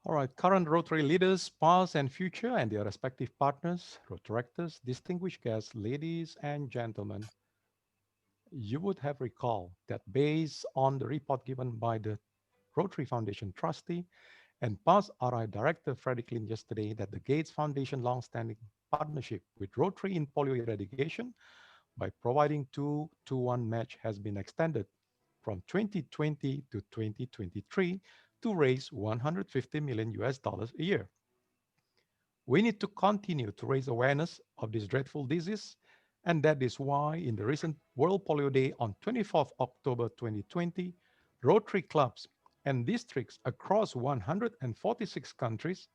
All right, current Rotary leaders, past and future, and their respective partners, Rotaractors, distinguished guests, ladies and gentlemen, you would have recalled that based on the report given by the Rotary Foundation trustee and past RI Director Freddie Klin yesterday that the Gates Foundation long-standing partnership with Rotary in polio eradication by providing 2-to-1 match has been extended from 2020 to 2023 to raise 150 million US dollars a year. We need to continue to raise awareness of this dreadful disease, and that is why in the recent World Polio Day on 24th October 2020, Rotary clubs and districts across 146 countries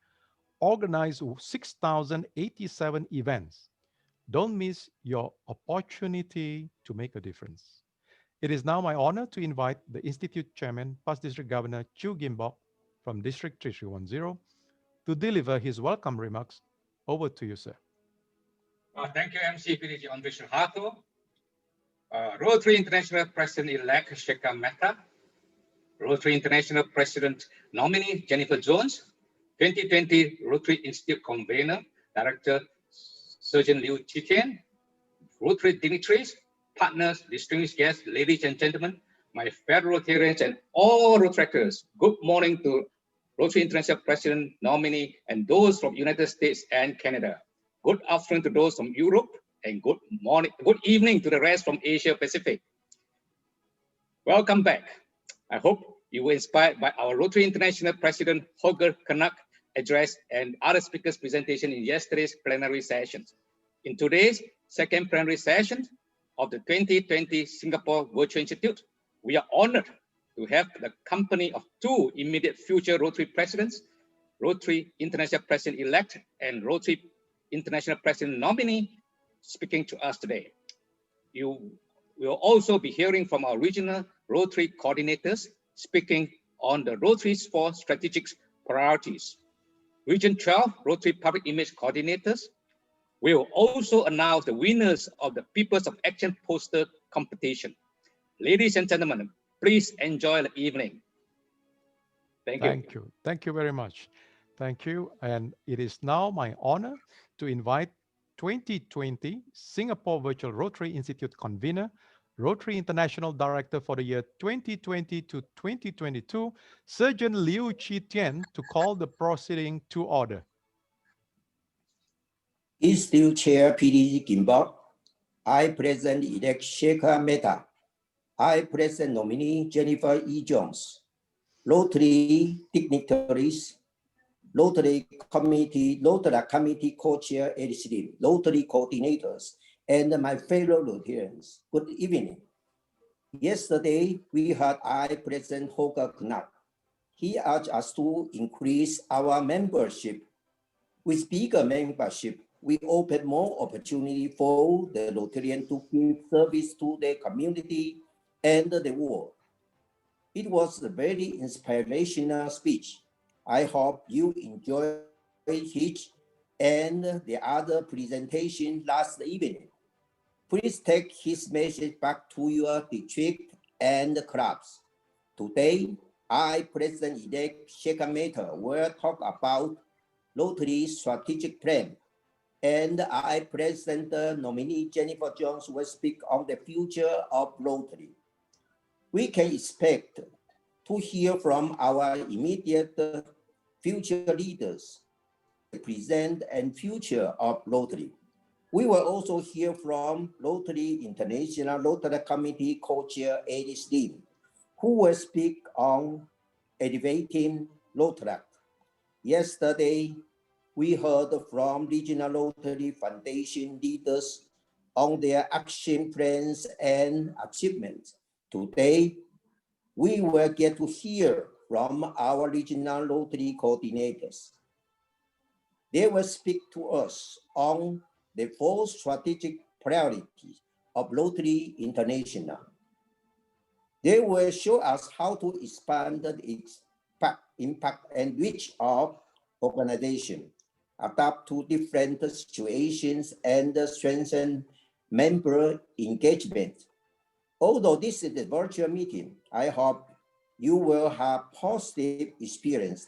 organized 6,087 events. Don't miss your opportunity to make a difference. It is now my honor to invite the Institute Chairman, past District Governor Chu Gimbok from District 3310 to deliver his welcome remarks. Over to you, sir. Thank you, MC PDG Andre Suharto, Rotary International President-elect Shekhar Mehta, Rotary International President nominee Jennifer Jones, 2020 Rotary Institute Convener, Director Surgeon Liu Chitian, Rotary dignitaries, partners, distinguished guests, ladies and gentlemen, my fellow Rotarians and all Rotaractors. Good morning to Rotary International President nominee and those from United States and Canada. Good afternoon to those from Europe and good evening to the rest from Asia Pacific. Welcome back. I hope you were inspired by our Rotary International President Holger Kanak address and other speakers' presentation in yesterday's plenary sessions. In today's second plenary session of the 2020 Singapore Virtual Institute, we are honored to have the company of two immediate future Rotary presidents, Rotary International President-elect and Rotary International President nominee, speaking to us today. You will also be hearing from our regional Rotary coordinators speaking on the Rotary's four strategic priorities. Region 12 Rotary Public Image Coordinators will also announce the winners of the Peoples of Action poster competition. Ladies and gentlemen, please enjoy the evening. Thank you. Thank you. Thank you very much. Thank you. And it is now my honor to invite 2020 Singapore Virtual Rotary Institute convener, Rotary International Director for the year 2020 to 2022, Surgeon Liu Chi Tian, to call the proceeding to order. Institute Chair PDG Gimbok, I President-elect Shekhar Mehta, I President nominee Jennifer E. Jones, Rotary dignitaries, Rotary Committee Co-Chair Eddie Slim, Rotary coordinators, and my fellow Rotarians. Good evening. Yesterday, we heard I President Holger Knapp. He asked us to increase our membership. With bigger membership, we open more opportunity for the Rotarian to give service to their community and the world. It was a very inspirational speech. I hope you enjoyed his and the other presentation last evening. Please take his message back to your district and clubs. Today, I, President-elect Shekhar Mehta, will talk about Rotary's strategic plan, and I, President nominee Jennifer Jones, will speak on the future of Rotary. We can expect to hear from our immediate future leaders, the present and future of Rotary. We will also hear from Rotary International Rotary Committee Co-Chair Eddie Slim, who will speak on elevating Rotary. Yesterday, we heard from Regional Rotary Foundation leaders on their action plans and achievements. Today, we will get to hear from our regional Rotary coordinators. They will speak to us on the four strategic priorities of Rotary International. They will show us how to expand its impact and reach of organization, adapt to different situations, and strengthen member engagement. Although this is a virtual meeting, I hope you will have positive experience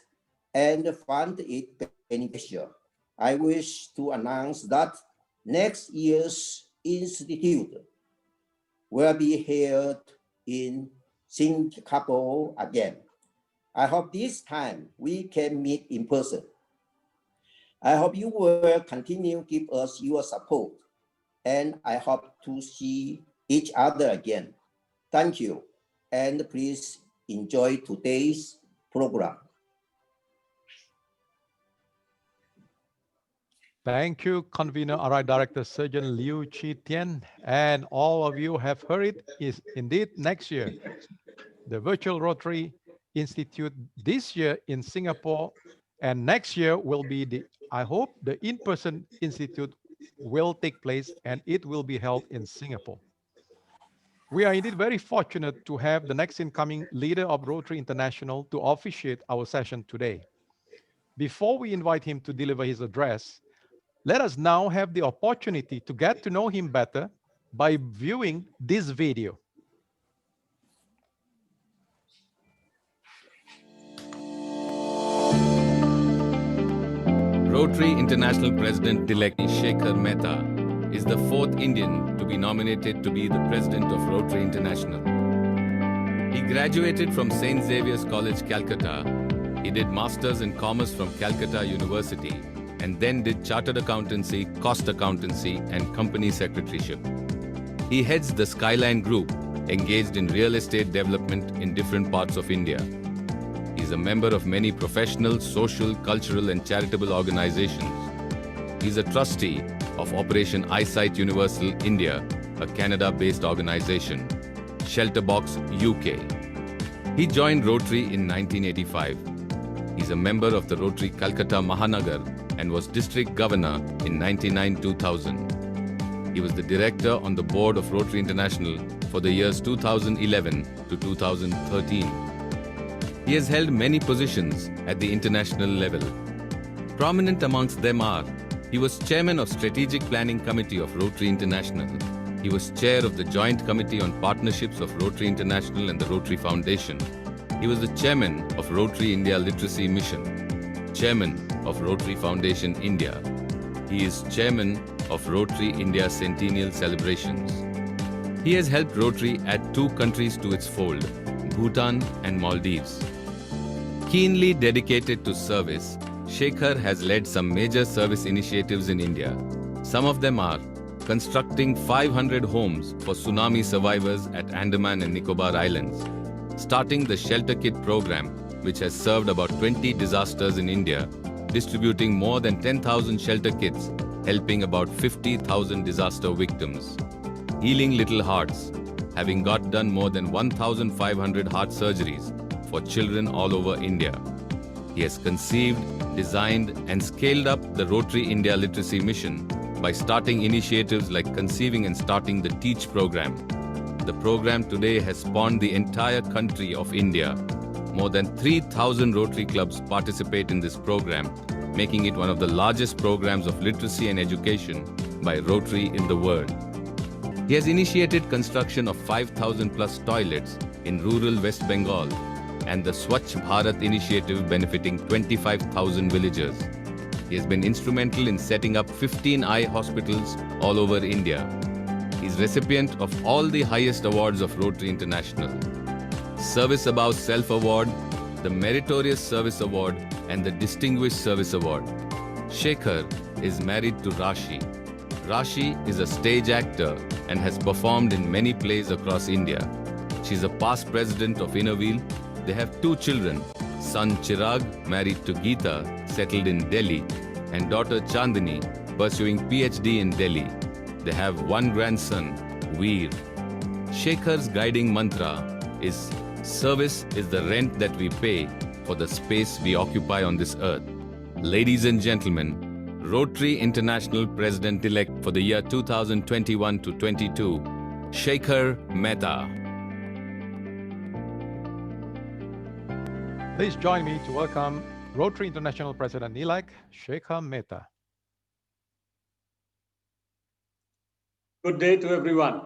and find it beneficial. I wish to announce that next year's institute will be held in Singapore again. I hope this time we can meet in person. I hope you will continue to give us your support, and I hope to see each other again. Thank you, and please enjoy today's program. Thank you, Convener RI Director Surgeon Liu Chi Tian. And all of you have heard it is indeed next year. The Virtual Rotary Institute this year in Singapore, and next year will be I hope, the in-person institute will take place and it will be held in Singapore. We are indeed very fortunate to have the next incoming leader of Rotary International to officiate our session today. Before we invite him to deliver his address, let us now have the opportunity to get to know him better by viewing this video. Rotary International President-elect Shekhar Mehta is the fourth Indian to be nominated to be the President of Rotary International. He graduated from St. Xavier's College, Calcutta. He did Masters in Commerce from Calcutta University and then did Chartered Accountancy, Cost Accountancy and Company Secretaryship. He heads the Skyline Group, engaged in real estate development in different parts of India. He is a member of many professional, social, cultural and charitable organizations. He is a trustee of Operation Eyesight Universal India, a Canada-based organization, Shelterbox UK. He joined Rotary in 1985. He is a member of the Rotary Calcutta Mahanagar and was District Governor in 1999-2000. He was the Director on the Board of Rotary International for the years 2011 to 2013. He has held many positions at the international level. Prominent amongst them are, he was Chairman of Strategic Planning Committee of Rotary International. He was Chair of the Joint Committee on Partnerships of Rotary International and the Rotary Foundation. He was the Chairman of Rotary India Literacy Mission, Chairman of Rotary Foundation India. He is Chairman of Rotary India Centennial Celebrations. He has helped Rotary add 2 countries to its fold, Bhutan and Maldives. Keenly dedicated to service, Shekhar has led some major service initiatives in India. Some of them are constructing 500 homes for tsunami survivors at Andaman and Nicobar Islands, starting the Shelter Kit program, which has served about 20 disasters in India, distributing more than 10,000 shelter kits, helping about 50,000 disaster victims. Healing Little Hearts, having got done more than 1,500 heart surgeries for children all over India. He has conceived, designed and scaled up the Rotary India Literacy Mission by starting initiatives like conceiving and starting the TEACH program. The program today has spawned the entire country of India. More than 3,000 Rotary clubs participate in this program, making it one of the largest programs of literacy and education by Rotary in the world. He has initiated construction of 5,000 plus toilets in rural West Bengal and the Swachh Bharat initiative benefiting 25,000 villagers. He has been instrumental in setting up 15 eye hospitals all over India. He is recipient of all the highest awards of Rotary International: Service Above Self Award, the Meritorious Service Award and the Distinguished Service Award. Shekhar is married to Rashi. Rashi is a stage actor and has performed in many plays across India. She is a past president of Innerwheel. They have 2 children, son Chirag, married to Geeta, settled in Delhi, and daughter Chandini, pursuing PhD in Delhi. They have 1 grandson, Veer. Shekhar's guiding mantra is, service is the rent that we pay for the space we occupy on this earth. Ladies and gentlemen, Rotary International President-elect for the year 2021 to 22, Shekhar Mehta. Please join me to welcome Rotary International President-elect Shekhar Mehta. Good day to everyone.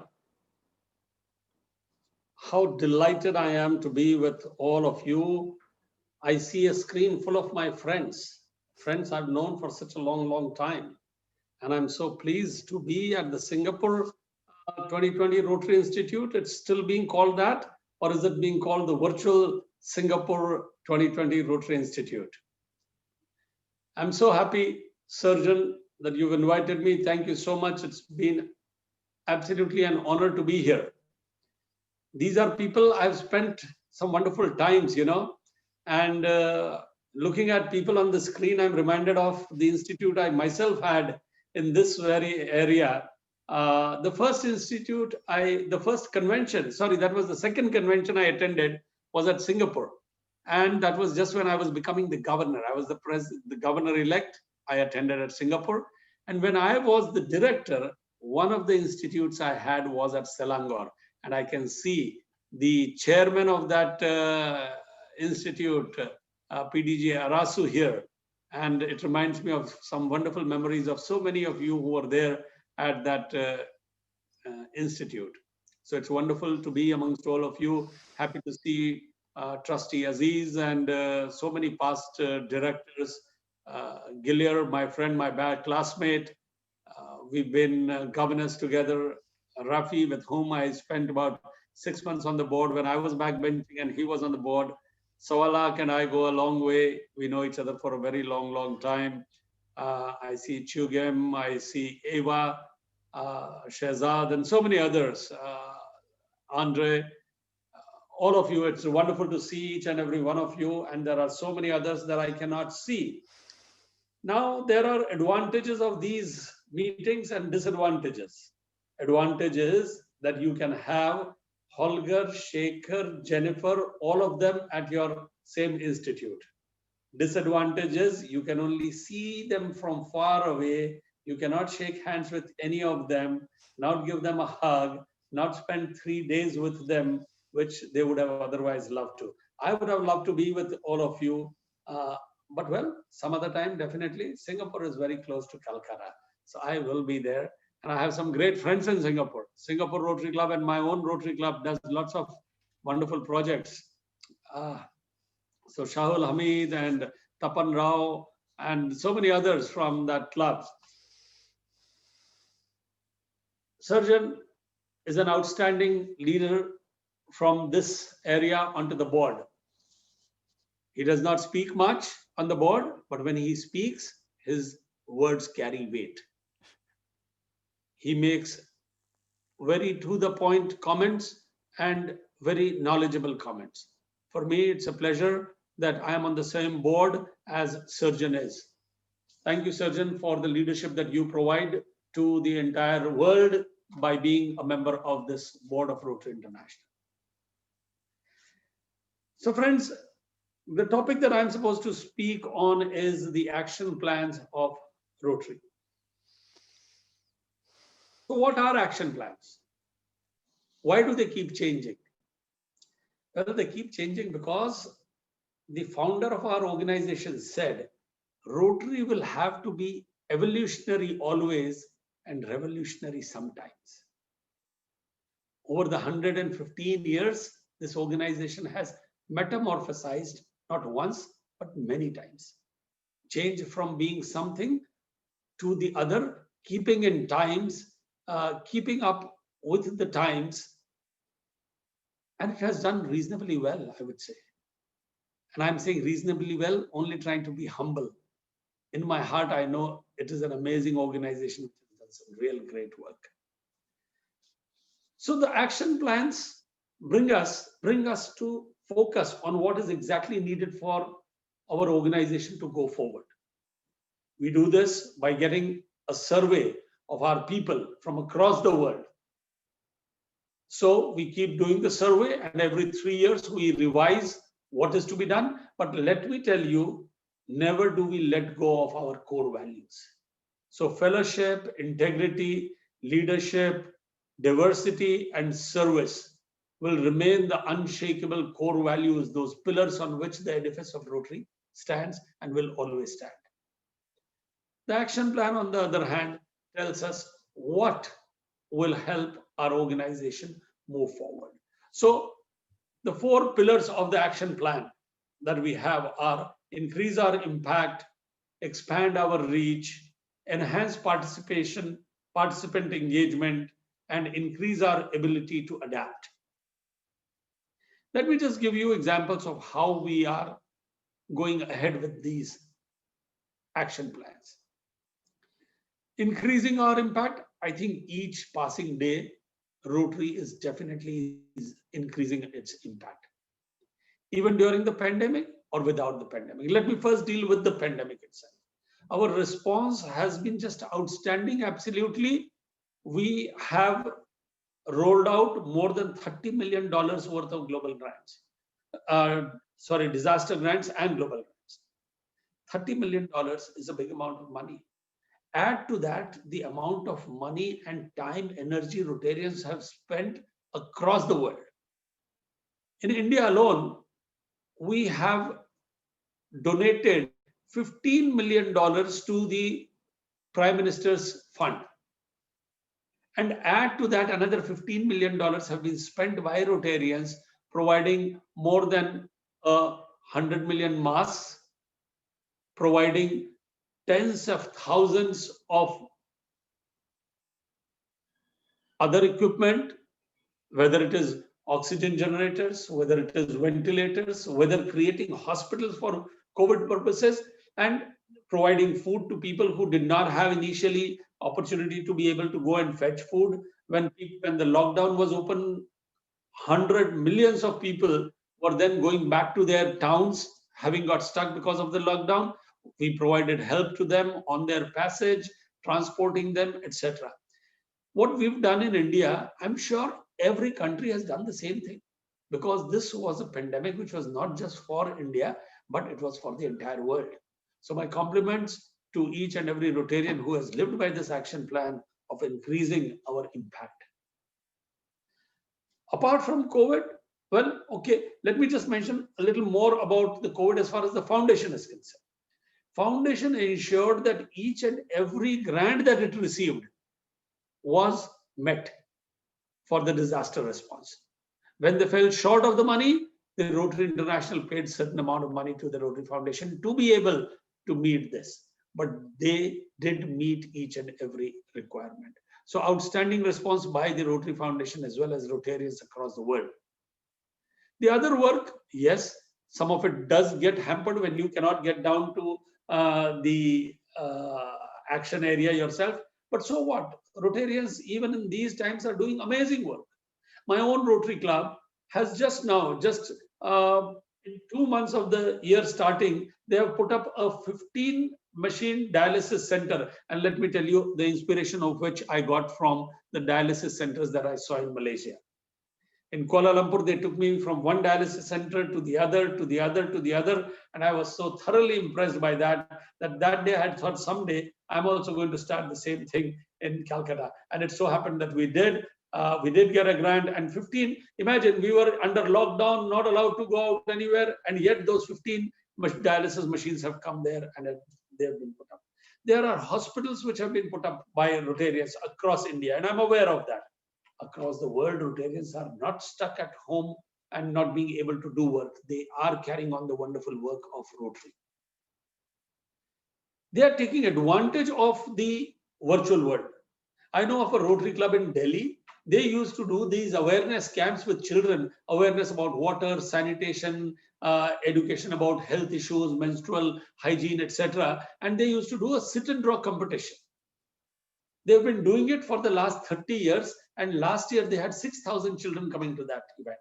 How delighted I am to be with all of you. I see a screen full of my friends, friends I've known for such a long, long time. And I'm so pleased to be at the Singapore 2020 Rotary Institute. It's still being called that, or is it being called the virtual Singapore 2020 Rotary Institute? I'm so happy, Surgeon, that you've invited me. Thank you so much. It's been absolutely an honor to be here. These are people I've spent some wonderful times, and looking at people on the screen, I'm reminded of the institute I myself had in this very area. The first convention, sorry, that was the second convention I attended, was at Singapore. And that was just when I was becoming the governor. I was the governor-elect. I attended at Singapore. And when I was the director, one of the institutes I had was at Selangor. And I can see the chairman of that institute, PDG Arasu here. And it reminds me of some wonderful memories of so many of you who were there at that institute. So it's wonderful to be amongst all of you. Happy to see Trustee Aziz and so many past directors. Gillier, my friend, my bad classmate. We've been governors together. Rafi, with whom I spent about 6 months on the board when I was backbenching and he was on the board. Sawalak and I go a long way. We know each other for a very long, long time. I see Chugem, I see Eva, Shehzad, and so many others. Andre, all of you, it's wonderful to see each and every one of you. And there are so many others that I cannot see. Now, there are advantages of these meetings and disadvantages. Advantage is that you can have Holger, Shekhar, Jennifer, all of them at your same institute. Disadvantage is you can only see them from far away. You cannot shake hands with any of them, not give them a hug, not spend 3 days with them, which they would have otherwise loved to. I would have loved to be with all of you. But well, some other time, definitely. Singapore is very close to Calcutta. So I will be there. And I have some great friends in Singapore. Singapore Rotary Club and my own Rotary Club does lots of wonderful projects. So Shahul Hamid and Tapan Rao and so many others from that club. Surgeon is an outstanding leader from this area onto the board. He does not speak much on the board, but when he speaks, his words carry weight. He makes very to-the-point comments and very knowledgeable comments. For me, it's a pleasure that I am on the same board as Surgeon is. Thank you, Surgeon, for the leadership that you provide to the entire world by being a member of this board of Rotary International. So friends, the topic that I'm supposed to speak on is the action plans of Rotary. So what are action plans? Why do they keep changing? Well, they keep changing because the founder of our organization said, Rotary will have to be evolutionary always and revolutionary sometimes. Over the 115 years, this organization has metamorphosized not once, but many times. Change from being something to the other, keeping in times, keeping up with the times. And it has done reasonably well, I would say. And I'm saying reasonably well, only trying to be humble. In my heart, I know it is an amazing organization which has done some real great work. So the action plans bring us to focus on what is exactly needed for our organization to go forward. We do this by getting a survey of our people from across the world. So we keep doing the survey, and every 3 years we revise what is to be done. But let me tell you, never do we let go of our core values. So fellowship, integrity, leadership, diversity, and service will remain the unshakable core values, those pillars on which the edifice of Rotary stands and will always stand. The action plan, on the other hand, tells us what will help our organization move forward. So the 4 pillars of the action plan that we have are increase our impact, expand our reach, enhance participation, participant engagement, and increase our ability to adapt. Let me just give you examples of how we are going ahead with these action plans. Increasing our impact, I think each passing day, Rotary is definitely increasing its impact, even during the pandemic or without the pandemic. Let me first deal with the pandemic itself. Our response has been just outstanding, absolutely. We have rolled out more than $30 million worth of global grants. Disaster grants and global grants. $30 million is a big amount of money. Add to that the amount of money and time, energy Rotarians have spent across the world. In India alone, we have donated $15 million to the Prime Minister's fund. And add to that another $15 million have been spent by Rotarians, providing more than 100 million masks, providing tens of thousands of other equipment, whether it is oxygen generators, whether it is ventilators, whether creating hospitals for COVID purposes, and providing food to people who did not have initially opportunity to be able to go and fetch food. When the lockdown was open, 100 millions of people were then going back to their towns, having got stuck because of the lockdown. We provided help to them on their passage, transporting them, etc. What we've done in India, I'm sure every country has done the same thing, because this was a pandemic which was not just for India, but it was for the entire world. So my compliments to each and every Rotarian who has lived by this action plan of increasing our impact. Apart from COVID, well, okay, let me just mention a little more about the COVID as far as the foundation is concerned. Foundation ensured that each and every grant that it received was met for the disaster response. When they fell short of the money, the Rotary International paid certain amount of money to the Rotary Foundation to be able to meet this. But they did meet each and every requirement. So outstanding response by the Rotary Foundation as well as Rotarians across the world. The other work, yes, some of it does get hampered when you cannot get down to the action area yourself. But so what? Rotarians, even in these times, are doing amazing work. My own Rotary Club has just now, in 2 months of the year starting, they have put up a 15 machine dialysis center. And let me tell you the inspiration of which I got from the dialysis centers that I saw in Malaysia. In Kuala Lumpur, they took me from one dialysis center to the other, to the other, to the other. And I was so thoroughly impressed by that day I had thought someday I'm also going to start the same thing in Calcutta. And it so happened that we did. We did get a grant, and 15, imagine we were under lockdown, not allowed to go out anywhere. And yet those 15 dialysis machines have come there and they have been put up. There are hospitals which have been put up by Rotarians across India. And I'm aware of that. Across the world, Rotarians are not stuck at home and not being able to do work. They are carrying on the wonderful work of Rotary. They are taking advantage of the virtual world. I know of a Rotary Club in Delhi. They used to do these awareness camps with children, awareness about water, sanitation, education about health issues, menstrual hygiene, etc. And they used to do a sit and draw competition. They've been doing it for the last 30 years. And last year they had 6,000 children coming to that event.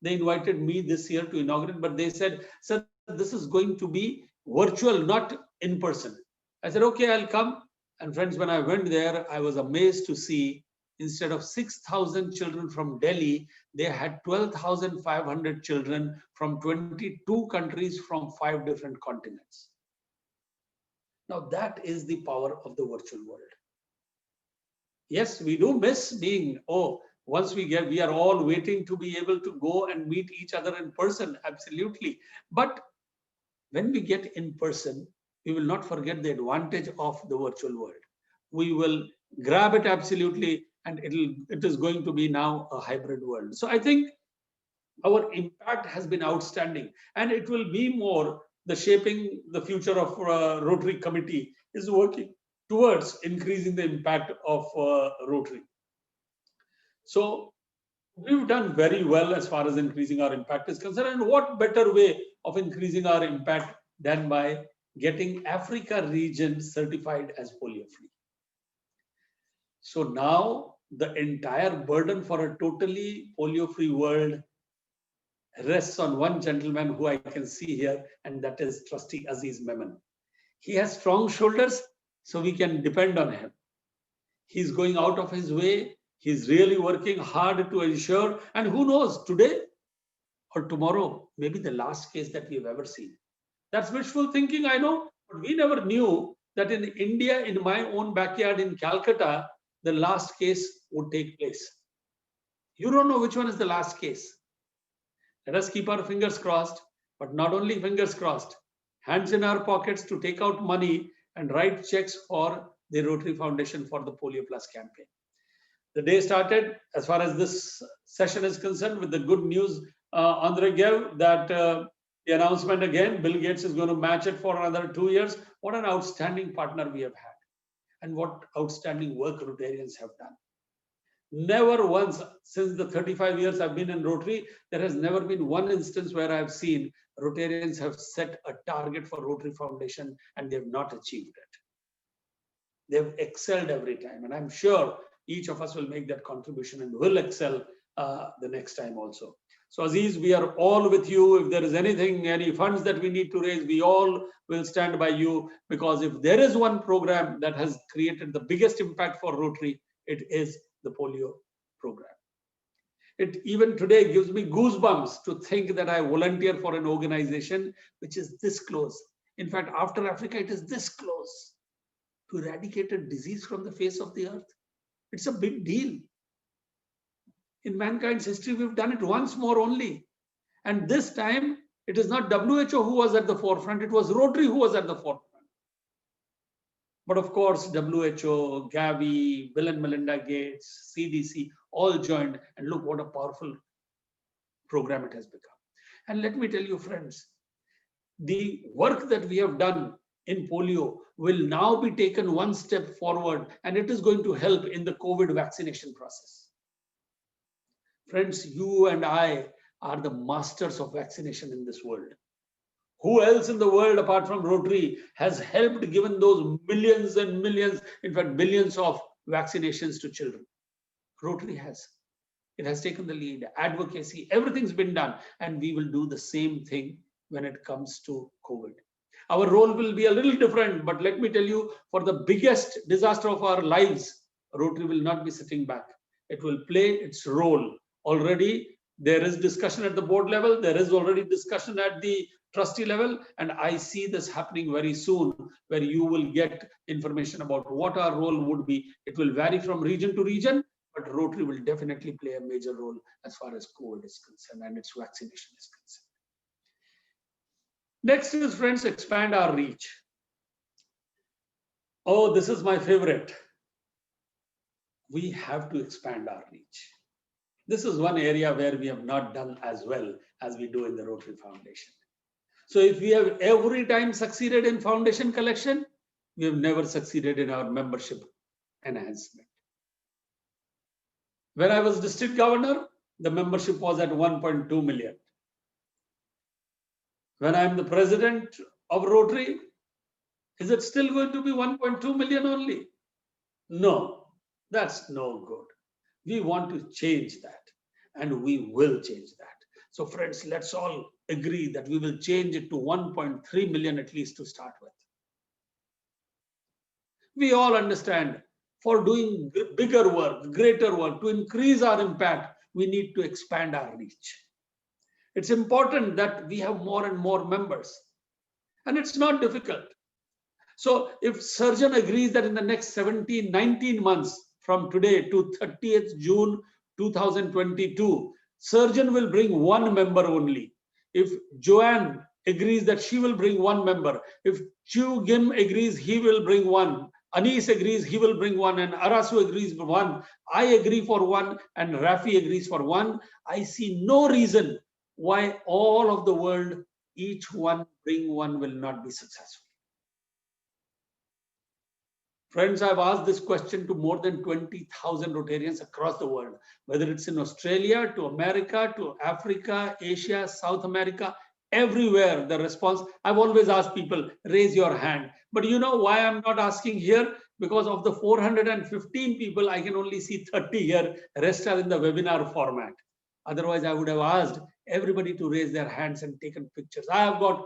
They invited me this year to inaugurate, but they said, sir, this is going to be virtual, not in person. I said, okay, I'll come. And friends, when I went there, I was amazed to see instead of 6,000 children from Delhi, they had 12,500 children from 22 countries from 5 different continents. Now that is the power of the virtual world. Yes, we do miss being, once we are all waiting to be able to go and meet each other in person, absolutely. But when we get in person, we will not forget the advantage of the virtual world. We will grab it absolutely, and it is going to be now a hybrid world. So I think Our impact has been outstanding, and it will be more. The shaping the future of Rotary Committee is working towards increasing the impact of Rotary. So we've done very well as far as increasing our impact is concerned. And what better way of increasing our impact than by getting Africa region certified as polio free? So now the entire burden for a totally polio free world rests on one gentleman who I can see here, and that is Trustee Aziz Memon. He has strong shoulders, so we can depend on him. He's going out of his way. He's really working hard to ensure, and who knows, today or tomorrow, maybe the last case that we've ever seen. That's wishful thinking, I know, but we never knew that in India, in my own backyard in Calcutta, the last case would take place. You don't know which one is the last case. Let us keep our fingers crossed, but not only fingers crossed, hands in our pockets to take out money and write checks for the Rotary Foundation for the Polio Plus campaign. The day started, as far as this session is concerned, with the good news Andre gave, that the announcement again, Bill Gates is going to match it for another 2 years. What an outstanding partner we have had, and what outstanding work Rotarians have done. Never once since the 35 years I've been in Rotary, there has never been one instance where I've seen Rotarians have set a target for Rotary Foundation and they've not achieved it. They've excelled every time, and I'm sure each of us will make that contribution and will excel the next time also. So Aziz, we are all with you. If there is anything, any funds that we need to raise, we all will stand by you, because if there is one program that has created the biggest impact for Rotary, it is the polio program. It even today gives me goosebumps to think that I volunteer for an organization which is this close. In fact, after Africa, it is this close to eradicate a disease from the face of the earth. It's a big deal. In mankind's history, we've done it once more only. And this time, it is not WHO who was at the forefront, it was Rotary who was at the forefront. But of course, WHO, Gavi, Bill and Melinda Gates, CDC, all joined, and look what a powerful program it has become. And let me tell you, friends, the work that we have done in polio will now be taken one step forward, and it is going to help in the COVID vaccination process. Friends, you and I are the masters of vaccination in this world. Who else in the world apart from Rotary has helped given those millions and millions, in fact, billions of vaccinations to children? Rotary has. It has taken the lead, advocacy, everything's been done, and we will do the same thing when it comes to COVID. Our role will be a little different, but let me tell you, for the biggest disaster of our lives, Rotary will not be sitting back. It will play its role. Already, there is discussion at the board level. There is already discussion at the trustee level. And I see this happening very soon, where you will get information about what our role would be. It will vary from region to region, but Rotary will definitely play a major role as far as COVID is concerned and its vaccination is concerned. Next is, friends, expand our reach. Oh, this is my favorite. We have to expand our reach. This is one area where we have not done as well as we do in the Rotary Foundation. So if we have every time succeeded in foundation collection, we have never succeeded in our membership enhancement. When I was district governor, the membership was at 1.2 million. When I'm the president of Rotary, is it still going to be 1.2 million only? No, that's no good. We want to change that, and we will change that. So friends, let's all agree that we will change it to 1.3 million at least to start with. We all understand, for doing bigger work, greater work, to increase our impact, we need to expand our reach. It's important that we have more and more members, and it's not difficult. So if surgeon agrees that in the next 19 months from today to 30th June 2022, surgeon will bring one member only. If Joanne agrees that she will bring one member, if Chu Gim agrees he will bring one, Anis agrees he will bring one, and Arasu agrees for one, I agree for one, and Rafi agrees for one, I see no reason why all of the world, each one bring one, will not be successful. Friends, I've asked this question to more than 20,000 Rotarians across the world, whether it's in Australia, to America, to Africa, Asia, South America, everywhere. The response, I've always asked people, raise your hand. But you know why I'm not asking here? Because of the 415 people, I can only see 30 here. Rest are in the webinar format. Otherwise, I would have asked everybody to raise their hands and taken pictures. I have got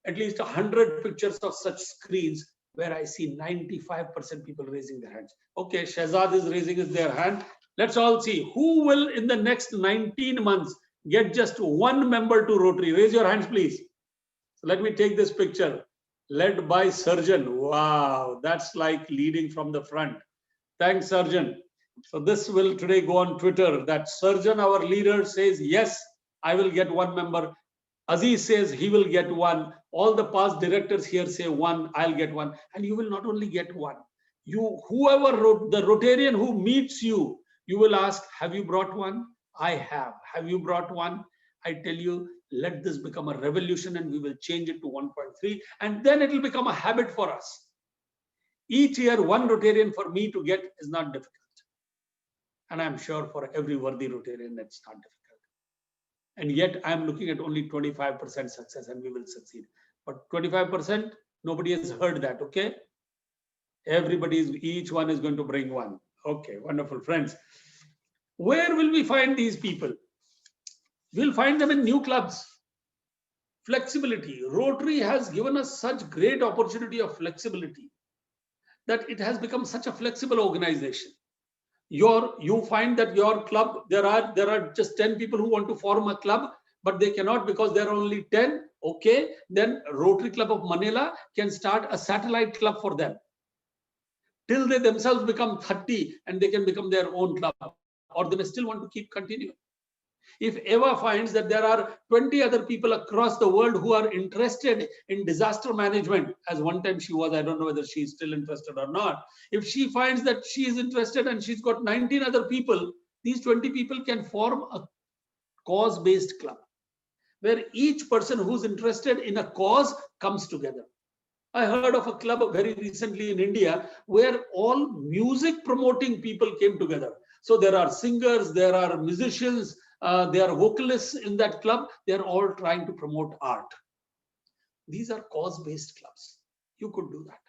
at least 100 pictures of such screens where I see 95% people raising their hands. Okay, Shehzad is raising their hand. Let's all see who will in the next 19 months get just one member to Rotary. Raise your hands, please. So let me take this picture. Led by Surgeon. Wow, that's like leading from the front. Thanks, Surgeon. So this will today go on Twitter that Surgeon, our leader, says, yes, I will get one member. Aziz says he will get one. All the past directors here say one, I'll get one. And you will not only get one. Whoever the Rotarian who meets you, you will ask, have you brought one? I have. Have you brought one? I tell you, let this become a revolution and we will change it to 1.3. And then it will become a habit for us. Each year, one Rotarian for me to get is not difficult. And I'm sure for every worthy Rotarian, that's not difficult. And yet I'm looking at only 25% success and we will succeed. But 25%, nobody has heard that, okay? Each one is going to bring one. Okay, wonderful, friends. Where will we find these people? We'll find them in new clubs. Flexibility. Rotary has given us such great opportunity of flexibility that it has become such a flexible organization. You find that your club, there are just 10 people who want to form a club, but they cannot because there are only 10. Okay, then Rotary Club of Manila can start a satellite club for them till they themselves become 30 and they can become their own club, or they may still want to keep continuing. If Eva finds that there are 20 other people across the world who are interested in disaster management, as one time she was, I don't know whether she's still interested or not. If she finds that she is interested and she's got 19 other people, these 20 people can form a cause-based club where each person who's interested in a cause comes together. I heard of a club very recently in India where all music promoting people came together. So there are singers, there are musicians, there are vocalists in that club. They're all trying to promote art. These are cause-based clubs. You could do that.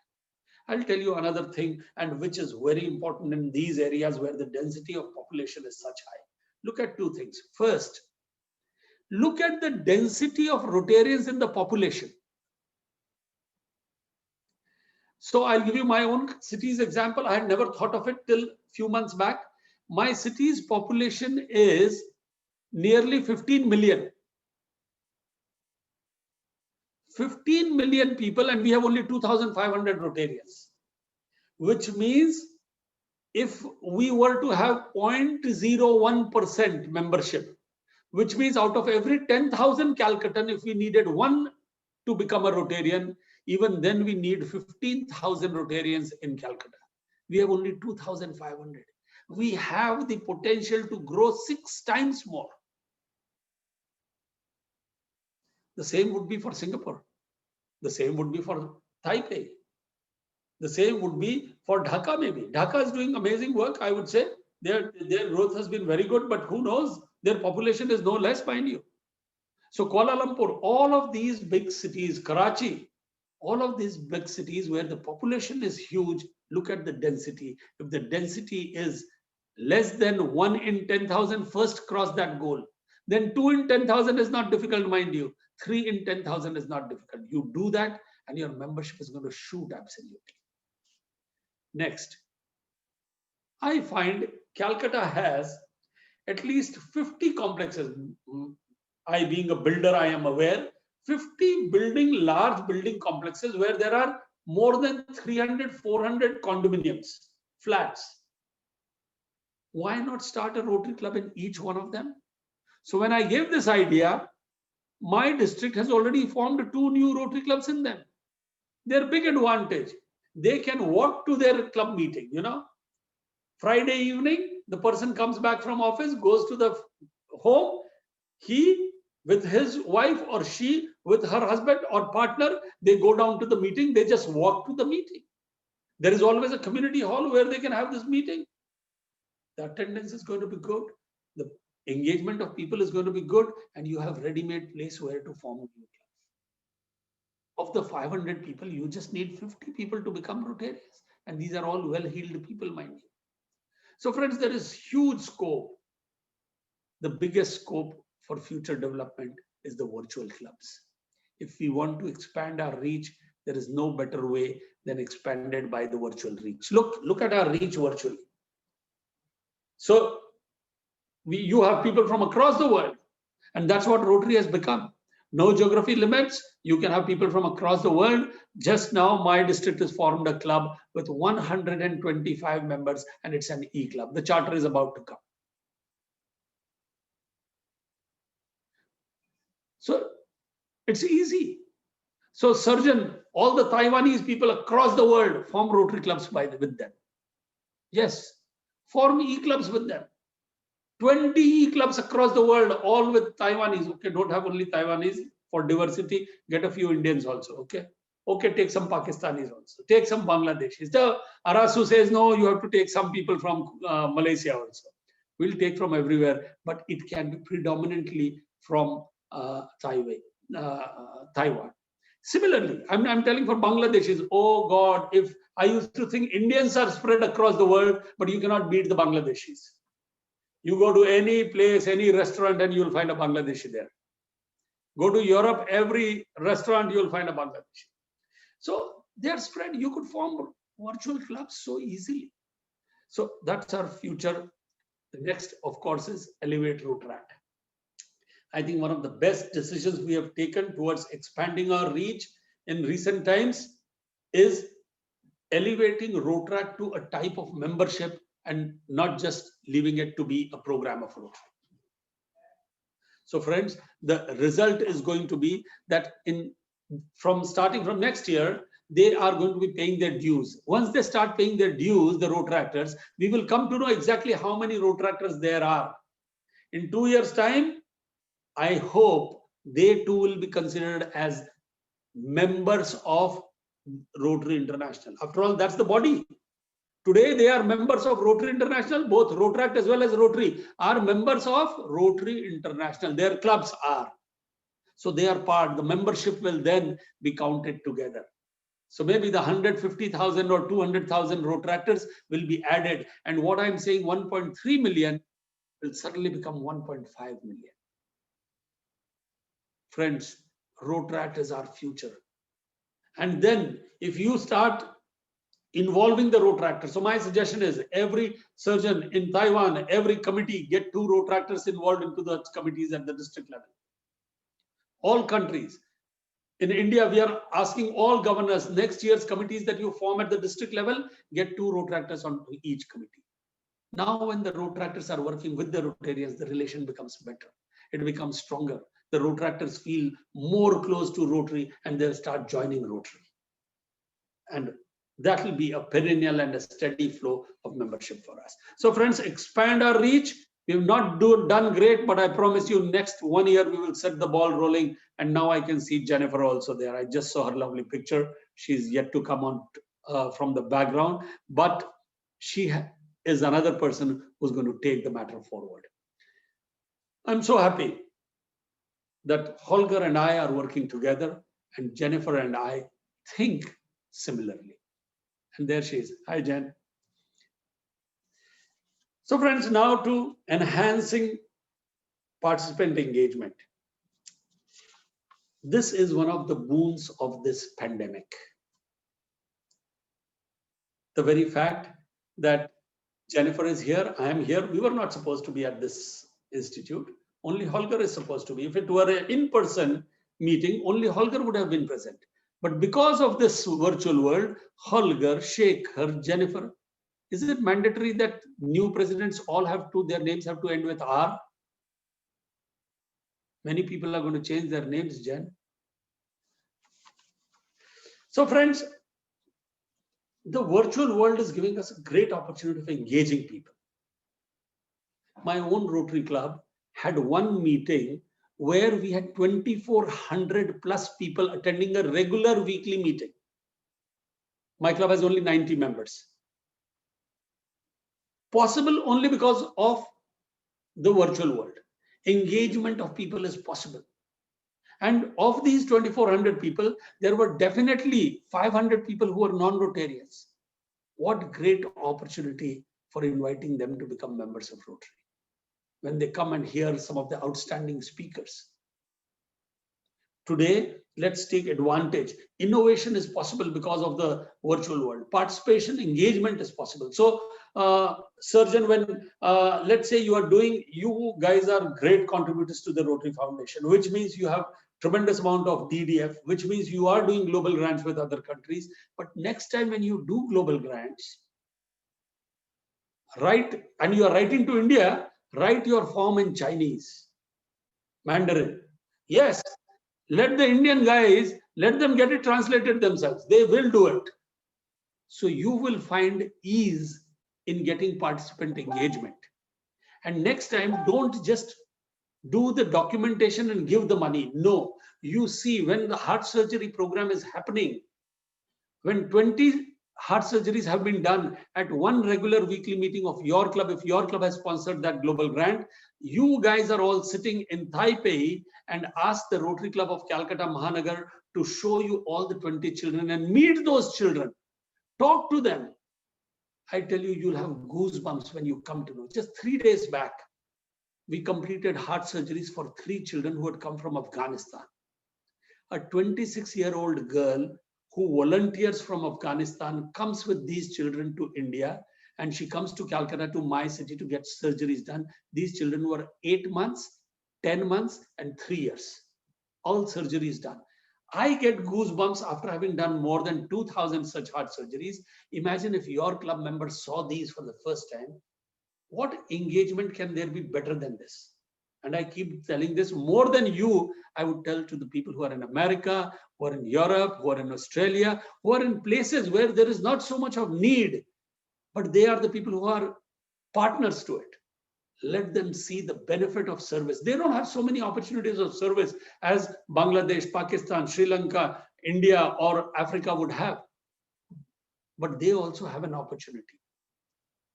I'll tell you another thing, and which is very important in these areas where the density of population is such high. Look at two things. First, look at the density of Rotarians in the population. So I'll give you my own city's example. I had never thought of it till a few months back. My city's population is nearly 15 million. 15 million people, and we have only 2,500 Rotarians, which means if we were to have 0.01% membership, which means out of every 10,000 Calcuttan, if we needed one to become a Rotarian, even then we need 15,000 Rotarians in Calcutta. We have only 2,500. We have the potential to grow 6 times more. The same would be for Singapore. The same would be for Taipei. The same would be for Dhaka maybe. Dhaka is doing amazing work, I would say. Their growth has been very good, but who knows? Their population is no less, mind you. So Kuala Lumpur, all of these big cities, Karachi, all of these big cities where the population is huge, look at the density. If the density is less than 1 in 10,000, first cross that goal. Then 2 in 10,000 is not difficult, mind you. 3 in 10,000 is not difficult. You do that and your membership is going to shoot absolutely. Next, I find Calcutta has at least 50 complexes. I being a builder, I am aware, 50 large building complexes where there are more than 300, 400 condominiums, flats. Why not start a Rotary Club in each one of them? So when I gave this idea, my district has already formed 2 new Rotary Clubs in them. Their big advantage, they can walk to their club meeting, you know. Friday evening, the person comes back from office, goes to the home, he with his wife, or she with her husband or partner, they go down to the meeting, they just walk to the meeting. There is always a community hall where they can have this meeting. The attendance is going to be good. The engagement of people is going to be good, and you have ready-made place where to form a new club. Of the 500 people, you just need 50 people to become Rotarians. And these are all well-heeled people, mind you. So friends, there is huge scope. The biggest scope for future development is the virtual clubs. If we want to expand our reach, there is no better way than expanded by the virtual reach. Look at our reach virtually. So you have people from across the world, and that's what Rotary has become. No geography limits. You can have people from across the world. Just now, my district has formed a club with 125 members, and it's an e-club. The charter is about to come. So it's easy. So surgeon, all the Taiwanese people across the world form Rotary clubs with them. Yes, form e-clubs with them. 20 e-clubs across the world, all with Taiwanese. Okay, don't have only Taiwanese. For diversity, get a few Indians also. Okay, take some Pakistanis also. Take some Bangladeshis. The Arasu says, no, you have to take some people from Malaysia also. We'll take from everywhere, but it can be predominantly from Taiwan. Similarly, I'm telling for Bangladeshis, oh God, if I used to think Indians are spread across the world, but you cannot beat the Bangladeshis. You go to any place, any restaurant, and you'll find a Bangladeshi there. Go to Europe, every restaurant, you'll find a Bangladeshi. So they are spread. You could form virtual clubs so easily. So that's our future. The next, of course, is Elevate Rotaract. I think one of the best decisions we have taken towards expanding our reach in recent times is elevating Rotaract to a type of membership and not just leaving it to be a program of Rotary. So friends, the result is going to be that starting from next year, they are going to be paying their dues. Once they start paying their dues, the Rotaractors, we will come to know exactly how many Rotaractors there are. In 2 years' time, I hope they too will be considered as members of Rotary International. After all, that's the body. Today, they are members of Rotary International. Both Rotaract as well as Rotary are members of Rotary International. Their clubs are. So they are part. The membership will then be counted together. So maybe the 150,000 or 200,000 Rotaractors will be added. And what I'm saying, 1.3 million will suddenly become 1.5 million. Friends, Rotaract is our future. And then if you start involving the Rotaractors, so my suggestion is every surgeon in Taiwan, every committee, get 2 Rotaractors involved into the committees at the district level. All countries. In India, we are asking all governors, next year's committees that you form at the district level, get 2 Rotaractors on each committee. Now, when the Rotaractors are working with the Rotarians, the relation becomes better. It becomes stronger. The Rotaractors feel more close to Rotary and they'll start joining Rotary. And that will be a perennial and a steady flow of membership for us. So friends, expand our reach. We have not done great, but I promise you next 1 year, we will set the ball rolling. And now I can see Jennifer also there. I just saw her lovely picture. She's yet to come on from the background, but she is another person who's going to take the matter forward. I'm so happy that Holger and I are working together, and Jennifer and I think similarly. And there she is. Hi, Jen. So friends, now to enhancing participant engagement. This is one of the boons of this pandemic. The very fact that Jennifer is here, I am here. We were not supposed to be at this institute. Only Holger is supposed to be. If it were an in-person meeting, only Holger would have been present. But because of this virtual world, Holger, Shekhar, Jennifer, is it mandatory that new presidents all have to, their names have to end with R? Many people are going to change their names, Jen. So friends, the virtual world is giving us a great opportunity for engaging people. My own Rotary Club had one meeting where we had 2,400 plus people attending a regular weekly meeting. My club has only 90 members. Possible only because of the virtual world. Engagement of people is possible. And of these 2,400 people, there were definitely 500 people who were non-Rotarians. What great opportunity for inviting them to become members of Rotary when they come and hear some of the outstanding speakers. Today, let's take advantage. Innovation is possible because of the virtual world. Participation, engagement is possible. So, Surgeon, when let's say you guys are great contributors to the Rotary Foundation, which means you have tremendous amount of DDF, which means you are doing global grants with other countries. But next time when you do global grants, write, and you are writing to India, write your form in Chinese, Mandarin. Yes, let the Indian guys, let them get it translated themselves. They will do it. So you will find ease in getting participant engagement. And next time, don't just do the documentation and give the money. No, you see when the heart surgery program is happening, when 20 heart surgeries have been done at one regular weekly meeting of your club, if your club has sponsored that global grant, you guys are all sitting in Taipei and ask the Rotary Club of Calcutta Mahanagar to show you all the 20 children and meet those children. Talk to them. I tell you, you'll have goosebumps when you come to know. Just 3 days back, we completed heart surgeries for 3 children who had come from Afghanistan. A 26-year-old girl who volunteers from Afghanistan comes with these children to India, and she comes to Calcutta, to my city, to get surgeries done. These children were 8 months, 10 months, and 3 years. All surgeries done. I get goosebumps after having done more than 2,000 such heart surgeries. Imagine if your club members saw these for the first time. What engagement can there be better than this? And I keep telling this, more than you, I would tell to the people who are in America, who are in Europe, who are in Australia, who are in places where there is not so much of need, but they are the people who are partners to it. Let them see the benefit of service. They don't have so many opportunities of service as Bangladesh, Pakistan, Sri Lanka, India, or Africa would have. But they also have an opportunity.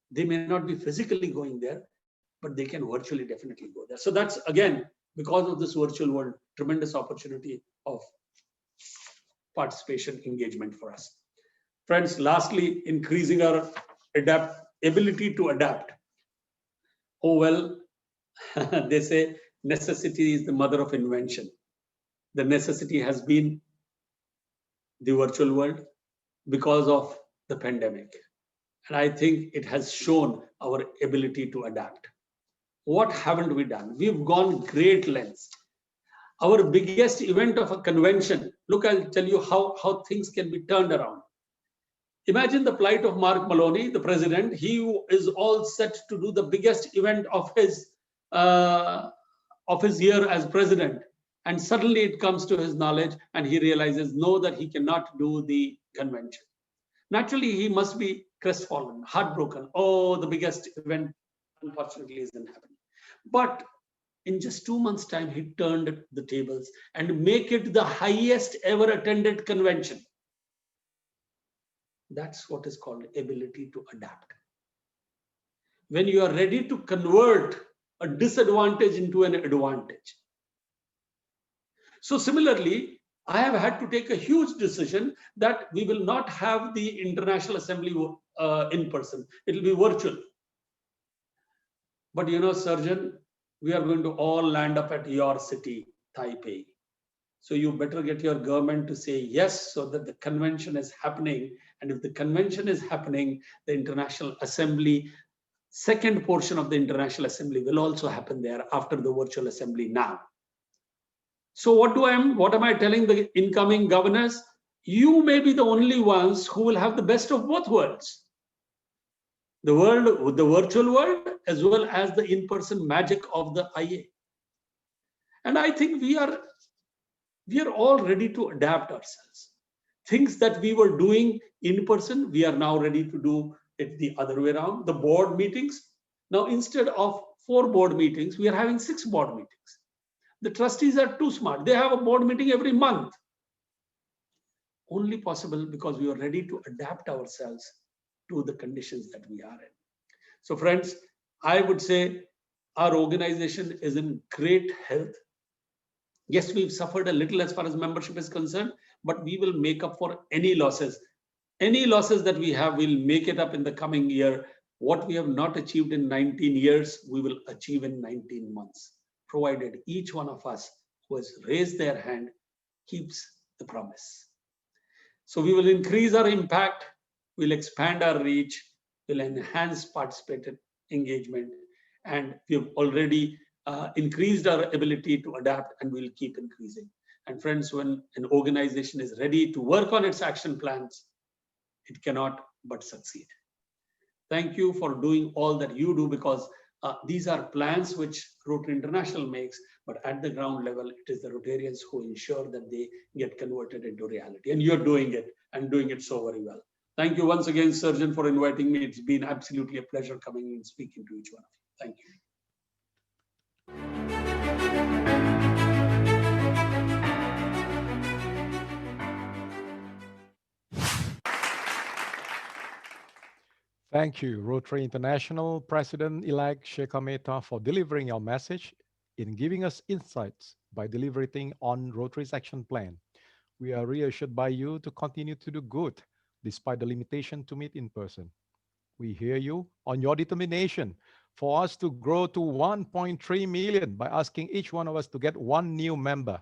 They may not be physically going there, but they can virtually definitely go there. So that's, again, because of this virtual world, tremendous opportunity of participation engagement for us. Friends, lastly, increasing our ability to adapt. Oh, well, they say necessity is the mother of invention. The necessity has been the virtual world because of the pandemic. And I think it has shown our ability to adapt. What haven't we done? We've gone great lengths. Our biggest event of a convention, look, I'll tell you how things can be turned around. Imagine the plight of Mark Maloney, the president. He is all set to do the biggest event of his year as president. And suddenly it comes to his knowledge and he realizes, no, that he cannot do the convention. Naturally, he must be crestfallen, heartbroken. Oh, the biggest event, unfortunately, isn't happening. But in just 2 months' time, he turned the tables and make it the highest ever attended convention. That's what is called ability to adapt. When you are ready to convert a disadvantage into an advantage. So similarly, I have had to take a huge decision that we will not have the International Assembly in person. It will be virtual. But you know, Surgeon, we are going to all land up at your city, Taipei. So you better get your government to say yes, so that the convention is happening. And if the convention is happening, the International Assembly, second portion of the International Assembly will also happen there after the virtual assembly now. So what am I telling the incoming governors? You may be the only ones who will have the best of both worlds. The world, the virtual world, as well as the in-person magic of the IA. And I think we are all ready to adapt ourselves. Things that we were doing in person, we are now ready to do it the other way around. The board meetings. Now, instead of 4 board meetings, we are having 6 board meetings. The trustees are too smart. They have a board meeting every month. Only possible because we are ready to adapt ourselves to the conditions that we are in. So friends, I would say our organization is in great health. Yes, we've suffered a little as far as membership is concerned, but we will make up for any losses. Any losses that we have, we'll make it up in the coming year. What we have not achieved in 19 years, we will achieve in 19 months, provided each one of us who has raised their hand keeps the promise. So we will increase our impact, we'll expand our reach, we'll enhance participated engagement, and we've already increased our ability to adapt, and we'll keep increasing. And friends, when an organization is ready to work on its action plans, it cannot but succeed. Thank you for doing all that you do, because these are plans which Rotary International makes, but at the ground level, it is the Rotarians who ensure that they get converted into reality. And you're doing it, and doing it so very well. Thank you once again, Surgeon, for inviting me. It's been absolutely a pleasure coming and speaking to each one of you. Thank you. Thank you, Rotary International President-elect Sheikha Mehta, for delivering your message in giving us insights by deliberating on Rotary's action plan. We are reassured by you to continue to do good despite the limitation to meet in person. We hear you on your determination for us to grow to 1.3 million by asking each one of us to get one new member.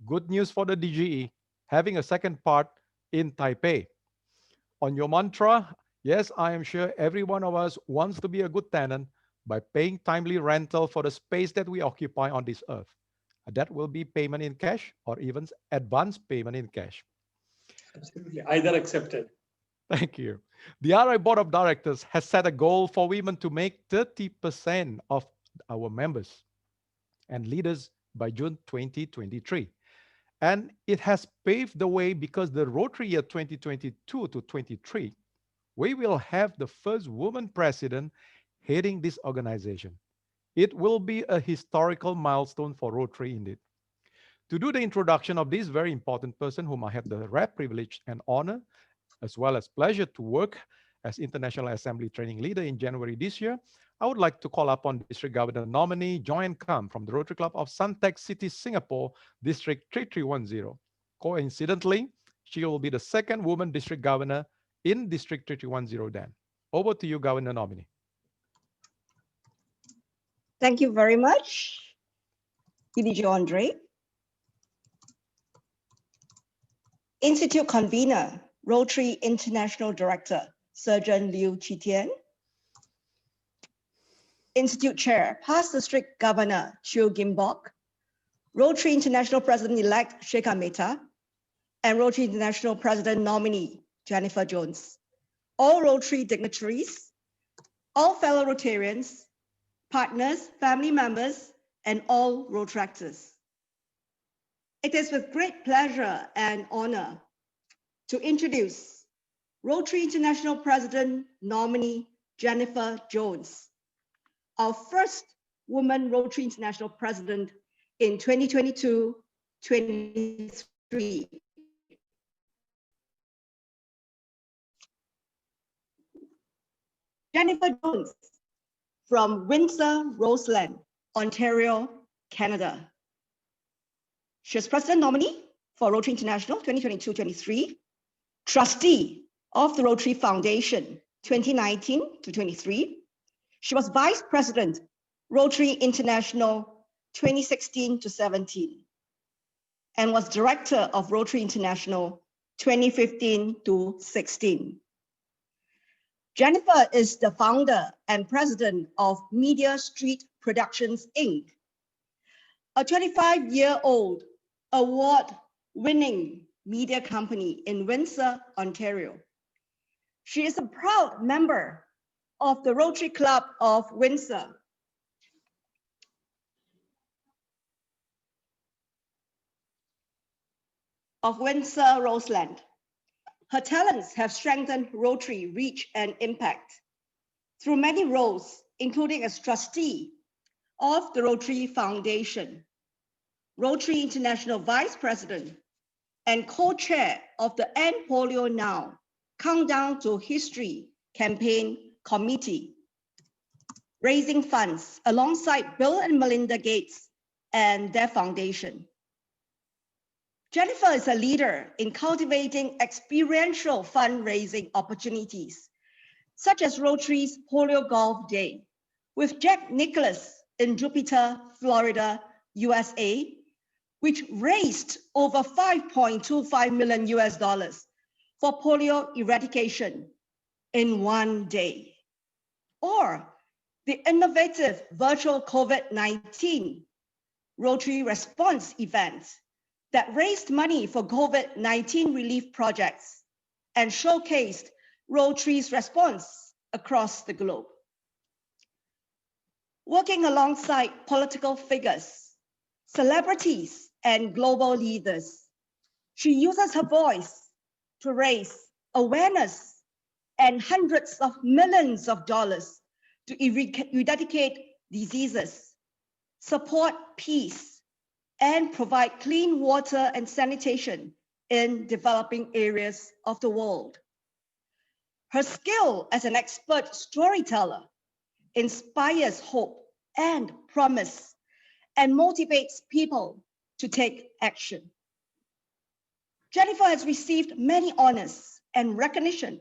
Good news for the DGE, having a second part in Taipei. On your mantra, yes, I am sure every one of us wants to be a good tenant by paying timely rental for the space that we occupy on this earth. That will be payment in cash or even advance payment in cash. Absolutely, either accepted. Thank you. The RI Board of Directors has set a goal for women to make 30% of our members and leaders by June 2023. And it has paved the way because the Rotary year 2022 to 23, we will have the first woman president heading this organization. It will be a historical milestone for Rotary indeed. To do the introduction of this very important person whom I have the rare privilege and honor, as well as pleasure to work as International Assembly Training Leader in January this year, I would like to call upon District Governor nominee Joanne Kam from the Rotary Club of Suntec City, Singapore, District 3310. Coincidentally, she will be the second woman district governor in District 3310 then. Over to you, Governor nominee. Thank you very much, PDG Andre. Institute Convener, Rotary International Director, Surgeon Liu Qitian. Institute Chair, Past District Governor Chiu Gimbok, Rotary International President-elect Sheikha Mehta, and Rotary International President nominee Jennifer Jones. All Rotary dignitaries, all fellow Rotarians, partners, family members, and all Rotaractors. It is with great pleasure and honor to introduce Rotary International President nominee Jennifer Jones, our first woman Rotary International President in 2022-23. Jennifer Jones from Windsor, Roseland, Ontario, Canada. She is President nominee for Rotary International 2022-23, trustee of the Rotary Foundation 2019-23. She was Vice President, Rotary International 2016-17, and was Director of Rotary International 2015-16. Jennifer is the founder and president of Media Street Productions, Inc., a 25-year-old award-winning media company in Windsor, Ontario. She is a proud member of the Rotary Club of Windsor. Of Windsor, Roseland. Her talents have strengthened Rotary reach and impact through many roles, including as trustee of the Rotary Foundation Rotary International Vice President and co-chair of the End Polio Now Countdown to History campaign committee, raising funds alongside Bill and Melinda Gates and their foundation. Jennifer is a leader in cultivating experiential fundraising opportunities, such as Rotary's Polio Golf Day, with Jack Nicklaus in Jupiter, Florida, USA, which raised over $5.25 million for polio eradication in one day. Or the innovative virtual COVID-19 Rotary response event that raised money for COVID-19 relief projects and showcased Rotary's response across the globe. Working alongside political figures, celebrities, and global leaders, she uses her voice to raise awareness and hundreds of millions of dollars to eradicate diseases, support peace, and provide clean water and sanitation in developing areas of the world. Her skill as an expert storyteller inspires hope and promise and motivates people to take action. Jennifer has received many honors and recognition,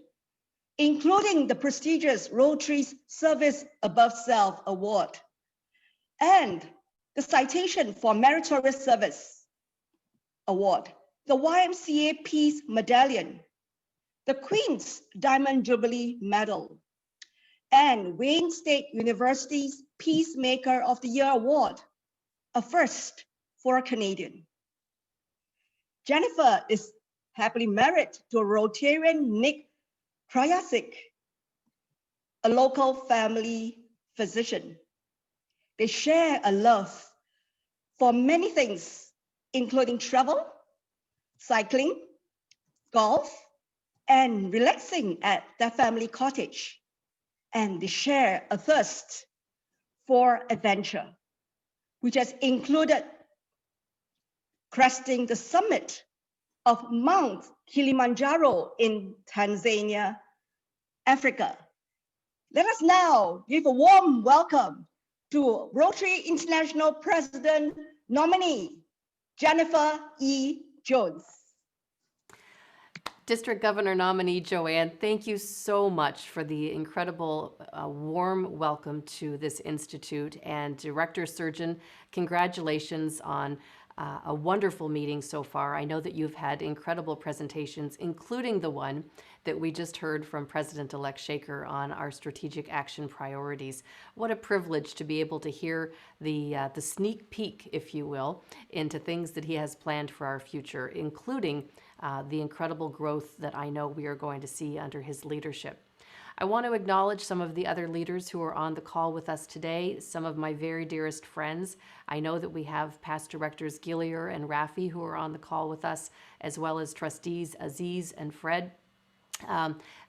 including the prestigious Rotary's Service Above Self Award and the Citation for Meritorious Service Award, the YMCA Peace Medallion, the Queen's Diamond Jubilee Medal, and Wayne State University's Peacemaker of the Year Award, a first for a Canadian. Jennifer is happily married to Rotarian Nick Krajasik, a local family physician. They share a love for many things, including travel, cycling, golf, and relaxing at their family cottage. And they share a thirst for adventure, which has included cresting the summit of Mount Kilimanjaro in Tanzania, Africa. Let us now give a warm welcome to Rotary International President nominee, Jennifer E. Jones. District Governor nominee Joanne, thank you so much for the incredible warm welcome to this institute. And Director Surgeon, congratulations on a wonderful meeting so far. I know that you've had incredible presentations, including the one that we just heard from President-elect Shaker on our strategic action priorities. What a privilege to be able to hear the sneak peek, if you will, into things that he has planned for our future, including the incredible growth that I know we are going to see under his leadership. I want to acknowledge some of the other leaders who are on the call with us today, some of my very dearest friends. I know that we have past directors Gillier and Rafi who are on the call with us, as well as trustees Aziz and Fred.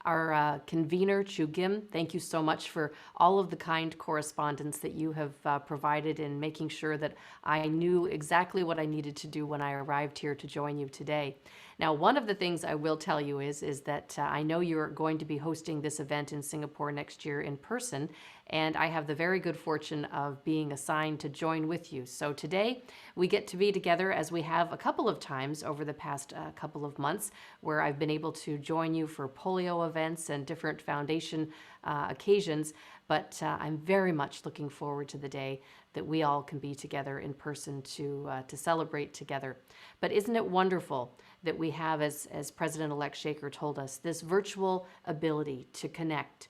Our convener, Chu Gim, thank you so much for all of the kind correspondence that you have provided in making sure that I knew exactly what I needed to do when I arrived here to join you today. Now, one of the things I will tell you is that I know you're going to be hosting this event in Singapore next year in person, and I have the very good fortune of being assigned to join with you. So today, we get to be together as we have a couple of times over the past couple of months, where I've been able to join you for polio events and different foundation occasions. But I'm very much looking forward to the day that we all can be together in person to celebrate together. But isn't it wonderful that we have, as President-elect Shaker told us, this virtual ability to connect?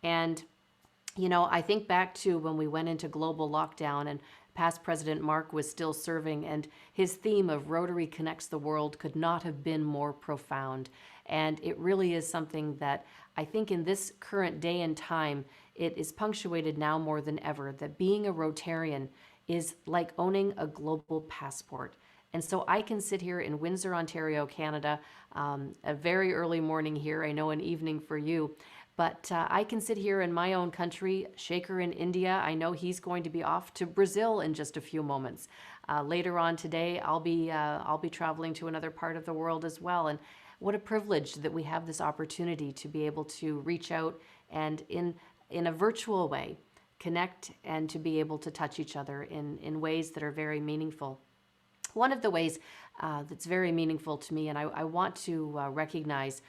And, you know, I think back to when we went into global lockdown and past President Mark was still serving, and his theme of Rotary Connects the World could not have been more profound. And it really is something that I think in this current day and time, it is punctuated now more than ever that being a Rotarian is like owning a global passport. And so I can sit here in Windsor, Ontario, Canada, a very early morning here, I know an evening for you, but I can sit here in my own country, Shaker in India. I know he's going to be off to Brazil in just a few moments. Later on today, I'll be traveling to another part of the world as well. And what a privilege that we have this opportunity to be able to reach out and in a virtual way, connect and to be able to touch each other in ways that are very meaningful. One of the ways that's very meaningful to me, and I want to recognize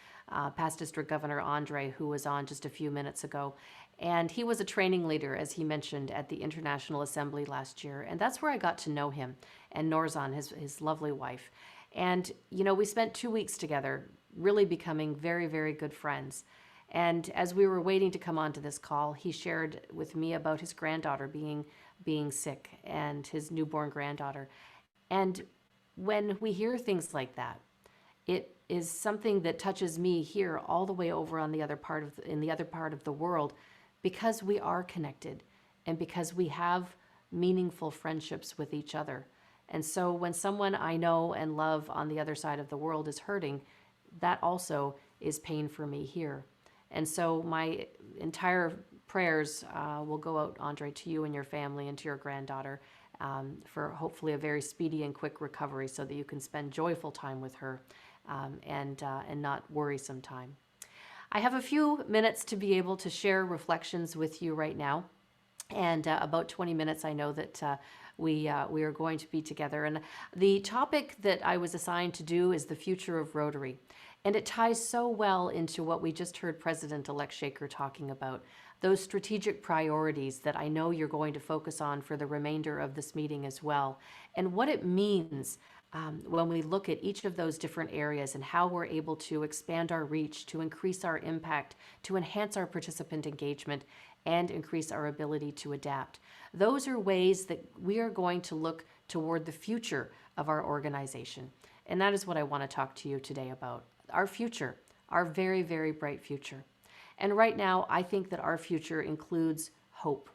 past District Governor Andre, who was on just a few minutes ago. And he was a training leader, as he mentioned, at the International Assembly last year. And that's where I got to know him and Norzan, his lovely wife. And, you know, we spent 2 weeks together, really becoming very, very good friends. And as we were waiting to come onto this call, he shared with me about his granddaughter being sick and his newborn granddaughter. And when we hear things like that, it is something that touches me here all the way over on the other part of in the other part of the world, because we are connected and because we have meaningful friendships with each other. And so when someone I know and love on the other side of the world is hurting, that also is pain for me here. And so my entire prayers will go out, Andre, to you and your family and to your granddaughter for hopefully a very speedy and quick recovery so that you can spend joyful time with her and not worrisome time. I have a few minutes to be able to share reflections with you right now. And about 20 minutes, I know that we are going to be together. And the topic that I was assigned to do is the future of Rotary. And it ties so well into what we just heard President-elect Shaker talking about, those strategic priorities that I know you're going to focus on for the remainder of this meeting as well, and what it means when we look at each of those different areas and how we're able to expand our reach, to increase our impact, to enhance our participant engagement, and increase our ability to adapt. Those are ways that we are going to look toward the future of our organization. And that is what I want to talk to you today about. Our future, our very, very bright future. And right now, I think that our future includes hope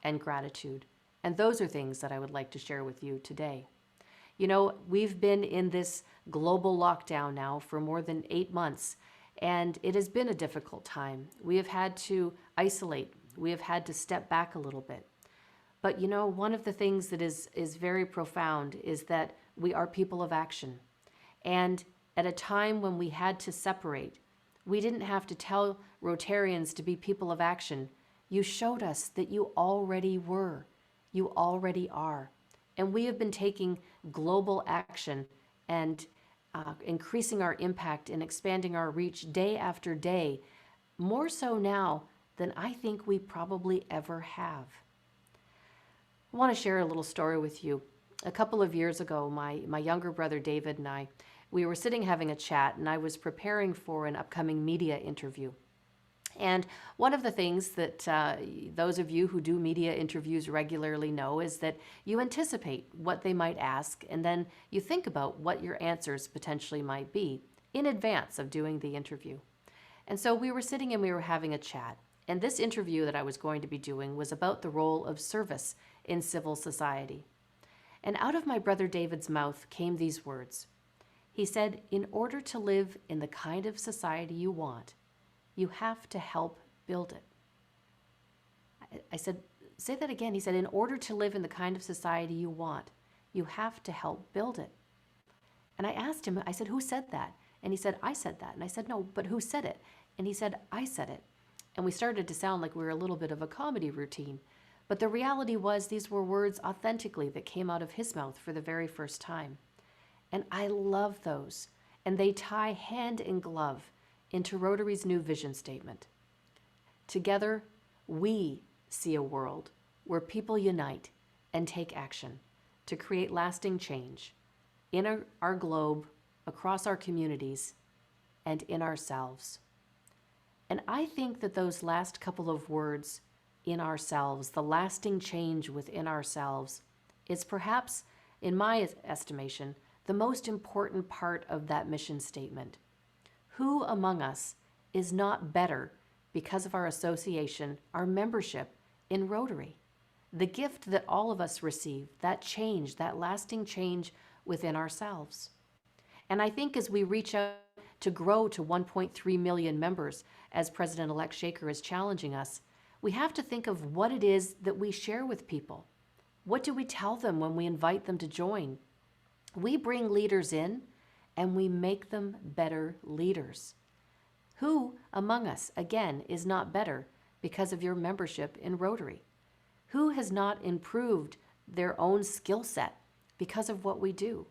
and gratitude. And those are things that I would like to share with you today. You know, we've been in this global lockdown now for more than 8 months, and it has been a difficult time. We have had to isolate. We have had to step back a little bit. But you know, one of the things that is very profound is that we are people of action. And at a time when we had to separate, we didn't have to tell Rotarians to be people of action. You showed us that you already were. You already are. And we have been taking global action and increasing our impact and expanding our reach day after day, more so now than I think we probably ever have. I want to share a little story with you. A couple of years ago, my younger brother David and I, we were sitting having a chat, and I was preparing for an upcoming media interview. And one of the things that those of you who do media interviews regularly know is that you anticipate what they might ask, and then you think about what your answers potentially might be in advance of doing the interview. And so we were sitting and we were having a chat. And this interview that I was going to be doing was about the role of service in civil society. And out of my brother David's mouth came these words. He said, in order to live in the kind of society you want, you have to help build it. I said, say that again. He said, in order to live in the kind of society you want, you have to help build it. And I asked him, I said, who said that? And he said, I said that. And I said, no, but who said it? And he said, I said it. And we started to sound like we were a little bit of a comedy routine. But the reality was these were words authentically that came out of his mouth for the very first time. And I love those. And they tie hand in glove into Rotary's new vision statement. Together, we see a world where people unite and take action to create lasting change in our globe, across our communities, and in ourselves. And I think that those last couple of words, in ourselves, the lasting change within ourselves, is perhaps, in my estimation, the most important part of that mission statement. Who among us is not better because of our association, our membership in Rotary? The gift that all of us receive, that change, that lasting change within ourselves. And I think as we reach out to grow to 1.3 million members, as President-elect Shaker is challenging us, we have to think of what it is that we share with people. What do we tell them when we invite them to join? We bring leaders in and we make them better leaders. Who among us, again, is not better because of your membership in Rotary? Who has not improved their own skill set because of what we do?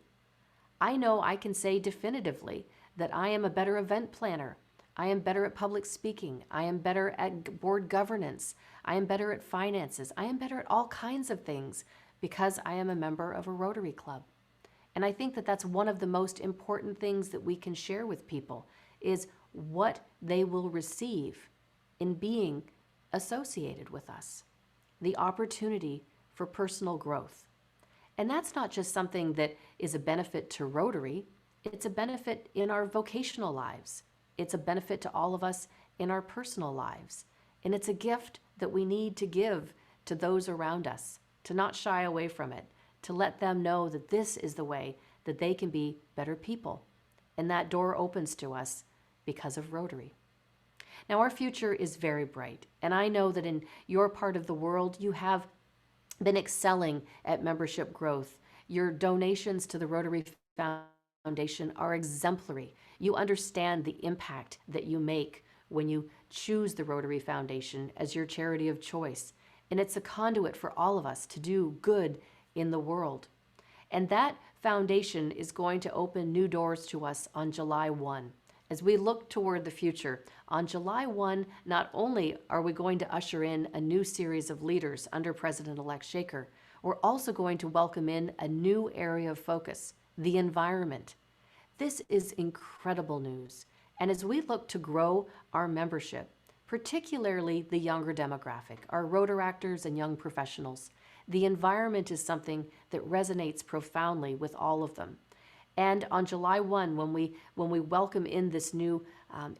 I know I can say definitively that I am a better event planner. I am better at public speaking. I am better at board governance. I am better at finances. I am better at all kinds of things because I am a member of a Rotary Club. And I think that that's one of the most important things that we can share with people is what they will receive in being associated with us, the opportunity for personal growth. And that's not just something that is a benefit to Rotary, it's a benefit in our vocational lives. It's a benefit to all of us in our personal lives. And it's a gift that we need to give to those around us, to not shy away from it, to let them know that this is the way that they can be better people. And that door opens to us because of Rotary. Now, our future is very bright, and I know that in your part of the world, you have been excelling at membership growth. Your donations to the Rotary Foundation are exemplary. You understand the impact that you make when you choose the Rotary Foundation as your charity of choice, and it's a conduit for all of us to do good in the world. And that foundation is going to open new doors to us on July 1. As we look toward the future, on July 1, not only are we going to usher in a new series of leaders under President-elect Shaker, we're also going to welcome in a new area of focus, the environment. This is incredible news. And as we look to grow our membership, particularly the younger demographic, our Rotaractors and young professionals, the environment is something that resonates profoundly with all of them. And on July 1, when we welcome in this new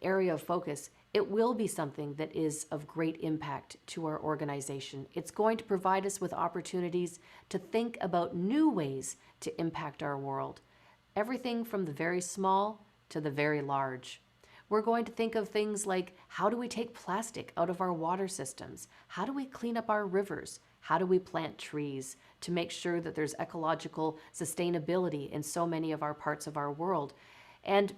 area of focus, it will be something that is of great impact to our organization. It's going to provide us with opportunities to think about new ways to impact our world. Everything from the very small to the very large. We're going to think of things like, how do we take plastic out of our water systems? How do we clean up our rivers? How do we plant trees to make sure that there's ecological sustainability in so many of our parts of our world? And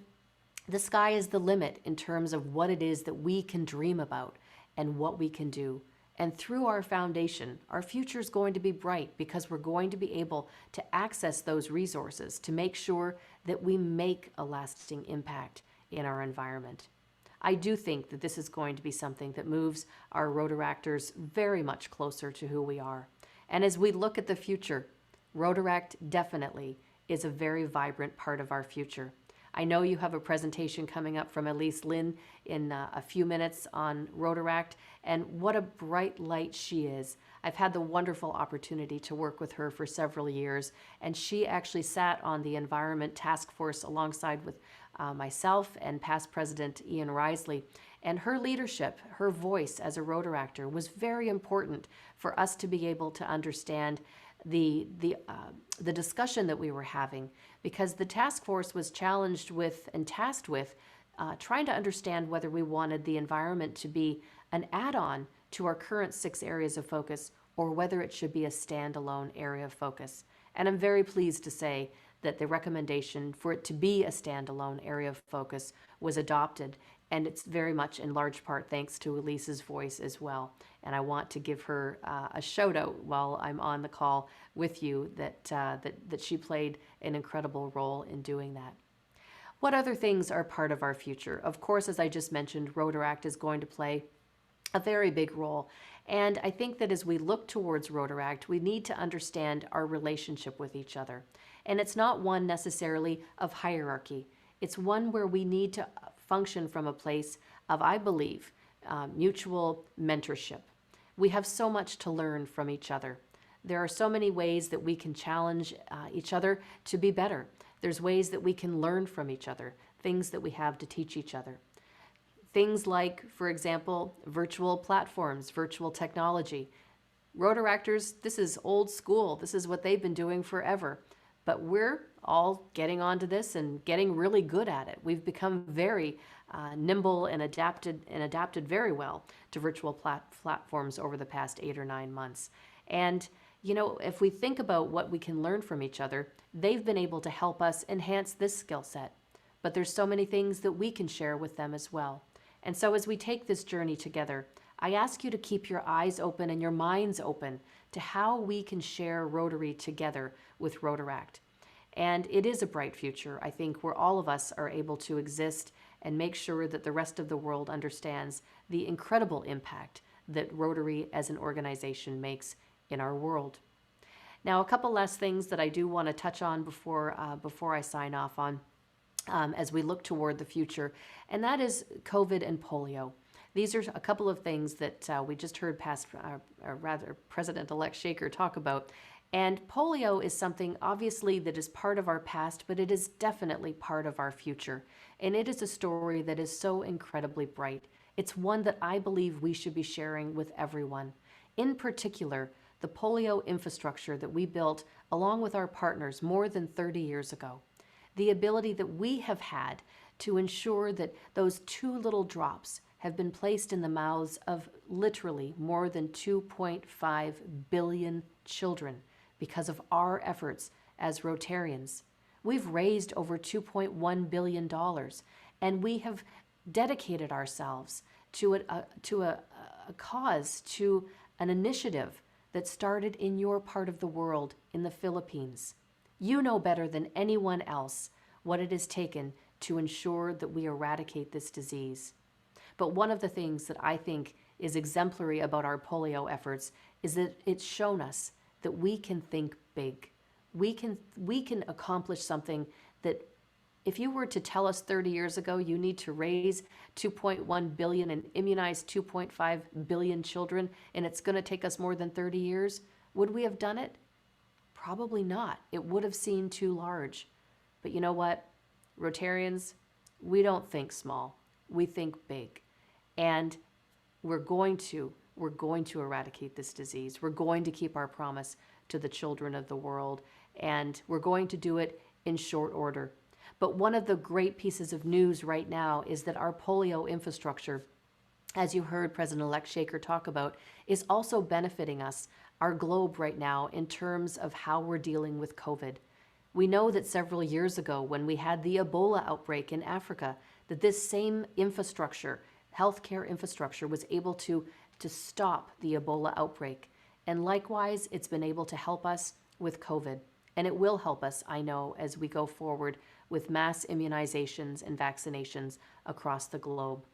the sky is the limit in terms of what it is that we can dream about and what we can do. And through our foundation, our future is going to be bright because we're going to be able to access those resources to make sure that we make a lasting impact in our environment. I do think that this is going to be something that moves our Rotaractors very much closer to who we are. And as we look at the future, Rotaract definitely is a very vibrant part of our future. I know you have a presentation coming up from Elise Lynn in a few minutes on Rotaract, and what a bright light she is. I've had the wonderful opportunity to work with her for several years, and she actually sat on the Environment Task Force alongside with myself and past President Ian Risley. And her leadership, her voice as a Rotaractor was very important for us to be able to understand the discussion that we were having, because the task force was challenged with and tasked with trying to understand whether we wanted the environment to be an add-on to our current 6 areas of focus or whether it should be a standalone area of focus. And I'm very pleased to say that the recommendation for it to be a standalone area of focus was adopted, and it's very much in large part thanks to Elise's voice as well. And I want to give her a shout out while I'm on the call with you that she played an incredible role in doing that. What other things are part of our future? Of course, as I just mentioned, Rotaract is going to play a very big role. And I think that as we look towards Rotaract, we need to understand our relationship with each other. And it's not one necessarily of hierarchy. It's one where we need to function from a place of, I believe, mutual mentorship. We have so much to learn from each other. There are so many ways that we can challenge each other to be better. There's ways that we can learn from each other, things that we have to teach each other. Things like, for example, virtual platforms, virtual technology. Rotaractors, this is old school. This is what they've been doing forever. But we're all getting onto this and getting really good at it. We've become very nimble and adapted very well to virtual platforms over the past 8 or 9 months. And you know, if we think about what we can learn from each other, they've been able to help us enhance this skill set. But there's so many things that we can share with them as well. And so as we take this journey together, I ask you to keep your eyes open and your minds open to how we can share Rotary together with Rotaract. And it is a bright future, I think, where all of us are able to exist and make sure that the rest of the world understands the incredible impact that Rotary as an organization makes in our world. Now, a couple last things that I do want to touch on before I sign off on as we look toward the future, and that is COVID and polio. These are a couple of things that we just heard President-elect Shaker talk about. And polio is something obviously that is part of our past, but it is definitely part of our future. And it is a story that is so incredibly bright. It's one that I believe we should be sharing with everyone. In particular, the polio infrastructure that we built along with our partners more than 30 years ago. The ability that we have had to ensure that those 2 little drops have been placed in the mouths of literally more than 2.5 billion children because of our efforts as Rotarians. We've raised over $2.1 billion, and we have dedicated ourselves to a cause, to an initiative that started in your part of the world, in the Philippines. You know better than anyone else what it has taken to ensure that we eradicate this disease. But one of the things that I think is exemplary about our polio efforts is that it's shown us that we can think big. We can accomplish something that if you were to tell us 30 years ago you need to raise 2.1 billion and immunize 2.5 billion children and it's going to take us more than 30 years, would we have done it? Probably not. It would have seemed too large. But you know what? Rotarians, we don't think small. We think big. And we're going to eradicate this disease. We're going to keep our promise to the children of the world, and we're going to do it in short order. But one of the great pieces of news right now is that our polio infrastructure, as you heard President-elect Shaker talk about, is also benefiting us, our globe right now, in terms of how we're dealing with COVID. We know that several years ago, when we had the Ebola outbreak in Africa, that this same infrastructure, healthcare infrastructure, was able to stop the Ebola outbreak. And likewise, it's been able to help us with COVID. And it will help us, I know, as we go forward with mass immunizations and vaccinations across the globe.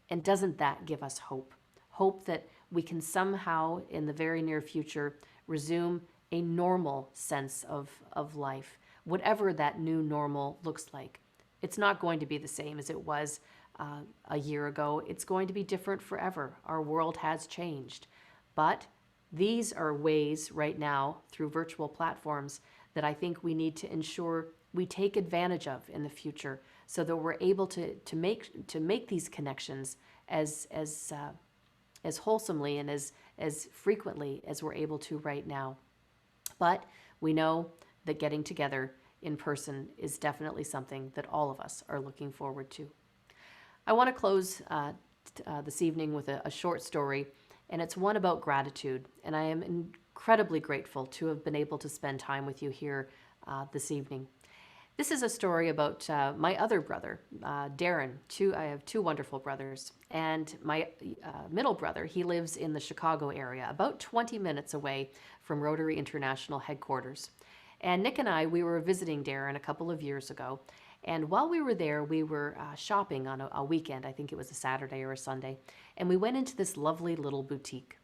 And doesn't that give us hope? Hope that we can somehow, in the very near future, resume a normal sense of life, whatever that new normal looks like. It's not going to be the same as it was a year ago. It's going to be different forever. Our world has changed. But these are ways right now, through virtual platforms, that I think we need to ensure we take advantage of in the future, so that we're able to make these connections as wholesomely and as frequently as we're able to right now. But we know that getting together in person is definitely something that all of us are looking forward to. I want to close this evening with a short story, and it's one about gratitude. And I am incredibly grateful to have been able to spend time with you here this evening. This is a story about my other brother, Darren. I have 2 wonderful brothers. And my middle brother, he lives in the Chicago area, about 20 minutes away from Rotary International headquarters. And Nick and I, we were visiting Darren a couple of years ago. And while we were there, we were shopping on a weekend. I think it was a Saturday or a Sunday. And we went into this lovely little boutique.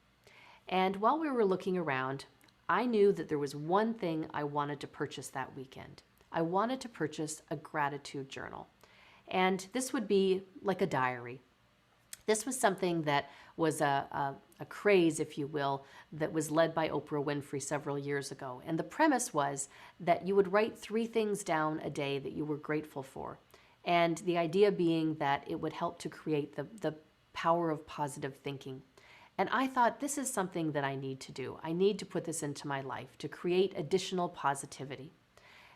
And while we were looking around, I knew that there was one thing I wanted to purchase that weekend. I wanted to purchase a gratitude journal. And this would be like a diary. This was something that was a craze, if you will, that was led by Oprah Winfrey several years ago. And the premise was that you would write 3 things down a day that you were grateful for. And the idea being that it would help to create the power of positive thinking. And I thought, this is something that I need to do. I need to put this into my life to create additional positivity.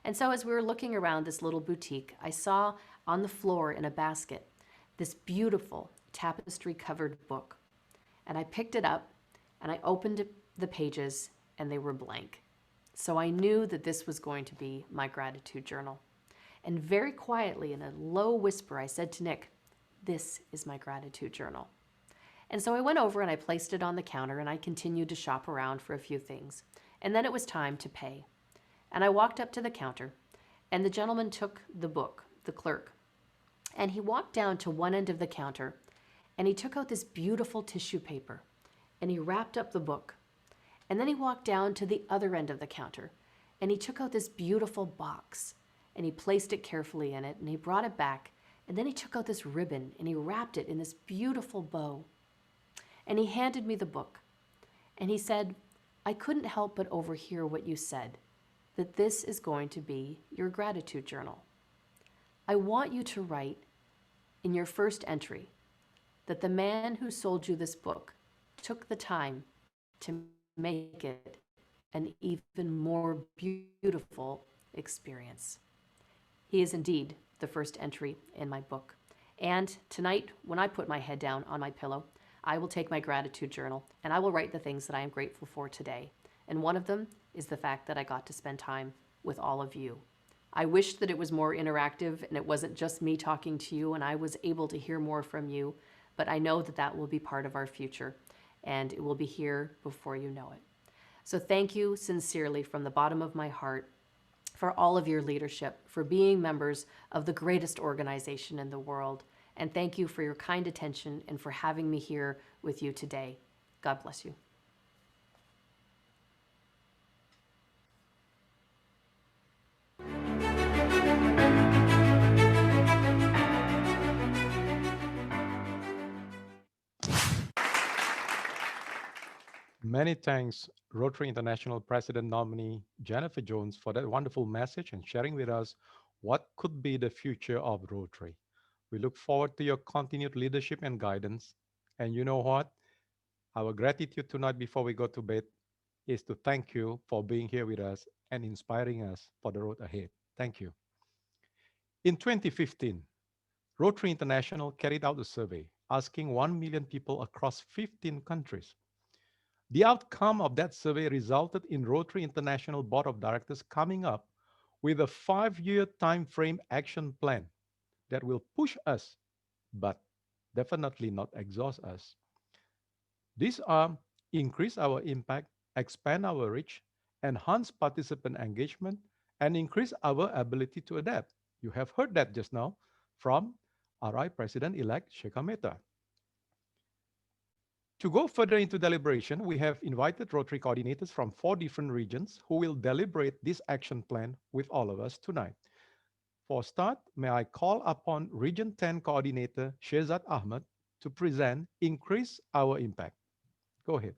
And so as we were looking around this little boutique, I saw on the floor in a basket this beautiful tapestry-covered book. And I picked it up and I opened the pages and they were blank. So I knew that this was going to be my gratitude journal. And very quietly, in a low whisper, I said to Nick, "This is my gratitude journal." And so I went over and I placed it on the counter and I continued to shop around for a few things. And then it was time to pay. And I walked up to the counter and the gentleman took the book, the clerk, and he walked down to one end of the counter and he took out this beautiful tissue paper and he wrapped up the book. And then he walked down to the other end of the counter and he took out this beautiful box and he placed it carefully in it and he brought it back. And then he took out this ribbon and he wrapped it in this beautiful bow. And he handed me the book and he said, "I couldn't help but overhear what you said, that this is going to be your gratitude journal. I want you to write in your first entry that the man who sold you this book took the time to make it an even more beautiful experience." He is indeed the first entry in my book. And tonight, when I put my head down on my pillow, I will take my gratitude journal and I will write the things that I am grateful for today. And one of them is the fact that I got to spend time with all of you. I wish that it was more interactive and it wasn't just me talking to you and I was able to hear more from you, but I know that that will be part of our future and it will be here before you know it. So thank you sincerely from the bottom of my heart for all of your leadership, for being members of the greatest organization in the world. And thank you for your kind attention and for having me here with you today. God bless you. Many thanks, Rotary International President nominee Jennifer Jones, for that wonderful message and sharing with us what could be the future of Rotary. We look forward to your continued leadership and guidance. And you know what? Our gratitude tonight before we go to bed is to thank you for being here with us and inspiring us for the road ahead. Thank you. In 2015, Rotary International carried out a survey asking 1 million people across 15 countries. The outcome of that survey resulted in Rotary International Board of Directors coming up with a 5-year time frame action plan that will push us, but definitely not exhaust us. These are increase our impact, expand our reach, enhance participant engagement, and increase our ability to adapt. You have heard that just now from RI President-elect Shekhar Mehta. To go further into deliberation, we have invited Rotary coordinators from 4 different regions who will deliberate this action plan with all of us tonight. For start, may I call upon Region 10 Coordinator Shehzad Ahmed to present Increase Our Impact. Go ahead.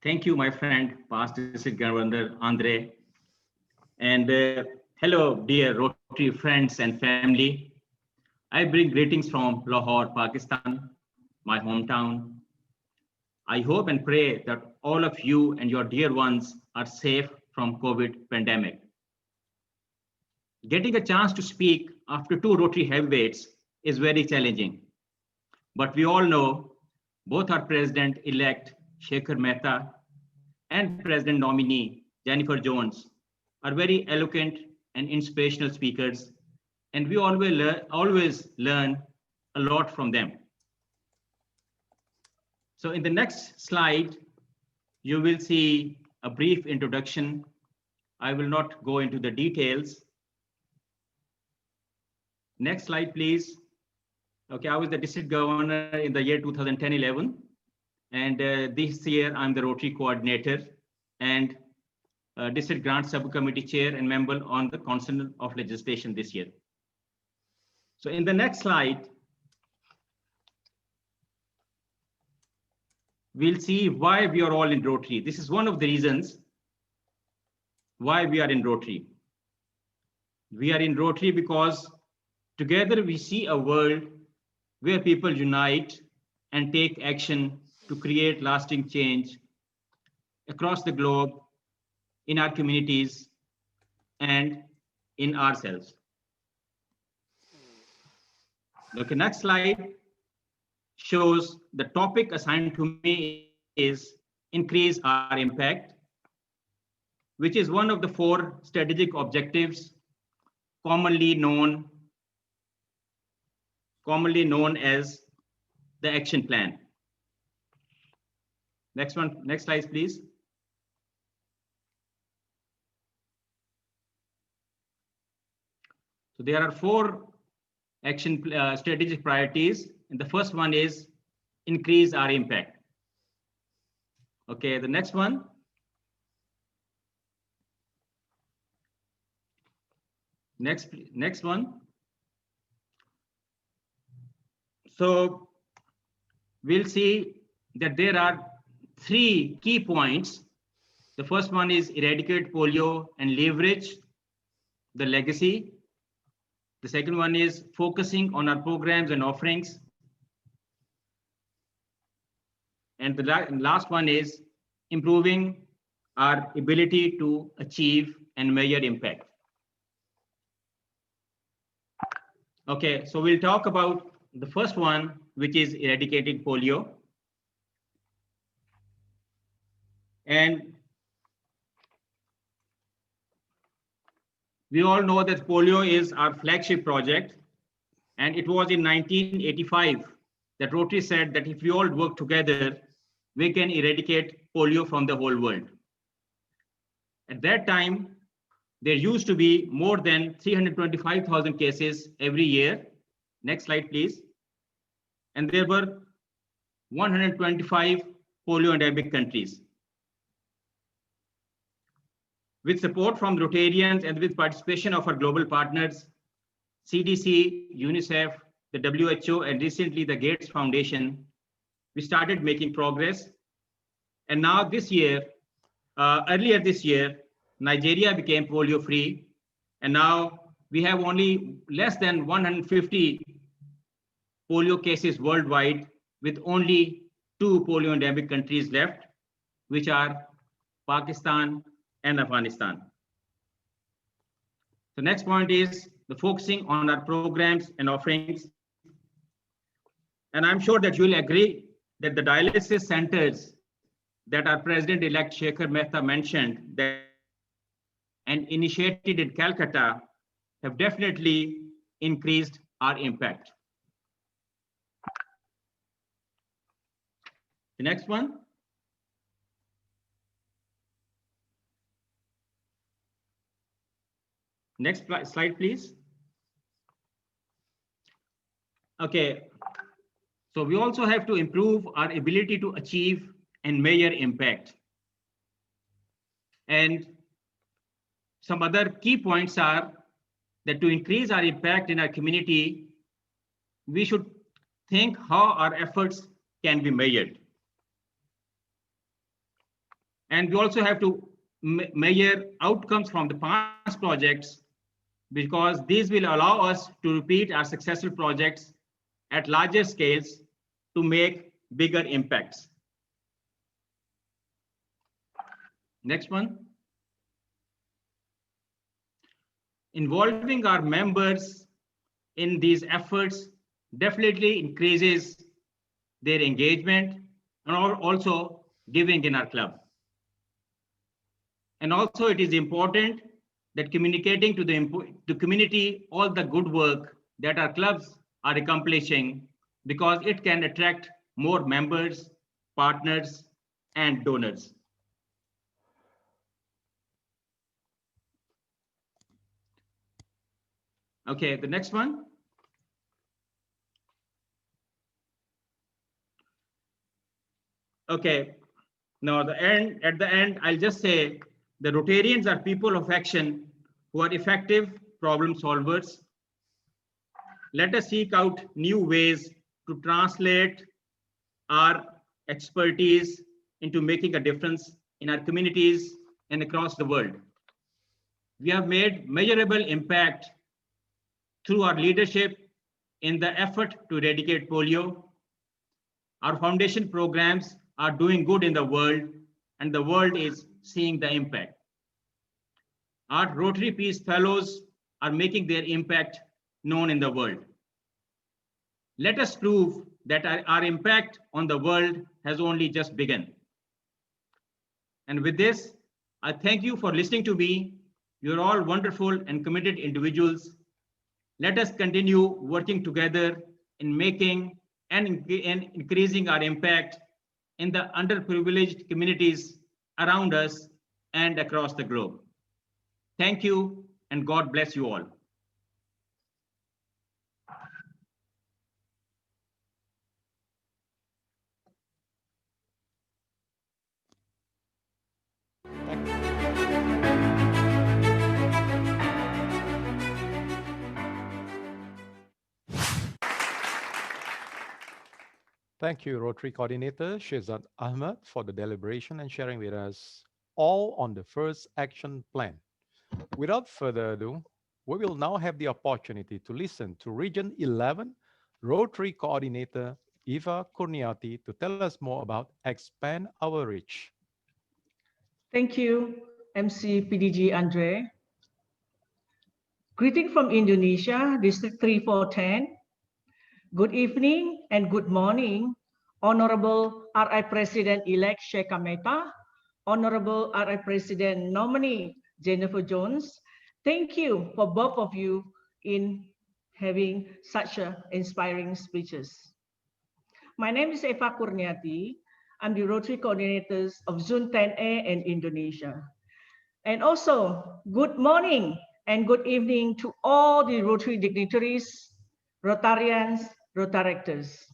Thank you, my friend, Past District Governor Andre. And hello, dear Rotary friends and family. I bring greetings from Lahore, Pakistan, my hometown. I hope and pray that all of you and your dear ones are safe from COVID pandemic. Getting a chance to speak after 2 Rotary heavyweights is very challenging. But we all know both our President-elect Shekhar Mehta and President nominee Jennifer Jones are very eloquent and inspirational speakers, and we always learn a lot from them. So in the next slide, you will see a brief introduction. I will not go into the details. Next slide, please. Okay, I was the district governor in the year 2010-11, and this year I'm the Rotary coordinator and district grant subcommittee chair and member on the Council of Legislation this year. So in the next slide, we'll see why we are all in Rotary. This is one of the reasons why we are in Rotary. We are in Rotary because together we see a world where people unite and take action to create lasting change across the globe, in our communities, and in ourselves. Okay, next slide shows the topic assigned to me is increase our impact, which is one of the 4 strategic objectives commonly known as the action plan. Next slide, please. So there are 4 action strategic priorities, and the first one is increase our impact. Okay, the next one. Next one. So we'll see that there are 3 key points. The first one is eradicate polio and leverage the legacy. The second one is focusing on our programs and offerings. And the last one is improving our ability to achieve and measure impact. Okay, so we'll talk about the first one, which is eradicating polio. And we all know that polio is our flagship project. And it was in 1985 that Rotary said that if we all work together, we can eradicate polio from the whole world. At that time, there used to be more than 325,000 cases every year. Next slide, please. And there were 125 polio endemic countries. With support from Rotarians and with participation of our global partners, CDC, UNICEF, the WHO, and recently the Gates Foundation, we started making progress. And now this year, earlier this year, Nigeria became polio free. And now we have only less than 150 polio cases worldwide, with only 2 polio endemic countries left, which are Pakistan and Afghanistan. The next point is the focusing on our programs and offerings. And I'm sure that you'll agree that the dialysis centers that our President-elect Shekhar Mehta mentioned that and initiated in Calcutta have definitely increased our impact. The next one. Next slide, please. Okay, so we also have to improve our ability to achieve and measure impact. And some other key points are that to increase our impact in our community, we should think how our efforts can be measured. And we also have to measure outcomes from the past projects, because these will allow us to repeat our successful projects at larger scales to make bigger impacts. Next one. Involving our members in these efforts definitely increases their engagement and also giving in our club. And also it is important that communicating to the community all the good work that our clubs are accomplishing, because it can attract more members, partners, and donors. Okay, the next one. Okay, now at the end, I'll just say the Rotarians are people of action who are effective problem solvers. Let us seek out new ways to translate our expertise into making a difference in our communities and across the world. We have made measurable impact through our leadership in the effort to eradicate polio. Our foundation programs are doing good in the world, and the world is seeing the impact. Our Rotary Peace Fellows are making their impact known in the world. Let us prove that our impact on the world has only just begun. And with this, I thank you for listening to me. You're all wonderful and committed individuals. Let us continue working together in making and increasing our impact in the underprivileged communities around us and across the globe. Thank you, and God bless you all. Thank you, Rotary Coordinator Shehzad Ahmed, for the deliberation and sharing with us all on the first action plan. Without further ado, we will now have the opportunity to listen to Region 11 Rotary Coordinator Eva Kurniati to tell us more about Expand Our Reach. Thank you, MC PDG Andre. Greeting from Indonesia, District 3410. Good evening and good morning, Honorable RI President-elect Sheikha Mehta, Honorable RI President nominee Jennifer Jones. Thank you for both of you in having such inspiring speeches. My name is Eva Kurniati. I'm the Rotary Coordinators of Zone 10A in Indonesia. And also, good morning and good evening to all the Rotary dignitaries, Rotarians, Rotarectors.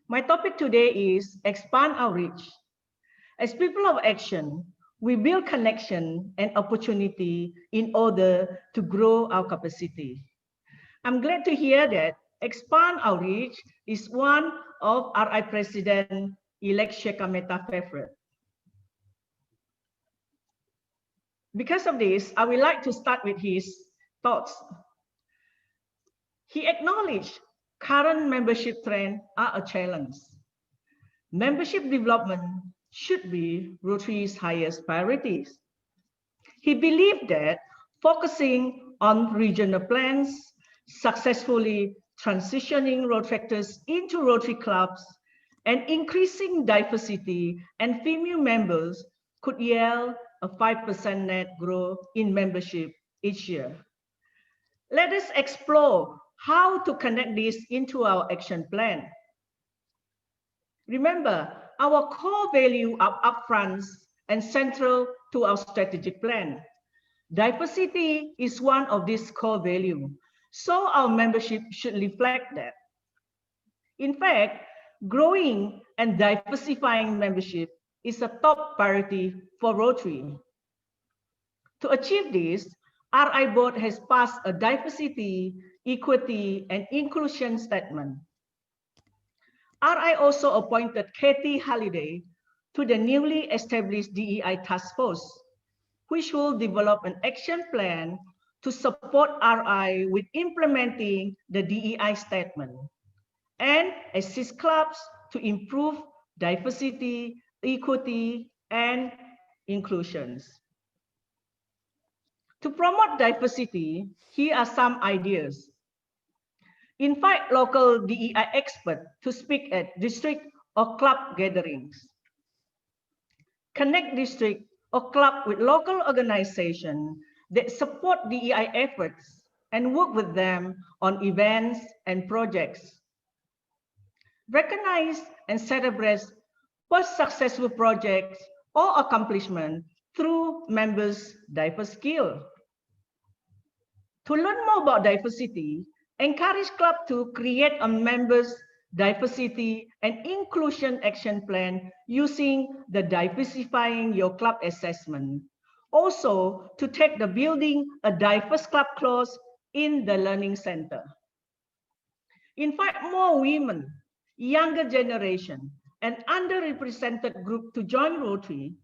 My topic today is Expand Our Reach. As people of action, we build connection and opportunity in order to grow our capacity. I'm glad to hear that Expand Our Reach is one of RI President-elect Sheikha Mehta's favorite. Because of this, I would like to start with his thoughts. He acknowledged current membership trends are a challenge. Membership development should be Rotary's highest priorities. He believed that focusing on regional plans, successfully transitioning Rotaractors into Rotary clubs, and increasing diversity and female members could yield a 5% net growth in membership each year. Let us explore how to connect this into our action plan. Remember, our core values are upfront and central to our strategic plan. Diversity is one of these core values, so our membership should reflect that. In fact, growing and diversifying membership is a top priority for Rotary. To achieve this, RI Board has passed a diversity, equity, and inclusion statement. RI also appointed Katie Halliday to the newly established DEI task force, which will develop an action plan to support RI with implementing the DEI statement and assist clubs to improve diversity, equity, and inclusions. To promote diversity, here are some ideas. Invite local DEI experts to speak at district or club gatherings. Connect district or club with local organizations that support DEI efforts and work with them on events and projects. Recognize and celebrate past successful projects or accomplishments through members' diverse skills. To learn more about diversity, encourage clubs to create a members' diversity and inclusion action plan using the Diversifying Your Club assessment. Also, to take the building a diverse club clause in the learning center. Invite more women, younger generation, and underrepresented group to join Rotary,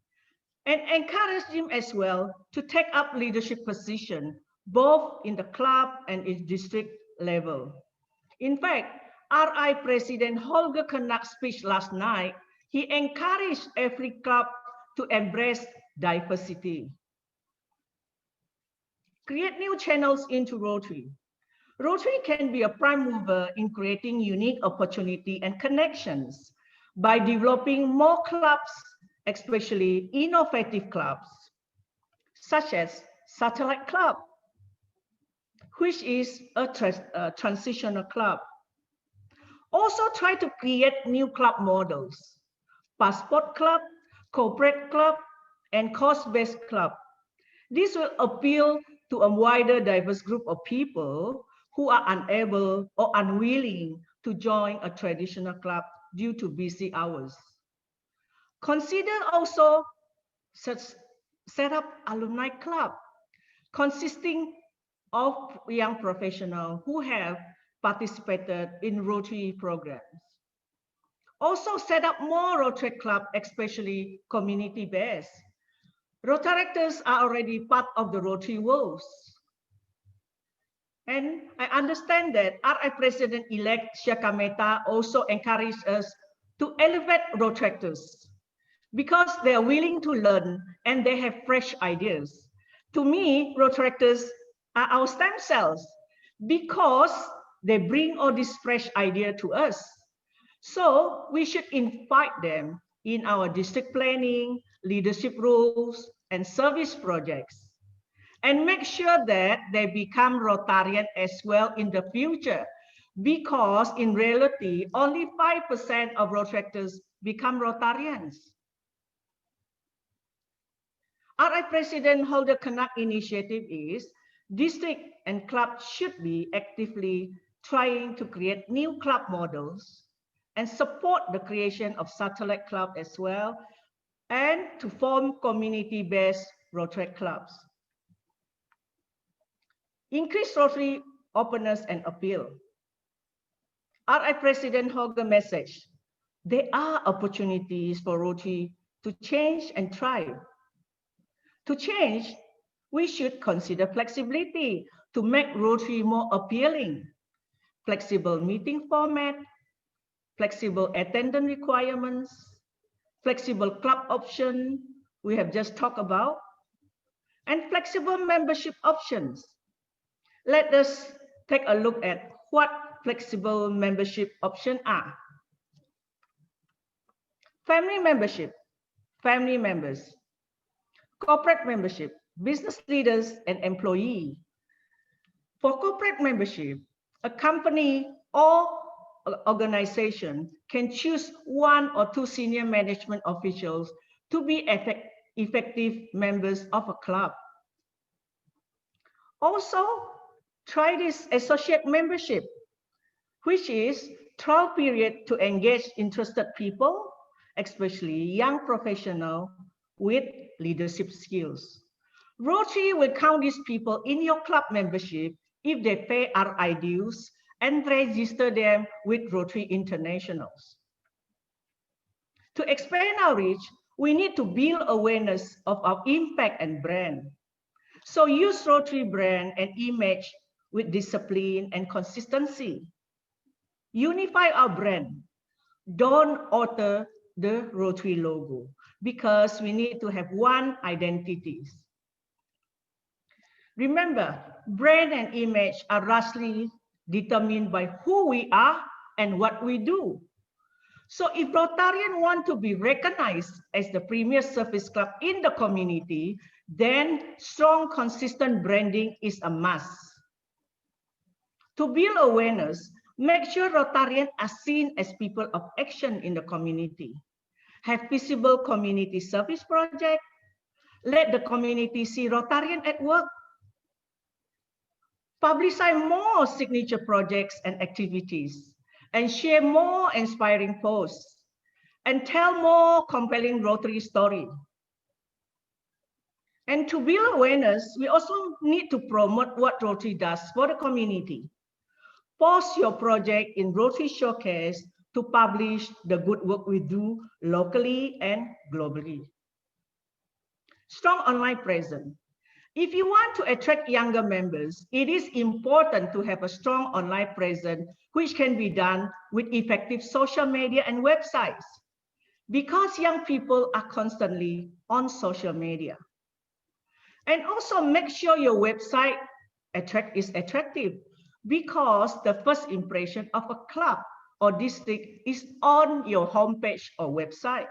and encourage them as well to take up leadership position both in the club and its district level. In fact, RI President Holger Knap's speech last night He encouraged every club to embrace diversity. Create new channels into Rotary. Rotary can be a prime mover in creating unique opportunity and connections by developing more clubs, especially innovative clubs, such as Satellite Club, which is a transitional club. Also try to create new club models, passport club, corporate club, and cost-based club. This will appeal to a wider diverse group of people who are unable or unwilling to join a traditional club due to busy hours. Consider also set up alumni club consisting of young professionals who have participated in Rotary programs. Also set up more Rotary club, especially community-based. Rotaractors are already part of the Rotary world. And I understand that RI President-elect Shekhar Mehta also encouraged us to elevate Rotaractors because they are willing to learn and they have fresh ideas. To me, Rotaractors are our stem cells because they bring all this fresh idea to us. So we should invite them in our district planning, leadership roles, and service projects, and make sure that they become Rotarian as well in the future, because in reality, only 5% of Rotaractors become Rotarians. RI President Holder Connect initiative is district and club should be actively trying to create new club models and support the creation of satellite club as well, and to form community-based Rotary clubs. Increase Rotary openness and appeal. RI President Holger message, there are opportunities for Rotary to change and thrive. To change, we should consider flexibility to make Rotary more appealing, flexible meeting format, flexible attendance requirements, flexible club option we have just talked about, and flexible membership options. Let us take a look at what flexible membership options are. Family membership, family members. Corporate membership, business leaders and employees. For corporate membership, a company or organization can choose 1 or 2 senior management officials to be effective members of a club. Also, try this associate membership, which is trial period to engage interested people, especially young professionals with leadership skills. Rotary will count these people in your club membership if they pay RI dues and register them with Rotary Internationals. To expand our reach, we need to build awareness of our impact and brand. So use Rotary brand and image with discipline and consistency. Unify our brand. Don't alter the Rotary logo, because we need to have one identity. Remember, brand and image are largely determined by who we are and what we do. So if Rotarians want to be recognized as the premier service club in the community, then strong, consistent branding is a must. To build awareness, make sure Rotarians are seen as people of action in the community. Have visible community service projects. Let the community see Rotarian at work. Publicize more signature projects and activities, and share more inspiring posts, and tell more compelling Rotary stories. And to build awareness, we also need to promote what Rotary does for the community. Post your project in Rotary Showcase to publish the good work we do locally and globally. Strong online presence. If you want to attract younger members, it is important to have a strong online presence, which can be done with effective social media and websites. because young people are constantly on social media. And also make sure your website is attractive, because the first impression of a club or district is on your homepage or website.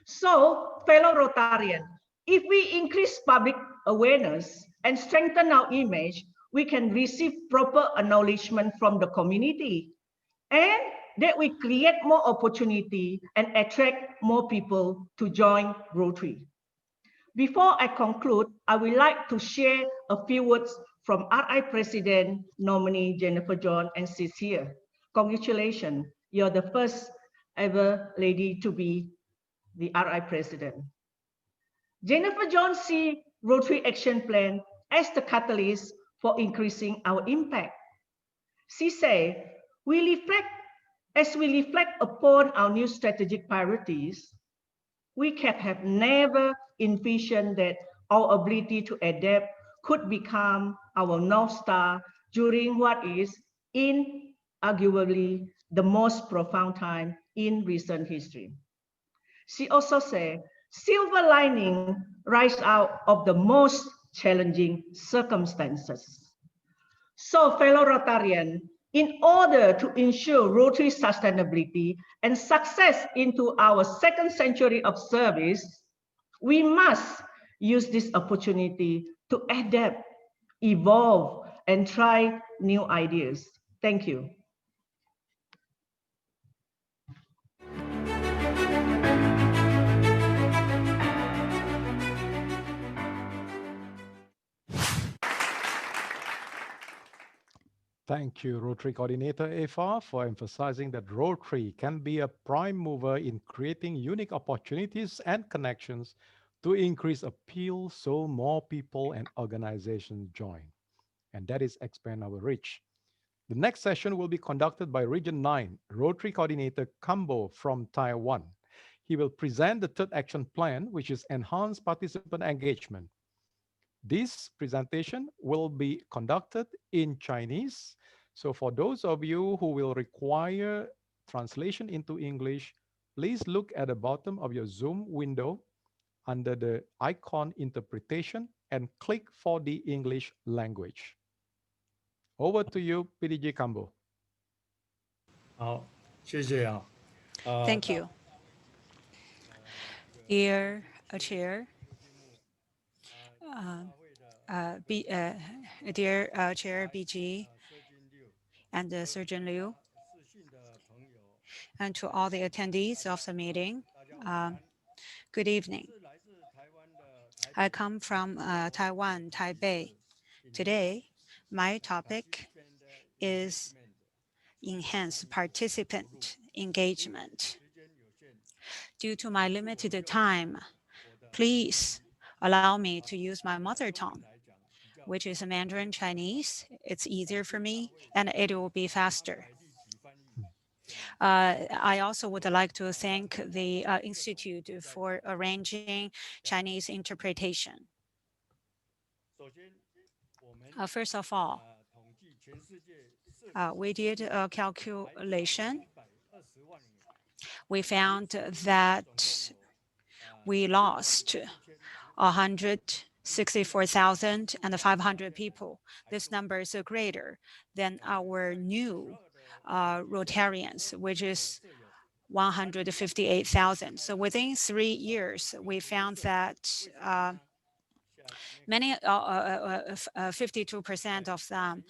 So, fellow Rotarians, if we increase public awareness and strengthen our image, we can receive proper acknowledgement from the community, and that we create more opportunity and attract more people to join Rotary. Before I conclude, I would like to share a few words from RI President nominee Jennifer John, and she's here. Congratulations, you're the first ever lady to be the RI President. Jennifer John sees Rotary Action Plan as the catalyst for increasing our impact. She said, as we reflect upon our new strategic priorities, we can have never envisioned that our ability to adapt could become our North Star during what is inarguably the most profound time in recent history. She also said, silver lining rise out of the most challenging circumstances. So, fellow Rotarians, in order to ensure Rotary sustainability and success into our second century of service, we must use this opportunity to adapt, evolve, and try new ideas. Thank you. Thank you, Rotary Coordinator Eva, for emphasizing that Rotary can be a prime mover in creating unique opportunities and connections to increase appeal so more people and organizations join. And that is expand our reach. The next session will be conducted by Region 9 Rotary Coordinator Kambo from Taiwan. He will present the third action plan, which is enhanced participant engagement. This presentation will be conducted in Chinese. So for those of you who will require translation into English, please look at the bottom of your Zoom window under the icon interpretation and click for the English language. Over to you, PDG Kambo. 好，谢谢啊。Thank you. Dear Chair, dear Chair BG and Surgeon Liu, and to all the attendees of the meeting, good evening. I come from Taiwan, Taipei. Today, my topic is enhanced participant engagement. Due to my limited time, please allow me to use my mother tongue, which is Mandarin Chinese. It's easier for me and it will be faster. I also would like to thank the Institute for arranging Chinese interpretation. First of all, we did a calculation. We found that we lost 164,500 people. This number is greater than our new Rotarians, which is 158,000. So within 3 years, we found that many, 52% of them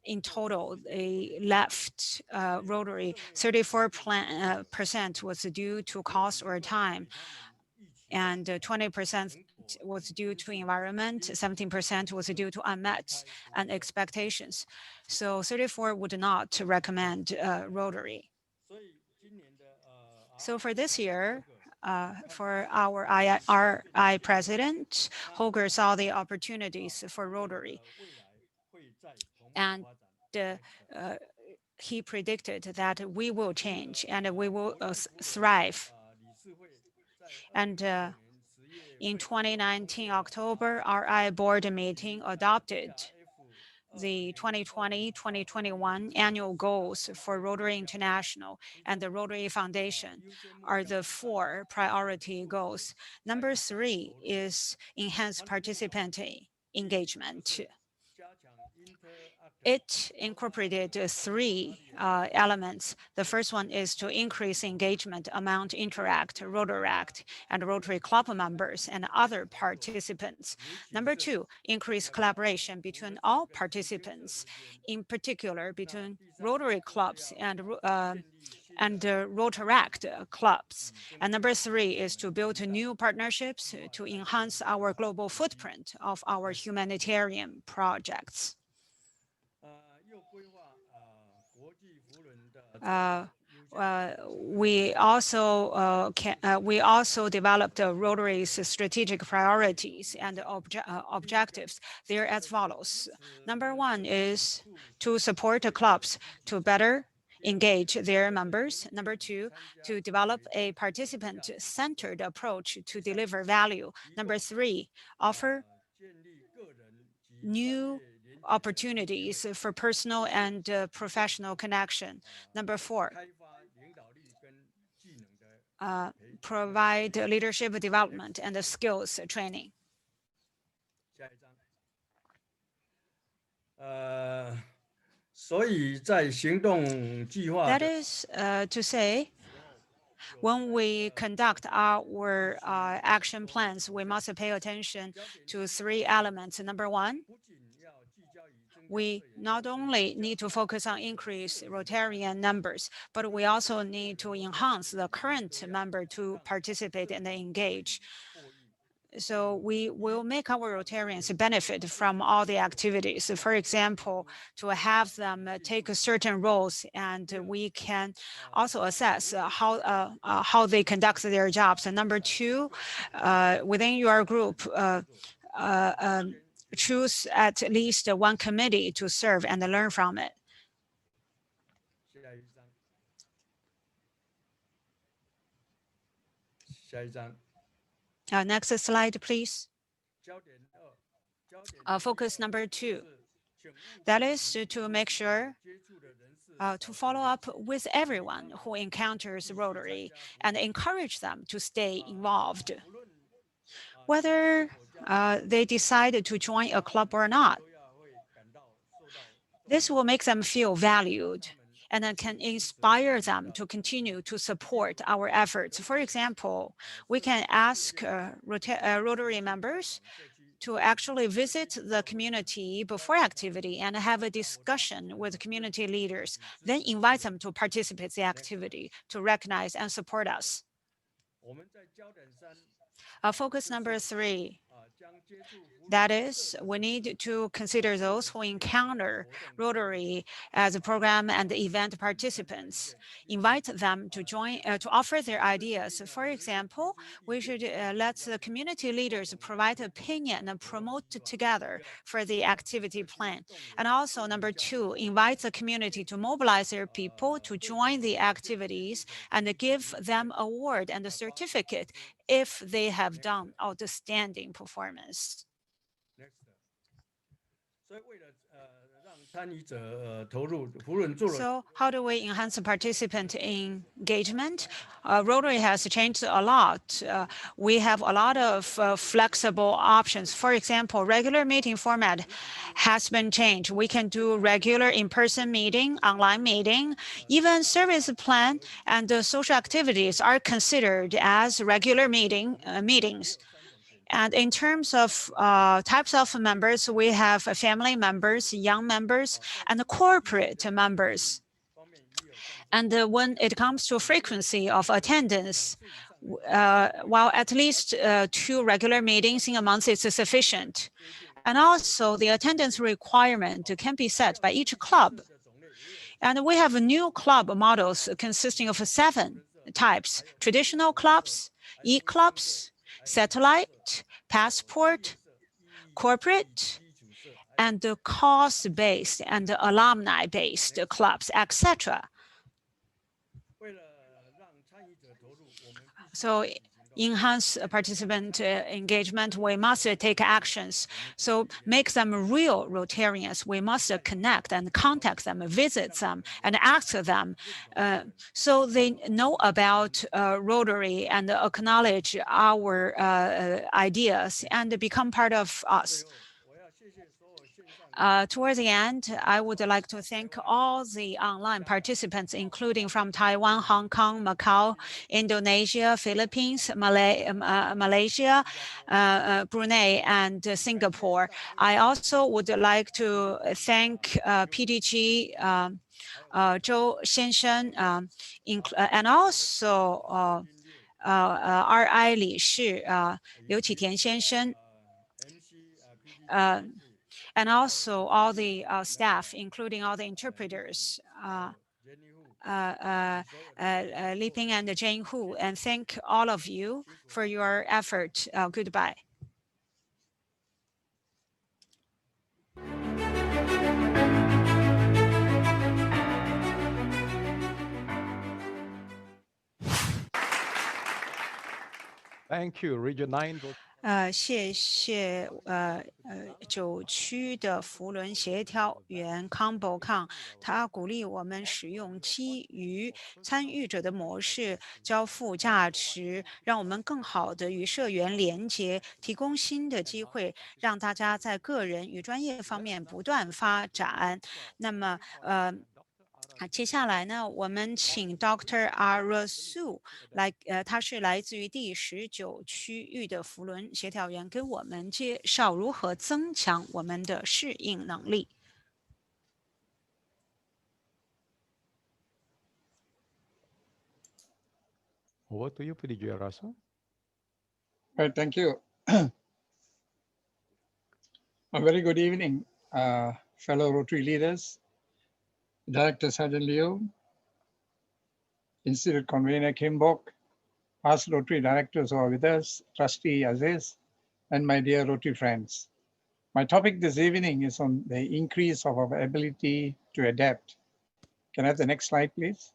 in total, they left Rotary. 34% was due to cost or time, and 20% was due to environment, 17% was due to unmet expectations. So 34 would not recommend Rotary. So for this year, for our RI president, Holger saw the opportunities for Rotary. And he predicted that we will change and we will thrive. And in 2019 October, RI board meeting adopted the 2020-2021 annual goals for Rotary International and the Rotary Foundation are the 4 priority goals. Number 3 is enhanced participant engagement. It incorporated 3 elements. The first one is to increase engagement among Interact, Rotaract, and Rotary Club members and other participants. Number 2, increase collaboration between all participants, in particular between Rotary clubs and Rotaract clubs. And number 3 is to build new partnerships to enhance our global footprint of our humanitarian projects. We also developed Rotary's strategic priorities and objectives. They're as follows. Number 1 is to support the clubs to better engage their members. Number 2, to develop a participant-centered approach to deliver value. Number 3, offer new opportunities for personal and professional connection. Number 4, provide leadership development and skills training. That is to say, when we conduct our action plans, we must pay attention to 3 elements. Number 1, we not only need to focus on increase Rotarian numbers, but we also need to enhance the current member to participate and engage. So we will make our Rotarians benefit from all the activities. For example, to have them take certain roles, and we can also assess how they conduct their jobs. And number 2, within your group, choose at least 1 committee to serve and learn from it. Next slide, please. Focus number 2. That is to make sure to follow up with everyone who encounters Rotary and encourage them to stay involved, whether they decide to join a club or not. This will make them feel valued and then can inspire them to continue to support our efforts. For example, we can ask Rotary members to actually visit the community before activity and have a discussion with community leaders, then invite them to participate in the activity to recognize and support us. Focus number 3. That is, we need to consider those who encounter Rotary as a program and event participants. Invite them to join, to offer their ideas. For example, we should let the community leaders provide opinion and promote together for the activity plan. And also, number 2, invite the community to mobilize their people to join the activities and give them award and a certificate if they have done outstanding performance. So how do we enhance participant engagement? Rotary has changed a lot. We have a lot of flexible options. For example, regular meeting format has been changed. We can do regular in-person meeting, online meeting, even service plan and social activities are considered as regular meetings. And in terms of types of members, we have family members, young members, and corporate members. And when it comes to frequency of attendance, while at least 2 regular meetings in a month is sufficient. And also the attendance requirement can be set by each club. And we have new club models consisting of 7 types: traditional clubs, e-clubs, satellite, passport, corporate, and the cause-based and alumni-based clubs, etc. So enhance participant engagement, we must take actions. So make them real Rotarians. We must connect and contact them, visit them, and ask them so they know about Rotary and acknowledge our ideas and become part of us. Toward the end, I would like to thank all the online participants, including from Taiwan, Hong Kong, Macau, Indonesia, Philippines, Malaysia, Brunei, and Singapore. I also would like to thank PDG Zhou Xianshen and also RI 理事刘启田先生。And also all the staff, including all the interpreters, Li Ping and Jane Hu, and thank all of you for your effort. Goodbye. Thank you, Region 9. 谢谢9区的扶轮协调员康伯康，他鼓励我们使用基于参与者的模式交付价值，让我们更好的与社员连接，提供新的机会，让大家在个人与专业方面不断发展。那么接下来呢，我们请 Dr. Arasu 来，他是来自于第19区域的扶轮协调员，给我们介绍如何增强我们的适应能力。Over to you, PDG Arasu. Right, thank you. A very good evening, fellow Rotary leaders, Director Sergeant Liu, Institute Convener Kim Bok, past Rotary directors who are with us, Trustee Aziz, and my dear Rotary friends. My topic this evening is on the increase of our ability to adapt. Can I have the next slide, please?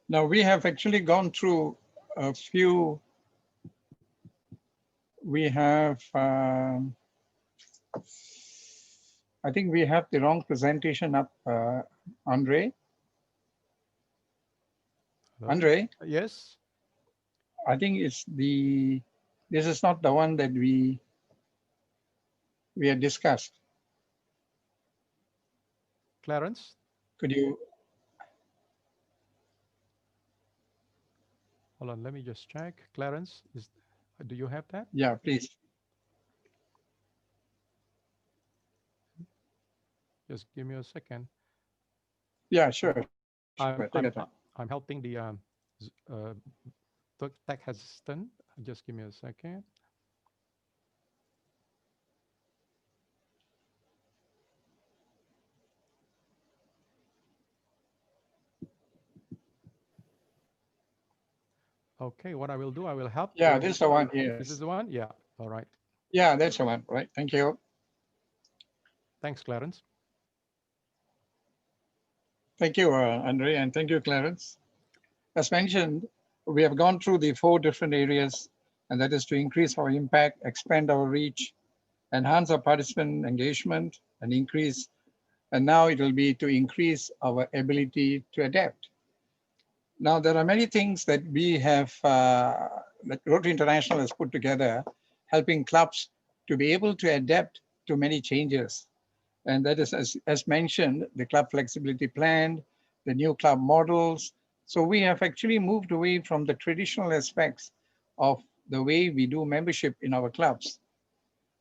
Now, we have actually gone through a few. We have, I think we have the wrong presentation up, Andre. Hello? Andre? Yes. I think it's this is not the one that we had discussed. Clarence? Could you? Hold on, let me just check. Clarence, do you have that? Yeah, please. Just give me a second. Yeah, sure. I'm helping the tech assistant. Just give me a second. Okay, what I will do, I will help. Yeah, this is the one here. This is the one? Yeah, all right. Yeah, that's the one, right? Thank you. Thanks, Clarence. Thank you, Andre, and thank you, Clarence. As mentioned, we have gone through the 4 different areas, and that is to increase our impact, expand our reach, enhance our participant engagement, and increase. And now it will be to increase our ability to adapt. Now, there are many things that we have, that Rotary International has put together, helping clubs to be able to adapt to many changes. And that is, as mentioned, the club flexibility plan, the new club models. So we have actually moved away from the traditional aspects of the way we do membership in our clubs.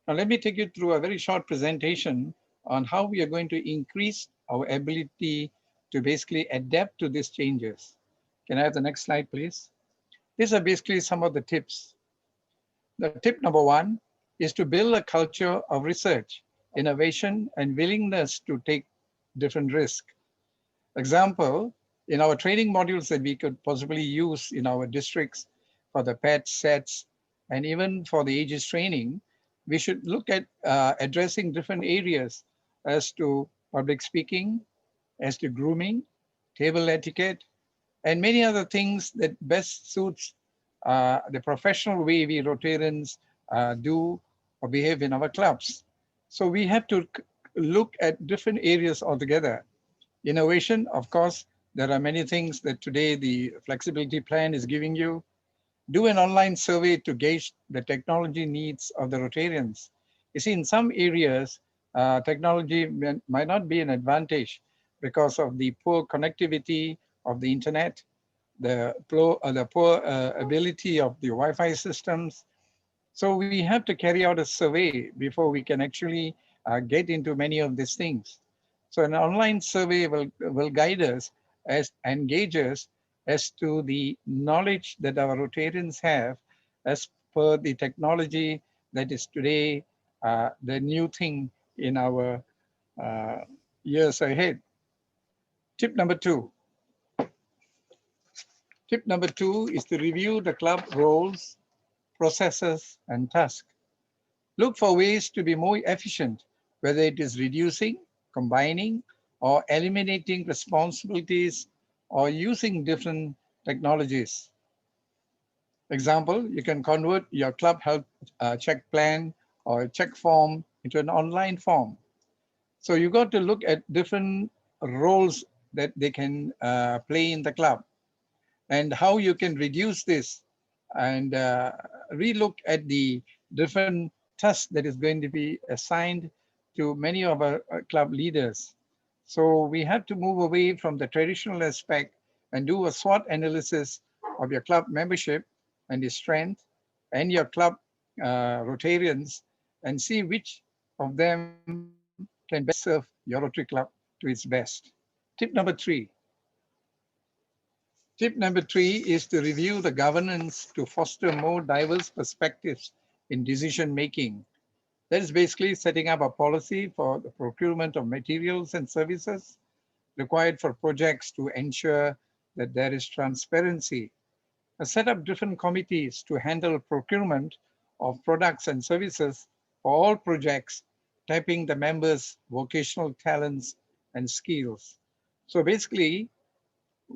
Now, let me take you through a very short presentation on how we are going to increase our ability to basically adapt to these changes. Can I have the next slide, please? These are basically some of the tips. The tip number 1 is to build a culture of research, innovation, and willingness to take different risks. Example, in our training modules that we could possibly use in our districts for the PET sets, and even for the ages training, we should look at addressing different areas as to public speaking, as to grooming, table etiquette, and many other things that best suits the professional way we Rotarians do or behave in our clubs. So we have to look at different areas altogether. Innovation, of course, there are many things that today the flexibility plan is giving you. Do an online survey to gauge the technology needs of the Rotarians. You see, in some areas, technology might not be an advantage because of the poor connectivity of the internet, the poor ability of the Wi-Fi systems. So we have to carry out a survey before we can actually get into many of these things. So an online survey will guide us as and gauge us as to the knowledge that our Rotarians have as per the technology that is today the new thing in our uh, years ahead. Tip number two. Tip number two is to review the club roles, processes, and tasks. Look for ways to be more efficient, whether it is reducing, combining, or eliminating responsibilities or using different technologies. Example, you can convert your club help check plan or check form into an online form. So you got to look at different roles that they can play in the club and how you can reduce this and relook at the different tasks that is going to be assigned to many of our club leaders. So we have to move away from the traditional aspect and do a SWOT analysis of your club membership and its strength and your club Rotarians and see which of them can best serve your Rotary Club to its best. Tip number three. Tip number three is to review the governance to foster more diverse perspectives in decision making. That is basically setting up a policy for the procurement of materials and services required for projects to ensure that there is transparency. Set up different committees to handle procurement of products and services for all projects, tapping the members' vocational talents and skills. So basically,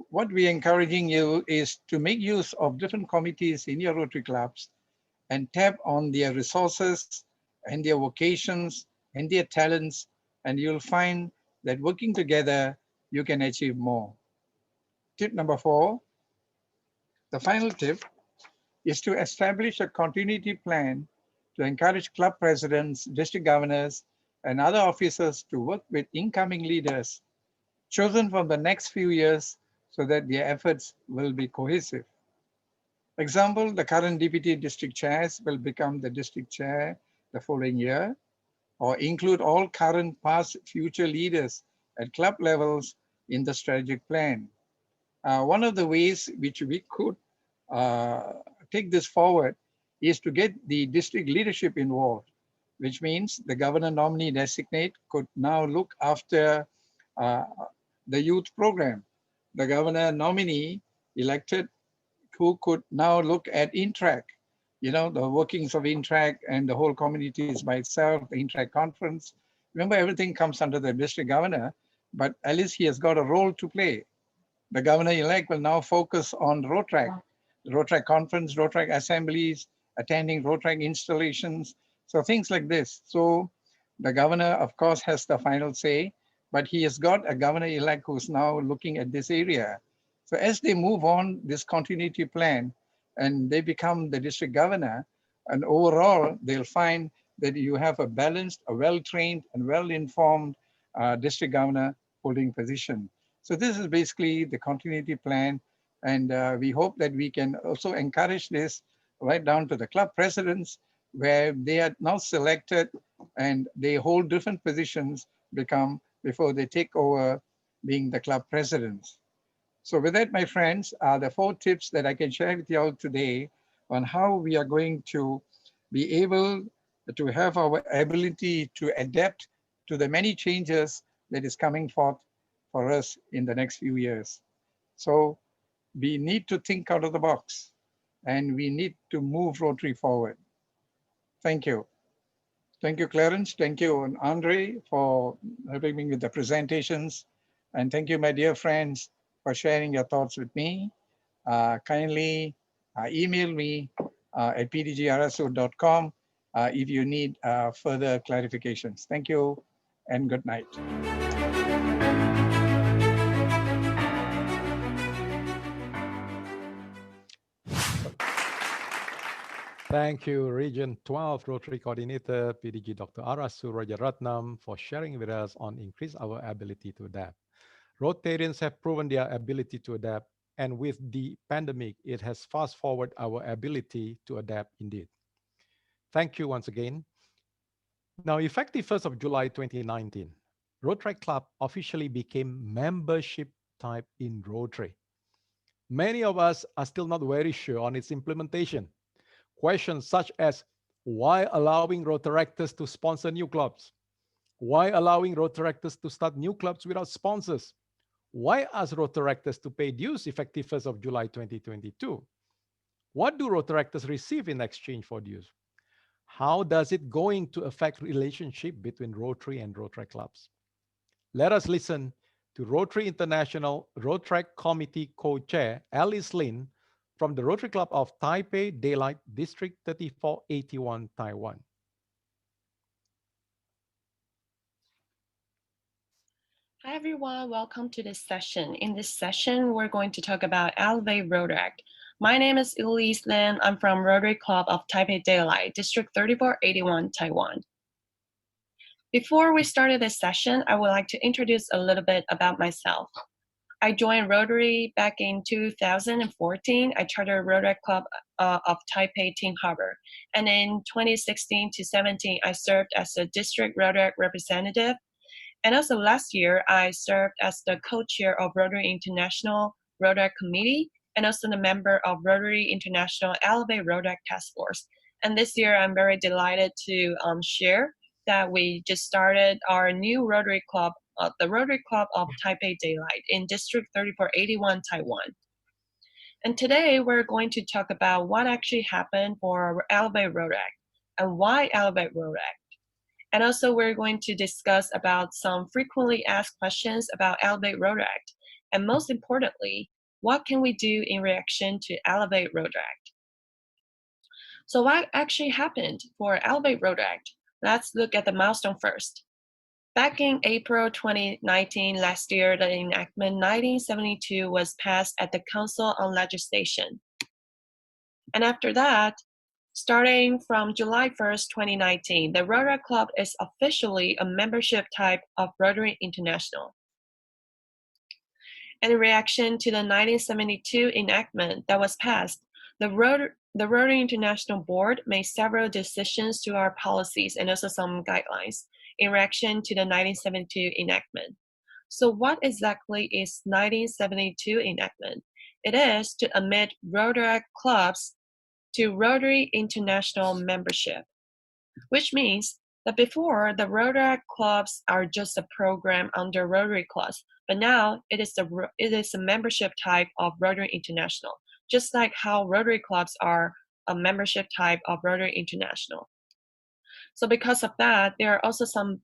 what we're encouraging you is to make use of different committees in your Rotary clubs and tap on their resources and their vocations and their talents, and you'll find that working together, you can achieve more. Tip number four, the final tip is to establish a continuity plan to encourage club presidents, district governors, and other officers to work with incoming leaders chosen for the next few years so that their efforts will be cohesive. Example, the current deputy district chairs will become the district chair the following year, or include all current, past, future leaders at club levels in the strategic plan. One of the ways which we could take this forward is to get the district leadership involved, which means the governor nominee designate could now look after uh, the youth program. The governor nominee elected who could now look at Interact, the workings of Interact and the whole community is by itself, the Interact conference. Remember, everything comes under the district governor, but at least he has got a role to play. The governor-elect will now focus on ROTRAC, the ROTRAC conference, ROTRAC assemblies, attending ROTRAC installations, so things like this. So the governor, of course, has the final say, but he has got a governor-elect who's now looking at this area. So as they move on this continuity plan and they become the district governor, and overall, they'll find that you have a balanced, a well-trained and well-informed district governor holding position. So this is basically the continuity plan. And we hope that we can also encourage this right down to the club presidents, where they are now selected and they hold different positions before they take over being the club presidents. So with that, my friends, are the 4 tips that I can share with you all today on how we are going to be able to have our ability to adapt to the many changes that is coming forth for us in the next few years. So we need to think out of the box and we need to move Rotary forward. Thank you. Thank you, Clarence. Thank you, Andre, for helping me with the presentations. And thank you, my dear friends, for sharing your thoughts with me. Kindly email me at pdgrsu.com if you need further clarifications. Thank you and good night. Thank you, Region 12 Rotary Coordinator, PDG Dr. Arasu Rajaratnam, for sharing with us on increase our ability to adapt. Rotarians have proven their ability to adapt, and with the pandemic, it has fast forwarded our ability to adapt indeed. Thank you once again. Now, effective 1st of July 2019, Rotary Club officially became membership type in Rotary. Many of us are still not very sure on its implementation. Questions such as why allowing Rotaractors to sponsor new clubs? Why allowing Rotaractors to start new clubs without sponsors? Why ask Rotaractors to pay dues effective 1st of July 2022? What do Rotaractors receive in exchange for dues? How does it going to affect relationship between Rotary and Rotary clubs? Let us listen to Rotary International Rotary Committee Co-Chair Alice Lin from the Rotary Club of Taipei Daylight District 3481, Taiwan. Hi everyone, welcome to this session. In this session, we're going to talk about Elevate Rotary. My name is Elise Lin. I'm from Rotary Club of Taipei Daylight, District 3481, Taiwan. Before we started this session, I would like to introduce a little bit about myself. I joined Rotary back in 2014. I chartered Rotary Club of Taipei Ting Harbor. And in 2016 to 17, I served as a district Rotary representative. And also last year, I served as the co-chair of Rotary International Rotary Committee and also the member of Rotary International Elevate Rotary Task Force. And this year, I'm very delighted to share that we just started our new Rotary Club, the Rotary Club of Taipei Daylight in District 3481, Taiwan. And today, we're going to talk about what actually happened for Elevate Rotary and why Elevate Rotary. And also we're going to discuss about some frequently asked questions about Elevate Rotary. And most importantly, what can we do in reaction to Elevate Rotary? So what actually happened for Elevate Rotary? Let's look at the milestone first. Back in April 2019, last year, the enactment 1972 was passed at the Council on Legislation. And after that, starting from July 1st, 2019, the Rotary Club is officially a membership type of Rotary International. In reaction to the 1972 enactment that was passed, the Rotary International Board made several decisions to our policies and also some guidelines in reaction to the 1972 enactment. So what exactly is 1972 enactment? It is to admit Rotary clubs to Rotary International membership, which means that before the Rotary clubs are just a program under Rotary clubs, but now it is a membership type of Rotary International, just like how Rotary clubs are a membership type of Rotary International. So because of that, there are also some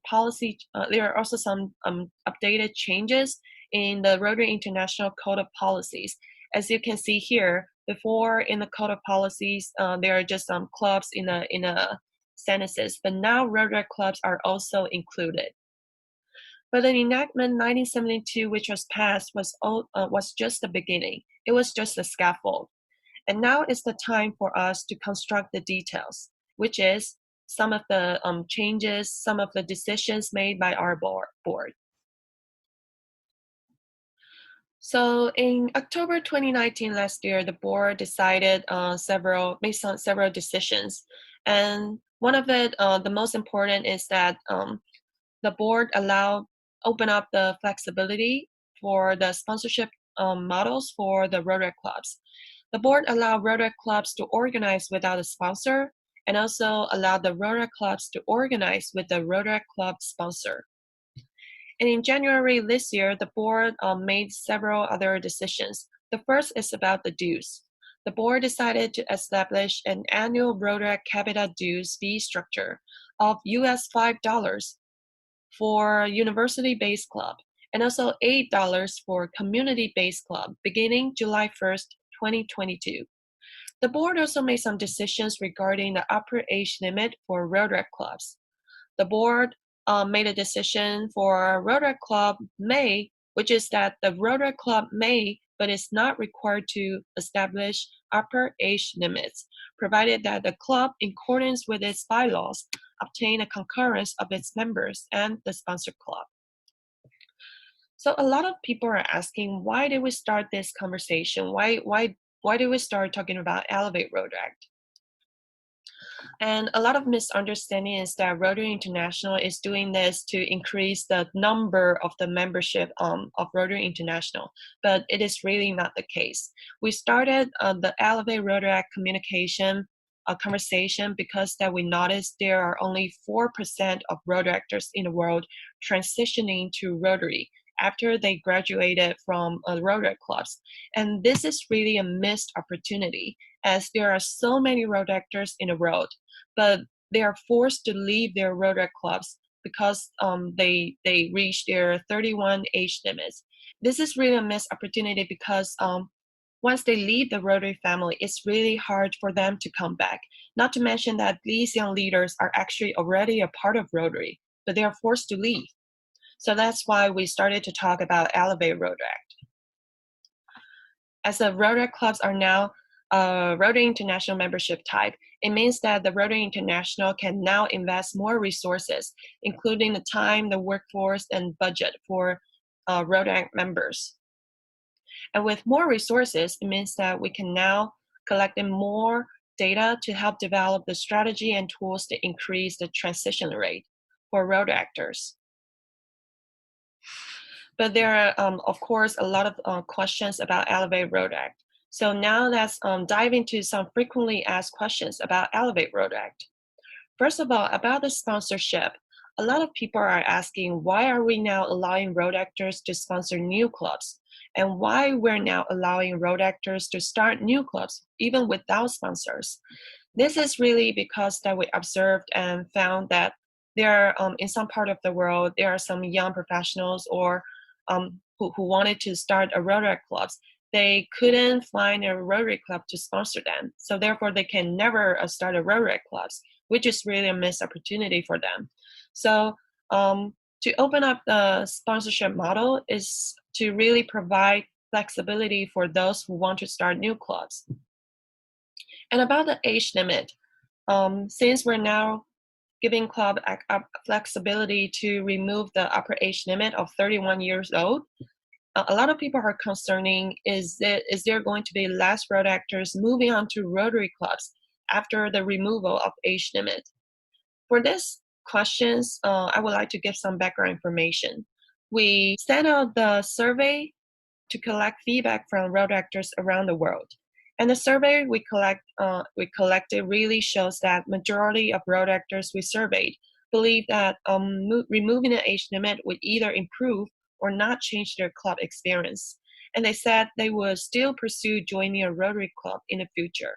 updated changes in the Rotary International Code of Policies. As you can see here, before in the Code of Policies, there are just some clubs in a sentences, but now Rotary clubs are also included. But the enactment 1972, which was passed, was just the beginning. It was just a scaffold. And now is the time for us to construct the details, which is some of the changes, some of the decisions made by our board. So in October 2019, last year, the board decided made several decisions. And one of it, the most important is that the board open up the flexibility for the sponsorship models for the Rotary clubs. The board allowed Rotary clubs to organize without a sponsor and also allowed the Rotary clubs to organize with the Rotary club sponsor. And in January this year, the board made several other decisions. The first is about the dues. The board decided to establish an annual Rotary capita dues fee structure of US $5 for university-based club and also $8 for community-based club beginning July 1st, 2022. The board also made some decisions regarding the upper age limit for Rotary clubs. The board made a decision for Rotary Club may, which is that the Rotary Club may, but is not required to establish upper age limits, provided that the club, in accordance with its bylaws, obtain a concurrence of its members and the sponsor club. So a lot of people are asking, why did we start this conversation? Why did we start talking about Elevate Rotary Act? And a lot of misunderstanding is that Rotary International is doing this to increase the number of the membership of Rotary International, but it is really not the case. We started the Elevate Rotary Act communication conversation because that we noticed there are only 4% of Rotary actors in the world transitioning to Rotary after they graduated from Rotary clubs. And this is really a missed opportunity, as there are so many Rotary actors in the world, but they are forced to leave their Rotary clubs because they reach their 31 age limits. This is really a missed opportunity because once they leave the Rotary family, it's really hard for them to come back. Not to mention that these young leaders are actually already a part of Rotary, but they are forced to leave. So that's why we started to talk about Elevate Rotary Act. As the Rotary clubs are now Rotary International membership type, it means that the Rotary International can now invest more resources, including the time, the workforce, and budget for Rotary members. And with more resources, it means that we can now collect more data to help develop the strategy and tools to increase the transition rate for Rotary actors. But there are, of course, a lot of questions about Elevate Rotary Act. So now let's dive into some frequently asked questions about Elevate Rotary Act. First of all, about the sponsorship, a lot of people are asking, why are we now allowing road actors to sponsor new clubs? And why we're now allowing road actors to start new clubs, even without sponsors? This is really because that we observed and found that there are, in some part of the world, there are some young professionals or who wanted to start a Rotary clubs. They couldn't find a Rotary club to sponsor them. So therefore, they can never start a Rotary clubs, which is really a missed opportunity for them. So to open up the sponsorship model is to really provide flexibility for those who want to start new clubs. And about the age limit, since we're now giving club flexibility to remove the upper age limit of 31 years old, a lot of people are concerning, is there going to be less road actors moving on to Rotary clubs after the removal of age limit? For this questions, I would like to give some background information. We sent out the survey to collect feedback from road actors around the world. And the survey we collected really shows that majority of road actors we surveyed believe that removing the age limit would either improve or not change their club experience. And they said they would still pursue joining a Rotary club in the future.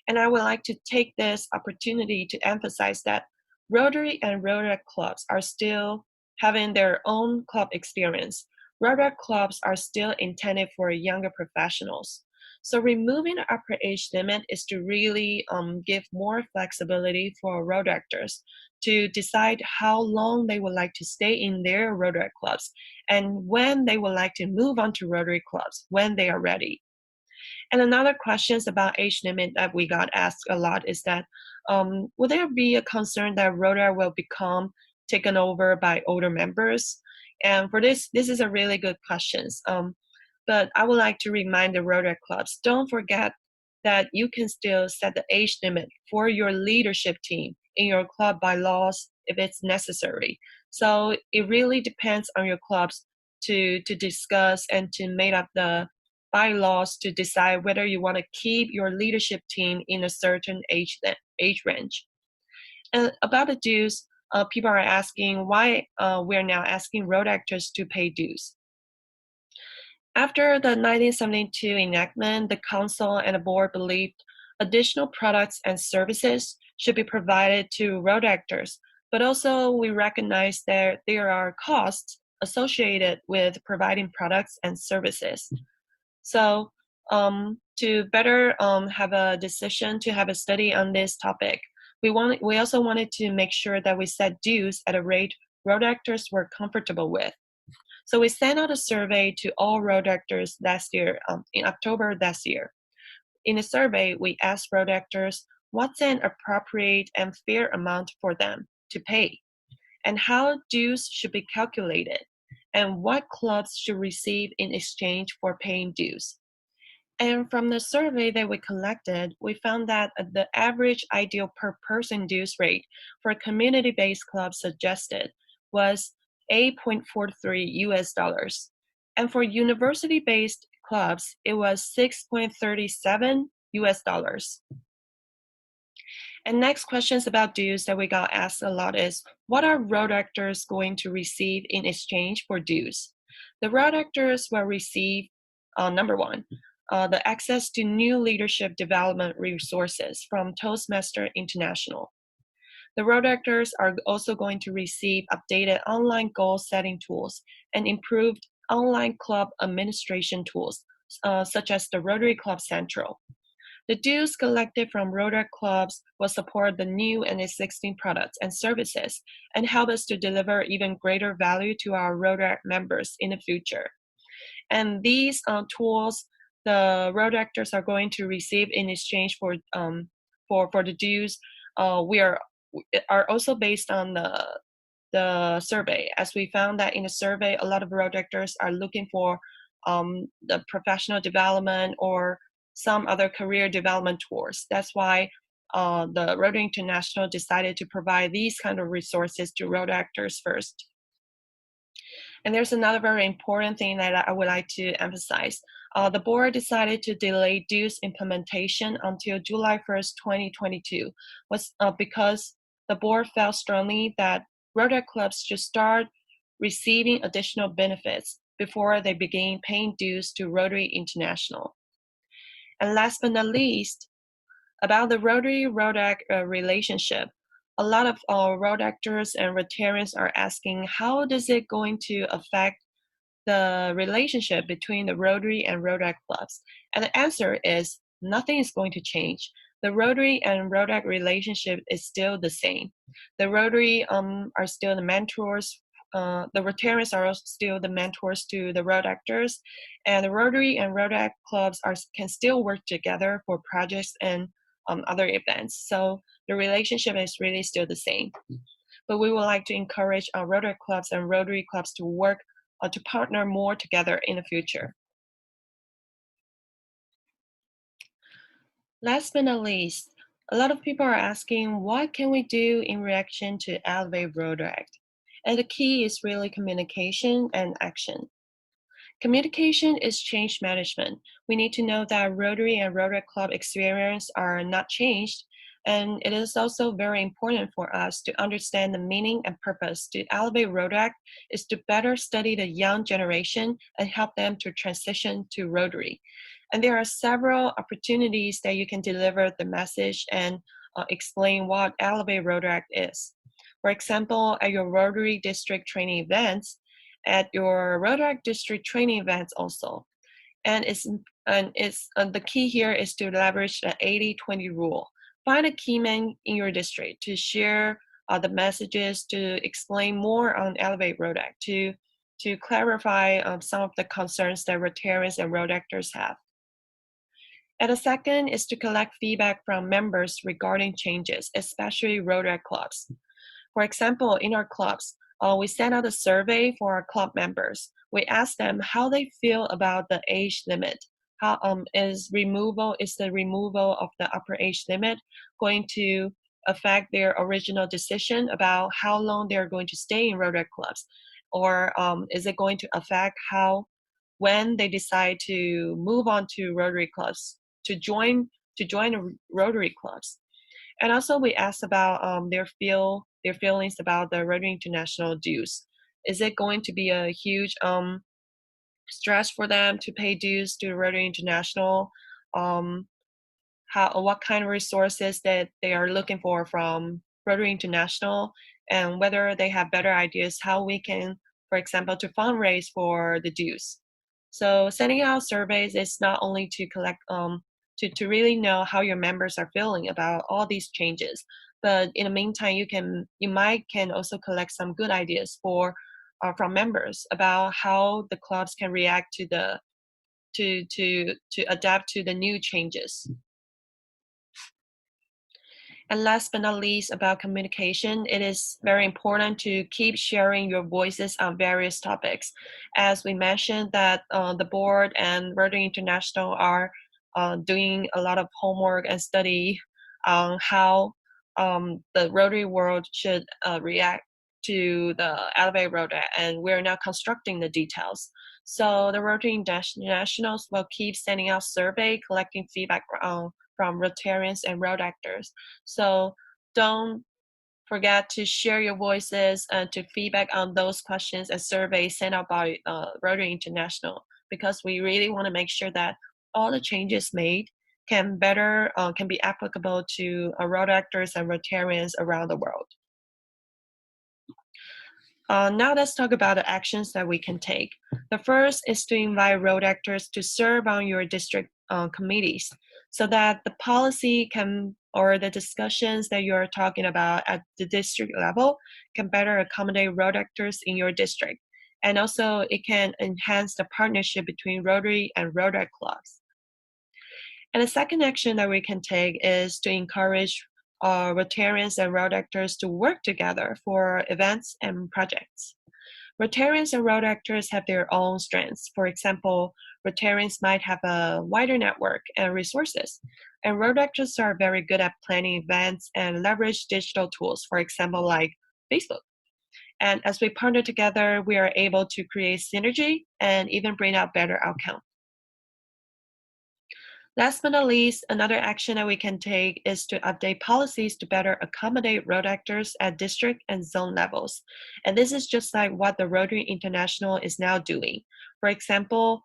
And I would like to take this opportunity to emphasize that Rotary and Rotary clubs are still having their own club experience. Rotary clubs are still intended for younger professionals. So removing the upper age limit is to really give more flexibility for road actors to decide how long they would like to stay in their Rotary clubs and when they would like to move on to Rotary clubs when they are ready. And another question about age limit that we got asked a lot is that, will there be a concern that Rotary will become taken over by older members? And for this is a really good question. But I would like to remind the Rotary clubs, don't forget that you can still set the age limit for your leadership team in your club bylaws if it's necessary. So it really depends on your clubs to discuss and to make up the bylaws to decide whether you want to keep your leadership team in a certain age range. And about the dues, people are asking why we're now asking road actors to pay dues. After the 1972 enactment, the council and the board believed additional products and services should be provided to road actors, but also we recognize that there are costs associated with providing products and services. So to better have a decision to have a study on this topic, we also wanted to make sure that we set dues at a rate road actors were comfortable with. So we sent out a survey to all road actors last year, in October last year. In the survey, we asked road actors what's an appropriate and fair amount for them to pay, and how dues should be calculated, and what clubs should receive in exchange for paying dues. And from the survey that we collected, we found that the average ideal per person dues rate for community-based clubs suggested was 8.43 US dollars. And for university-based clubs, it was 6.37 US dollars. And next questions about dues that we got asked a lot is, what are road actors going to receive in exchange for dues? The road actors will receive, number one, the access to new leadership development resources from Toastmaster International. The road actors are also going to receive updated online goal setting tools and improved online club administration tools, such as the Rotary Club Central. The dues collected from Rotary clubs will support the new and existing products and services and help us to deliver even greater value to our Rotary members in the future. And these tools, the road actors are going to receive in exchange for the dues, we are also based on the survey, as we found that in the survey, a lot of road actors are looking for the professional development or some other career development tours. That's why the Rotary International decided to provide these kind of resources to road actors first. And there's another very important thing that I would like to emphasize. The board decided to delay dues implementation until July 1st, 2022, was because the board felt strongly that Rotary clubs should start receiving additional benefits before they begin paying dues to Rotary International. And last but not least, about the Rotary-Rodac relationship, a lot of road actors and Rotarians are asking, how is it going to affect the relationship between the Rotary and Rodac clubs? And the answer is, nothing is going to change. The Rotary and Rodac relationship is still the same. The Rotary are still the mentors. The Rotarians are still the mentors to the road actors, and the Rotary and Rodac clubs can still work together for projects and other events. So the relationship is really still the same. But we would like to encourage our Rotary clubs and Rotary clubs to work to partner more together in the future. Last but not least, a lot of people are asking, what can we do in reaction to Elevate Rotary Act? And the key is really communication and action. Communication is change management. We need to know that Rotary and Rotary Club experience are not changed, and it is also very important for us to understand the meaning and purpose to Elevate Rotary Act is to better study the young generation and help them to transition to Rotary. And there are several opportunities that you can deliver the message and explain what Elevate Rotary Act is. For example, at your Rotary District training events, at your Rotary District training events also. And the key here is to leverage the 80-20 rule. Find a key man in your district to share the messages, to explain more on Elevate Road Act, to clarify some of the concerns that Rotarians and road actors have. And the second is to collect feedback from members regarding changes, especially Rotary clubs. For example, in our clubs, we sent out a survey for our club members. We asked them how they feel about the age limit. How is the removal of the upper age limit going to affect their original decision about how long they're going to stay in Rotary clubs? Or is it going to affect when they decide to move on to Rotary clubs, to join Rotary clubs? And also we asked about their feelings about the Rotary International dues. Is it going to be a huge stress for them to pay dues to Rotary International? What kind of resources that they are looking for from Rotary International, and whether they have better ideas how we can for example, to fundraise for the dues. So sending out surveys is not only to collect to really know how your members are feeling about all these changes, but in the meantime, you might can also collect some good ideas for from members about how the clubs can react to the to adapt to the new changes. And last but not least, about communication, it is very important to keep sharing your voices on various topics. As we mentioned that the board and Rotary International are doing a lot of homework and study on how the Rotary world should react to the Elevate Road, and we're now constructing the details. So the Rotary Internationals will keep sending out survey, collecting feedback from Rotarians and road actors. So don't forget to share your voices and to feedback on those questions and surveys sent out by Rotary International, because we really want to make sure that all the changes made can be applicable to road actors and Rotarians around the world. Now let's talk about the actions that we can take. The first is to invite road actors to serve on your district committees so that the policy can or the discussions that you're talking about at the district level can better accommodate road actors in your district. And also it can enhance the partnership between Rotary and Rotary clubs. And the second action that we can take is to encourage Rotarians and road actors to work together for events and projects. Rotarians and road actors have their own strengths. For example, Rotarians might have a wider network and resources, and road actors are very good at planning events and leverage digital tools, for example, like Facebook. And as we partner together, we are able to create synergy and even bring out better outcomes. Last but not least, another action that we can take is to update policies to better accommodate road actors at district and zone levels. And this is just like what the Rotary International is now doing. For example,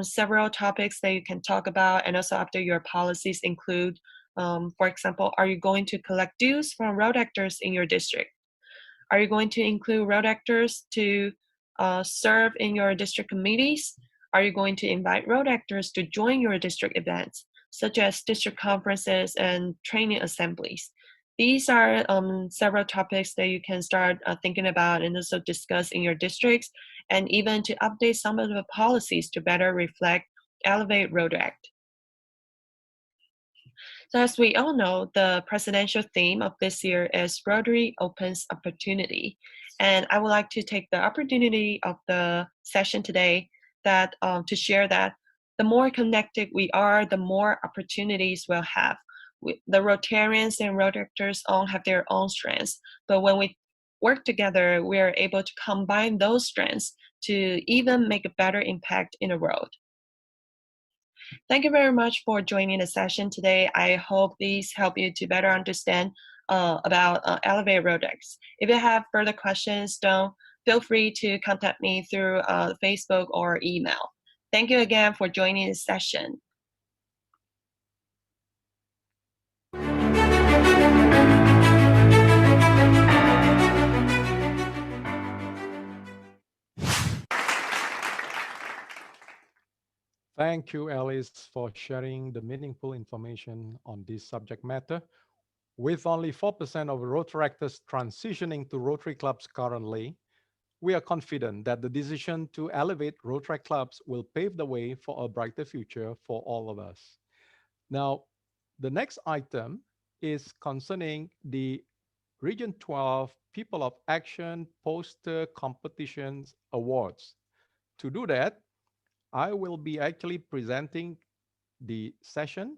several topics that you can talk about and also update your policies include, for example, are you going to collect dues from road actors in your district? Are you going to include road actors to serve in your district committees? Are you going to invite road actors to join your district events, such as district conferences and training assemblies? These are several topics that you can start thinking about and also discuss in your districts, and even to update some of the policies to better reflect Elevate Road Act. So as we all know, the presidential theme of this year is Rotary Opens Opportunity. And I would like to take the opportunity of the session today that to share that the more connected we are, the more opportunities we'll have. The Rotarians and road actors all have their own strengths, but when we work together, we are able to combine those strengths to even make a better impact in the world. Thank you very much for joining the session today. I hope these help you to better understand about Elevate Rodex. If you have further questions, don't feel free to contact me through Facebook or email. Thank you again for joining the session. Thank you, Alice, for sharing the meaningful information on this subject matter. With only 4% of Rotaractors transitioning to Rotary clubs currently, we are confident that the decision to elevate Rotary clubs will pave the way for a brighter future for all of us. Now, the next item is concerning the Region 12 People of Action Poster Competitions Awards. To do that, I will be actually presenting the session.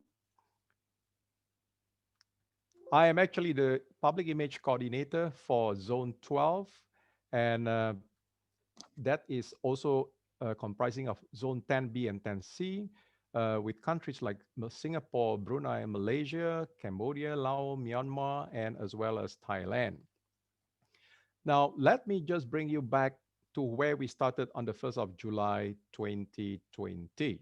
I am actually the public image coordinator for Zone 12, and that is also comprising of Zone 10B and 10C, with countries like Singapore, Brunei, Malaysia, Cambodia, Laos, Myanmar, and as well as Thailand. Now, let me just bring you back to where we started on the 1st of July 2020.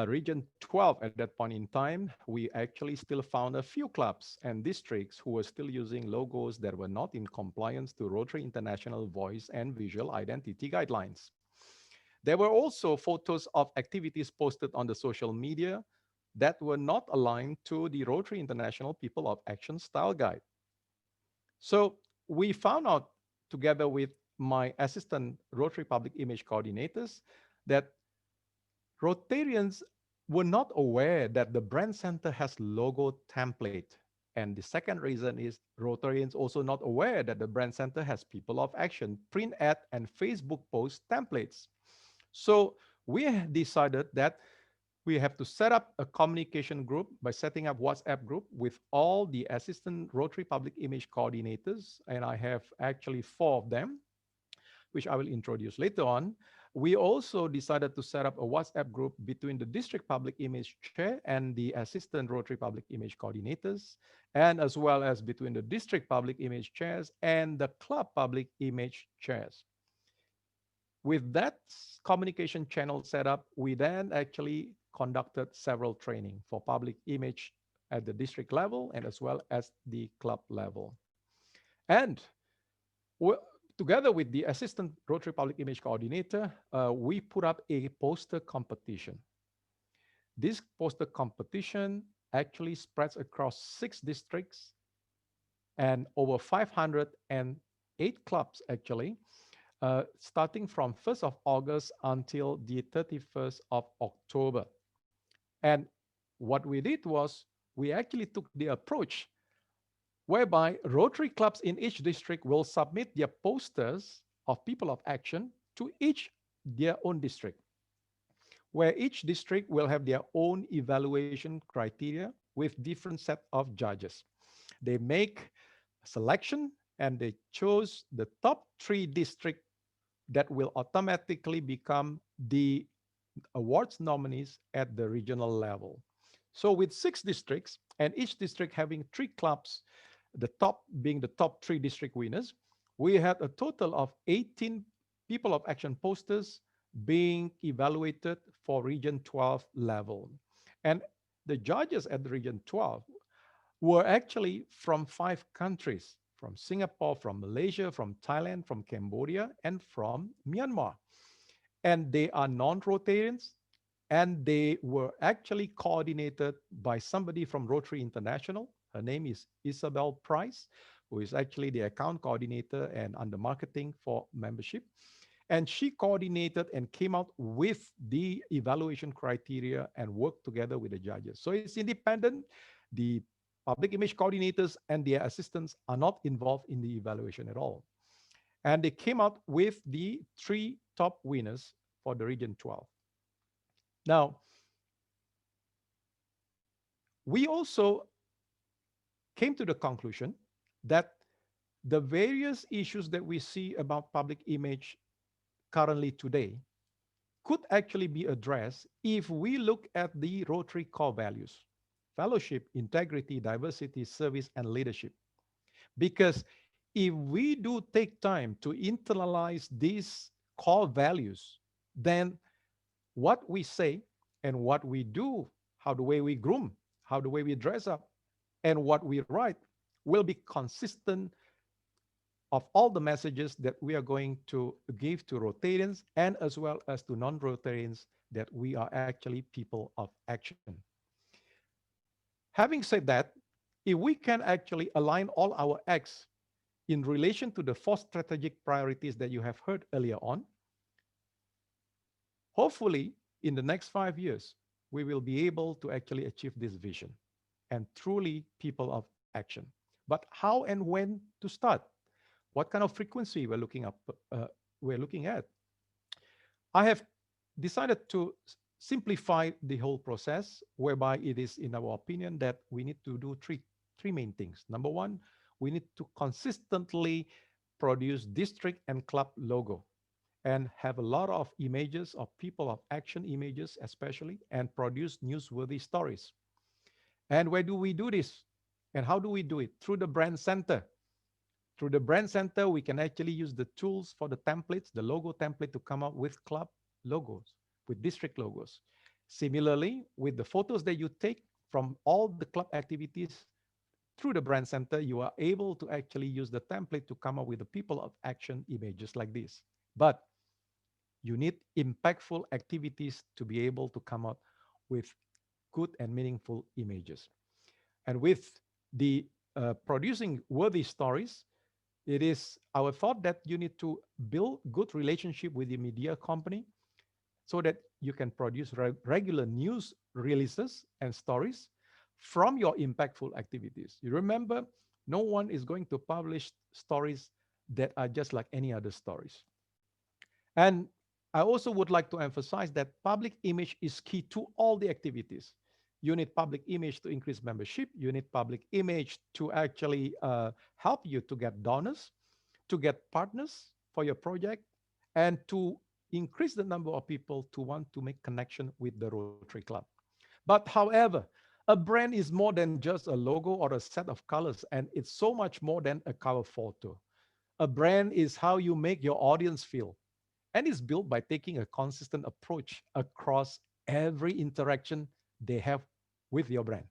Region 12 at that point in time, we actually still found a few clubs and districts who were still using logos that were not in compliance to Rotary International voice and visual identity guidelines. There were also photos of activities posted on the social media that were not aligned to the Rotary International People of Action Style Guide. So we found out together with my assistant Rotary Public Image coordinators that Rotarians were not aware that the brand center has logo template. And the second reason is Rotarians also not aware that the brand center has people of action, print ad and Facebook post templates. So we decided that we have to set up a communication group by setting up WhatsApp group with all the assistant Rotary Public Image coordinators. And I have actually 4 of them, which I will introduce later on. We also decided to set up a WhatsApp group between the district public image chair and the assistant Rotary public image coordinators, and as well as between the district public image chairs and the club public image chairs. With that communication channel set up, we then actually conducted several training for public image at the district level and as well as the club level. And together with the assistant Rotary Public Image Coordinator, we put up a poster competition. This poster competition actually spreads across 6 districts and over 508 clubs actually, starting from 1st of August until the 31st of October. And what we did was we actually took the approach whereby Rotary clubs in each district will submit their posters of people of action to each their own district, where each district will have their own evaluation criteria with different set of judges. They make a selection and they chose the top 3 districts that will automatically become the awards nominees at the regional level. So with 6 districts and each district having 3 clubs, the top being the top 3 district winners, we had a total of 18 people of action posters being evaluated for region 12 level. And the judges at the region 12 were actually from 5 countries, from Singapore, from Malaysia, from Thailand, from Cambodia, and from Myanmar. And they are non-Rotarians, and they were actually coordinated by somebody from Rotary International. Her name is Isabel Price, who is actually the account coordinator and under marketing for membership. And she coordinated and came out with the evaluation criteria and worked together with the judges. So it's independent. The public image coordinators and their assistants are not involved in the evaluation at all. And they came out with the 3 top winners for the region 12. Now, we also came to the conclusion that the various issues that we see about public image currently today could actually be addressed if we look at the Rotary core values: fellowship, integrity, diversity, service, and leadership. Because if we do take time to internalize these core values, then what we say and what we do, how the way we groom, how the way we dress up, and what we write will be consistent of all the messages that we are going to give to Rotarians and as well as to non-Rotarians that we are actually people of action. Having said that, if we can actually align all our acts in relation to the 4 strategic priorities that you have heard earlier on, hopefully in the next 5 years, we will be able to actually achieve this vision and truly people of action. But how and when to start? What kind of frequency we're looking at? I have decided to simplify the whole process, whereby it is, in our opinion, that we need to do three main things. Number 1, we need to consistently produce district and club logo and have a lot of images of people of action images, especially, and produce newsworthy stories. And where do we do this? And how do we do it? Through the brand center. Through the brand center, we can actually use the tools for the templates, the logo template, to come up with club logos, with district logos. Similarly, with the photos that you take from all the club activities through the brand center, you are able to actually use the template to come up with the people of action images like this. But you need impactful activities to be able to come out with good and meaningful images. And with the producing worthy stories, it is our thought that you need to build good relationship with the media company so that you can produce regular news releases and stories from your impactful activities. You remember, no one is going to publish stories that are just like any other stories. And I also would like to emphasize that public image is key to all the activities. You need public image to increase membership. You need public image to actually help you to get donors, to get partners for your project, and to increase the number of people to want to make connection with the Rotary Club. But however, a brand is more than just a logo or a set of colors, and it's so much more than a cover photo. A brand is how you make your audience feel, and is built by taking a consistent approach across every interaction they have with your brand.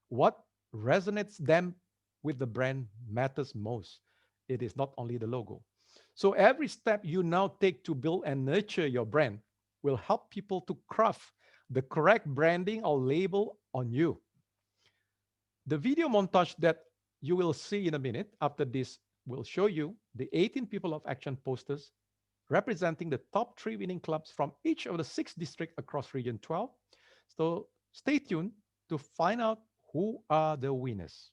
What resonates them with the brand matters most. It is not only the logo. So every step you now take to build and nurture your brand will help people to craft the correct branding or label on you. The video montage that you will see in a minute after this will show you the 18 People of Action posters representing the top 3 winning clubs from each of the 6 districts across Region 12. So stay tuned to find out who are the winners.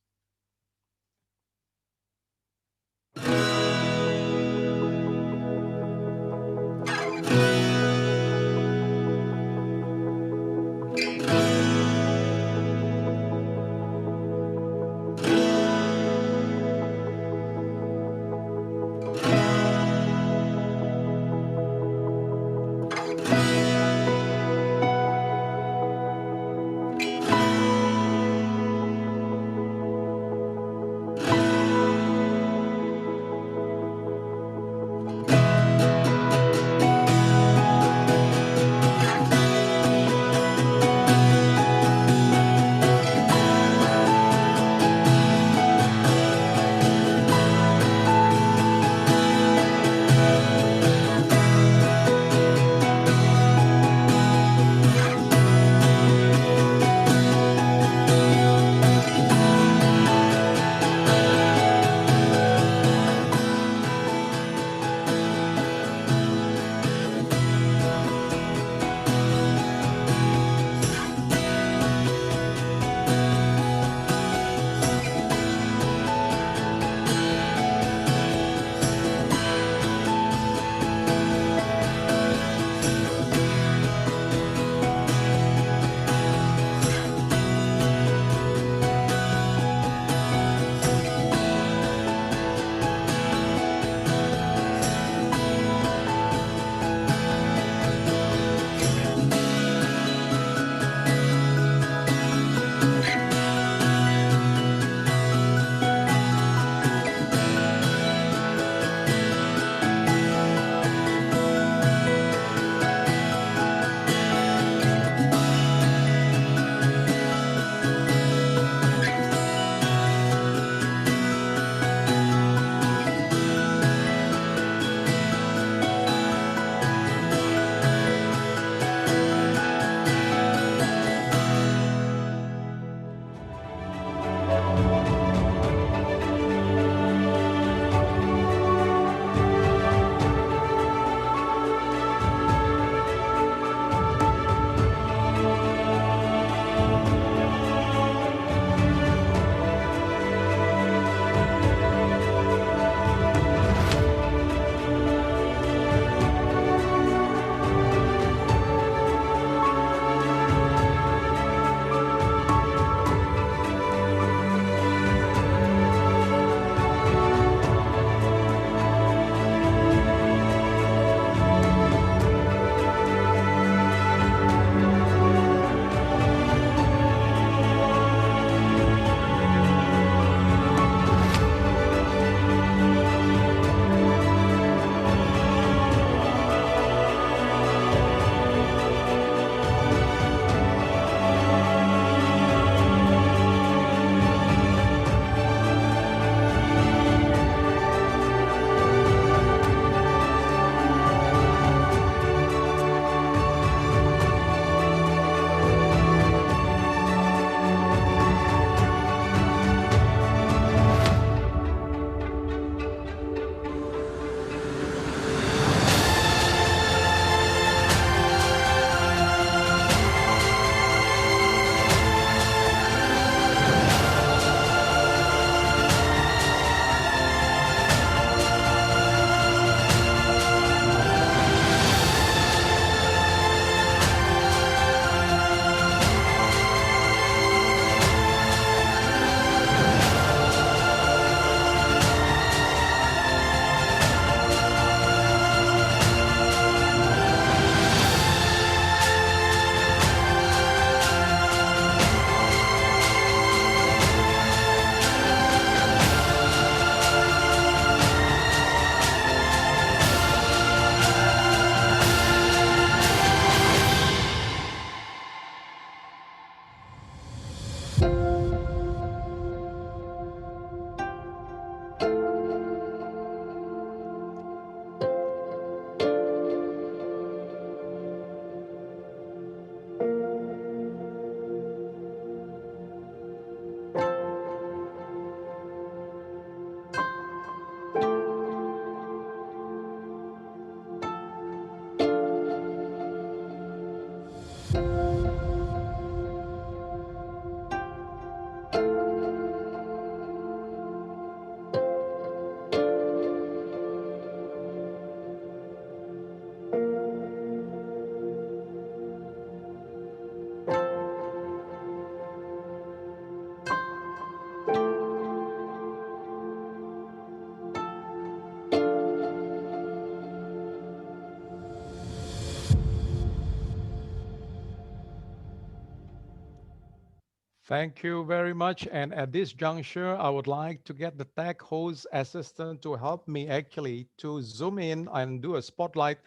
Thank you very much. And at this juncture, I would like to get the tech host assistant to help me actually to zoom in and do a spotlight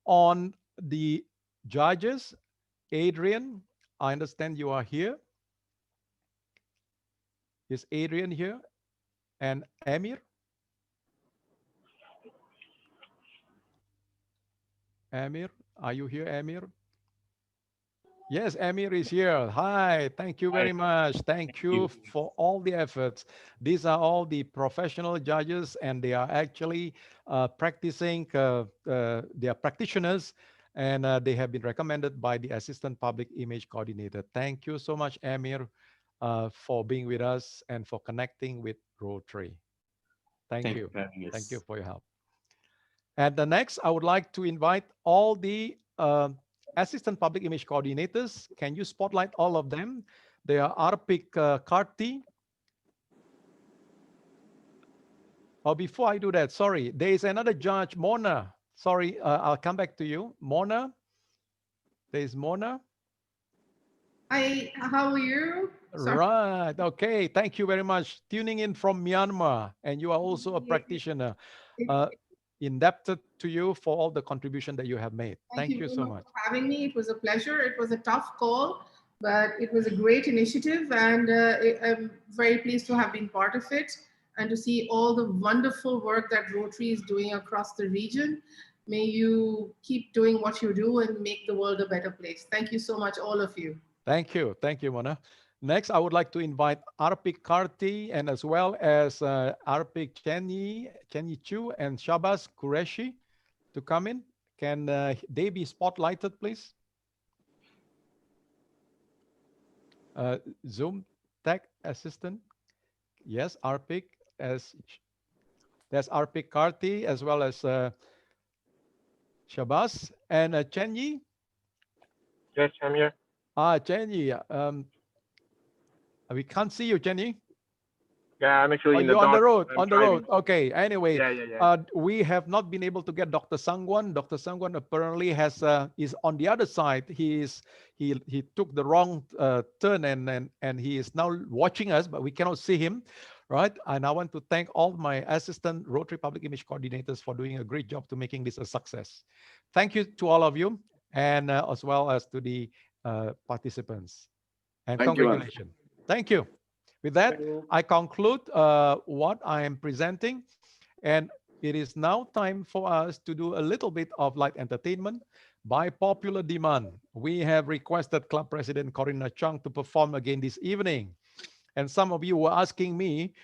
on the judges. Adrian, I understand you are here. Is Adrian here? And Amir? Amir, are you here, Amir? Yes, Amir is here. Hi, thank you Hi, very much. Thank thank you you. for all the efforts. These are all the professional judges, and they are actually practicing, they are practitioners, and they have been recommended by the Assistant Public Image Coordinator. Thank you so much, Amir, for being with us and for connecting with Rotary. Thank Thank you you. for having Thank you us. for your help. And the next, I would like to invite all the assistant public image coordinators. Can you spotlight all of them? They are Arpik Karti. Oh, before I do that, sorry, there is another judge, Mona. Sorry, I'll come back to you. Mona, there is Mona. Hi, how are you? Sorry. Right. Okay. Thank you very much. Tuning in from Myanmar, and you are also a practitioner. Indebted to you for all the contribution that you have made. Thank Thank you you very so much much. for having me. It was a pleasure. It was a tough call, but it was a great initiative, and I'm very pleased to have been part of it and to see all the wonderful work that Rotary is doing across the region. May you keep doing what you do and make the world a better place. Thank you so much, all of you. Thank you. Thank you, Mona. Next, I would like to invite Arpik Karti and as well as Arpik Chenyi Chu and Shabas Qureshi to come in. Can they be spotlighted, please? Zoom tech assistant. Yes, Arpik as that's Arpik Karti as well as Shabas and Chenyi. Yes, I'm here. Chenyi, we can't see you, Chenyi. Yeah, I'm Oh, actually in the you're on the dark. road. I'm On the road. driving. Okay. Anyway, Yeah. we have not been able to get Dr. Sangwan. Dr. Sangwan apparently has is on the other side. He took the wrong turn and he is now watching us, but we cannot see him, right? And I want to thank all my assistant Rotary Public Image coordinators for doing a great job to making this a success. Thank you to all of you, and as well as to the participants. And Thank you. congratulations. Thank you. With that, I conclude what I am presenting, and it is now time for us to do a little bit of light entertainment. By popular demand, we have requested Club President Corina Chung to perform again this evening. And some of you were asking me,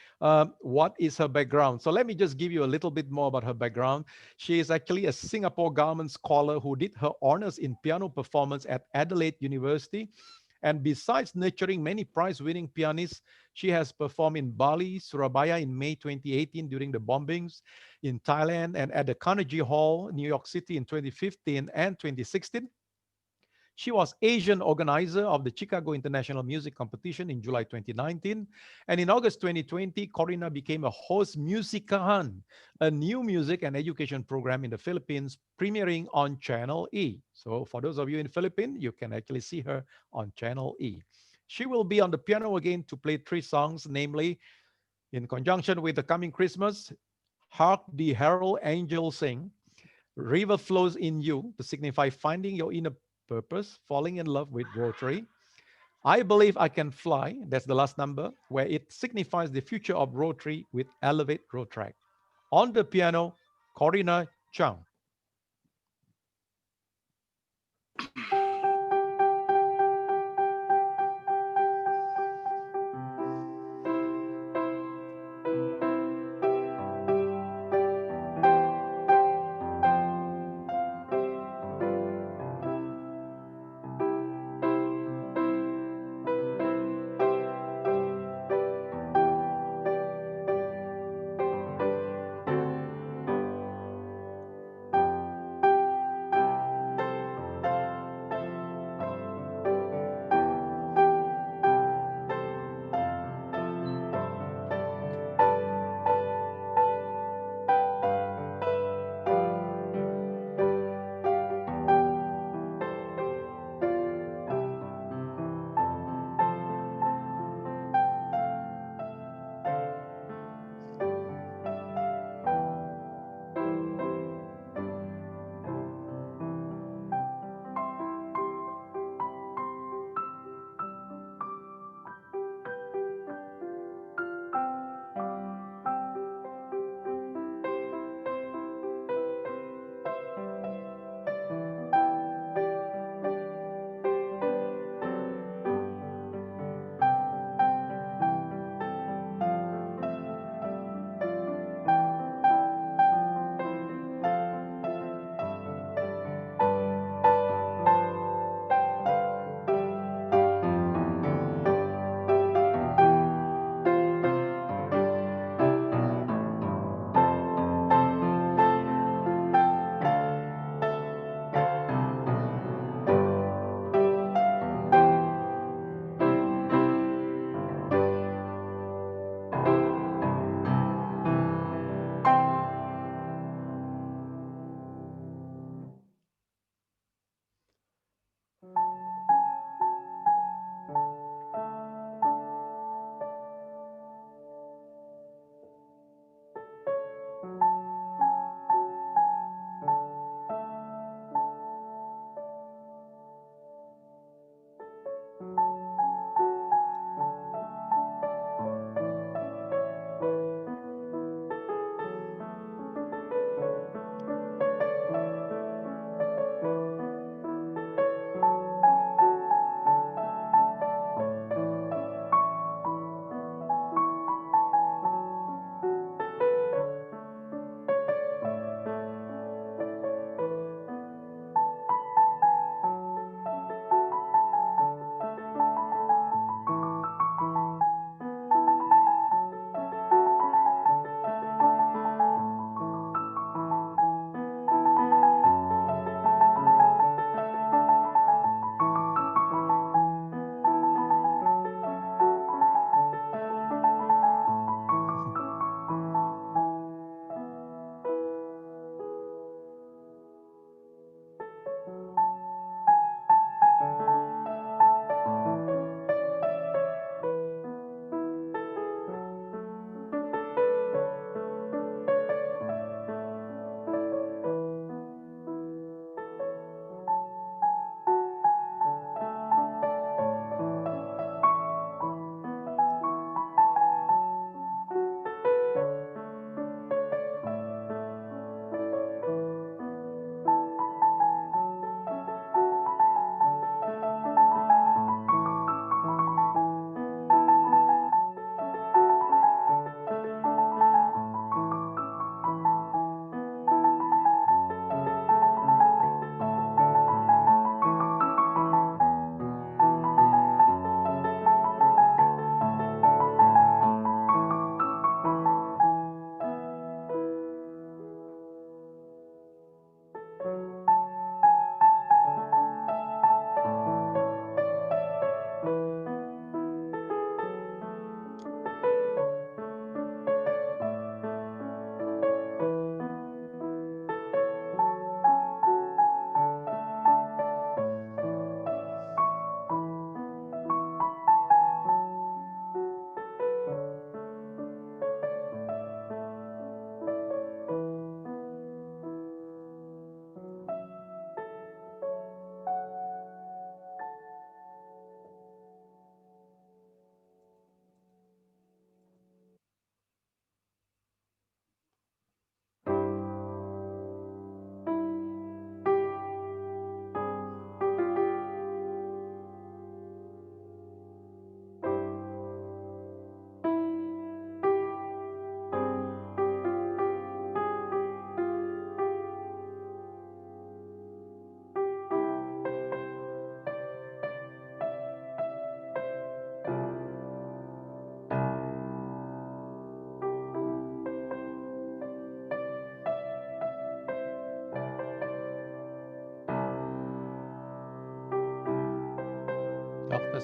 what is her background? So let me just give you a little bit more about her background. She is actually a Singapore government scholar who did her honors in piano performance at Adelaide University. And besides nurturing many prize-winning pianists, she has performed in Bali, Surabaya in May 2018 during the bombings, in Thailand, and at the Carnegie Hall, New York City in 2015 and 2016. She was Asian organizer of the Chicago International Music Competition in July 2019. And in August 2020, Corina became a host Musicahan, a new music and education program in the Philippines, premiering on Channel E. So for those of you in Philippines, you can actually see her on Channel E. She will be on the piano again to play 3 songs, namely, in conjunction with the coming Christmas, Hark the Herald Angels Sing, River Flows in You to signify finding your inner purpose, falling in love with Rotary. I Believe I Can Fly, that's the last number, where it signifies the future of Rotary with Elevate Rotrack. On the piano, Corina Chung.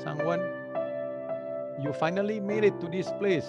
Sangwan, you finally made it to this place.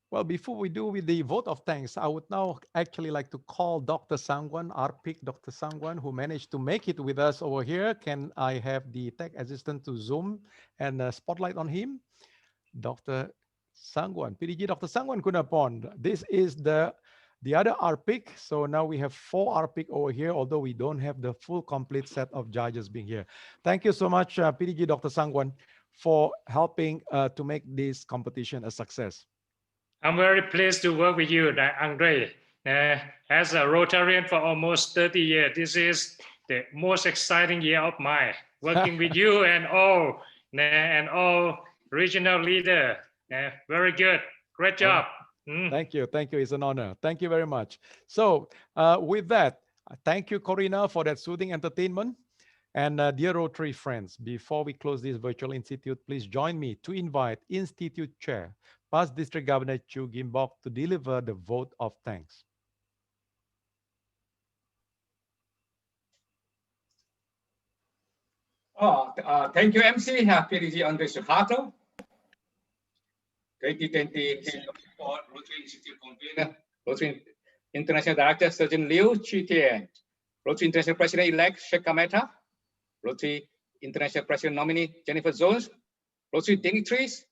Well, before we do with the vote of thanks, I would now actually like to call Dr. Sangwan, our pick, Dr. Sangwan, who managed to make it with us over here. Can I have the tech assistant to zoom and spotlight on him? Dr. Sangwan, PDG Dr. Sangwan Kunapon. This is the other RPIC. So now we have 4 RPIC over here, although we don't have the full complete set of judges being here. Thank you so much, PDG Dr. Sangwan, for helping to make this competition a success. I'm very pleased to work with you, Andre. As a Rotarian for almost 30 years, this is the most exciting year of mine, working with you and all regional leader. Very good. Great job. Thank you. Thank you. It's an honor. Thank you very much. So with that, thank you, Corina, for that soothing entertainment. And dear Rotary friends, before we close this virtual institute, please join me to invite Institute Chair, past District Governor Chu Gimbok, to deliver the vote of thanks. Thank you, MC, PDG Andre Suharto, 2020 Singapore Rotary Institute convener, Rotary International Director Surgeon Liu Chitian, Rotary International President-elect Shekhar Mehta, Rotary International President nominee Jennifer Jones, Rotary dignitaries,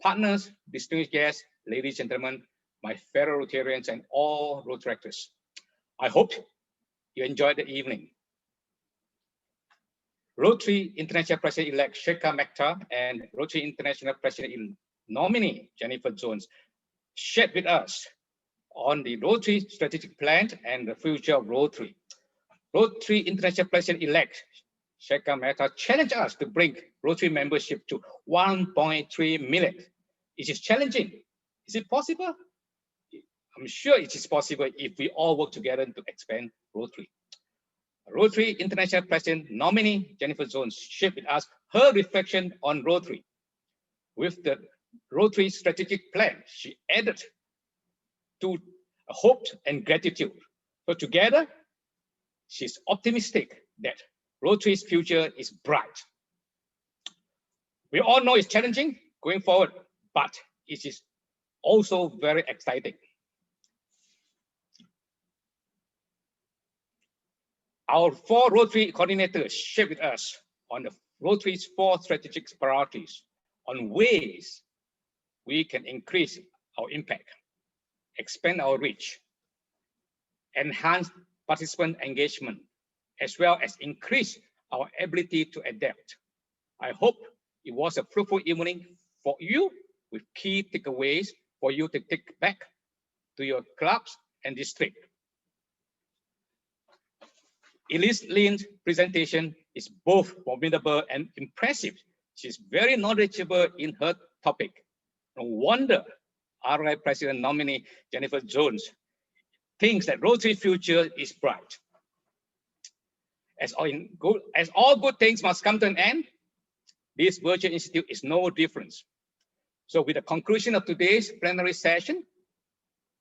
partners, distinguished guests, ladies and gentlemen, my fellow Rotarians and all Rotaractors. I hope you enjoyed the evening. Rotary International President-elect Shekhar Mehta and Rotary International President nominee Jennifer Jones shared with us on the Rotary strategic plan and the future of Rotary. Rotary International President-elect Shekhar Mehta challenged us to bring Rotary membership to 1.3 million. It is challenging. Is it possible? I'm sure it is possible if we all work together to expand Rotary. Rotary International President nominee Jennifer Jones shared with us her reflection on Rotary. With the Rotary strategic plan, she added to hope and gratitude. So together, she's optimistic that Rotary's future is bright. We all know it's challenging going forward, but it is also very exciting. Our 4 Rotary coordinators share with us on the Rotary's 4 strategic priorities on ways we can increase our impact, expand our reach, enhance participant engagement, as well as increase our ability to adapt. I hope it was a fruitful evening for you with key takeaways for you to take back to your clubs and district. Elise Lin's presentation is both formidable and impressive. She's very knowledgeable in her topic. No wonder RI President nominee Jennifer Jones thinks that Rotary future is bright. As all good things must come to an end, this virtual institute is no difference. So with the conclusion of today's plenary session,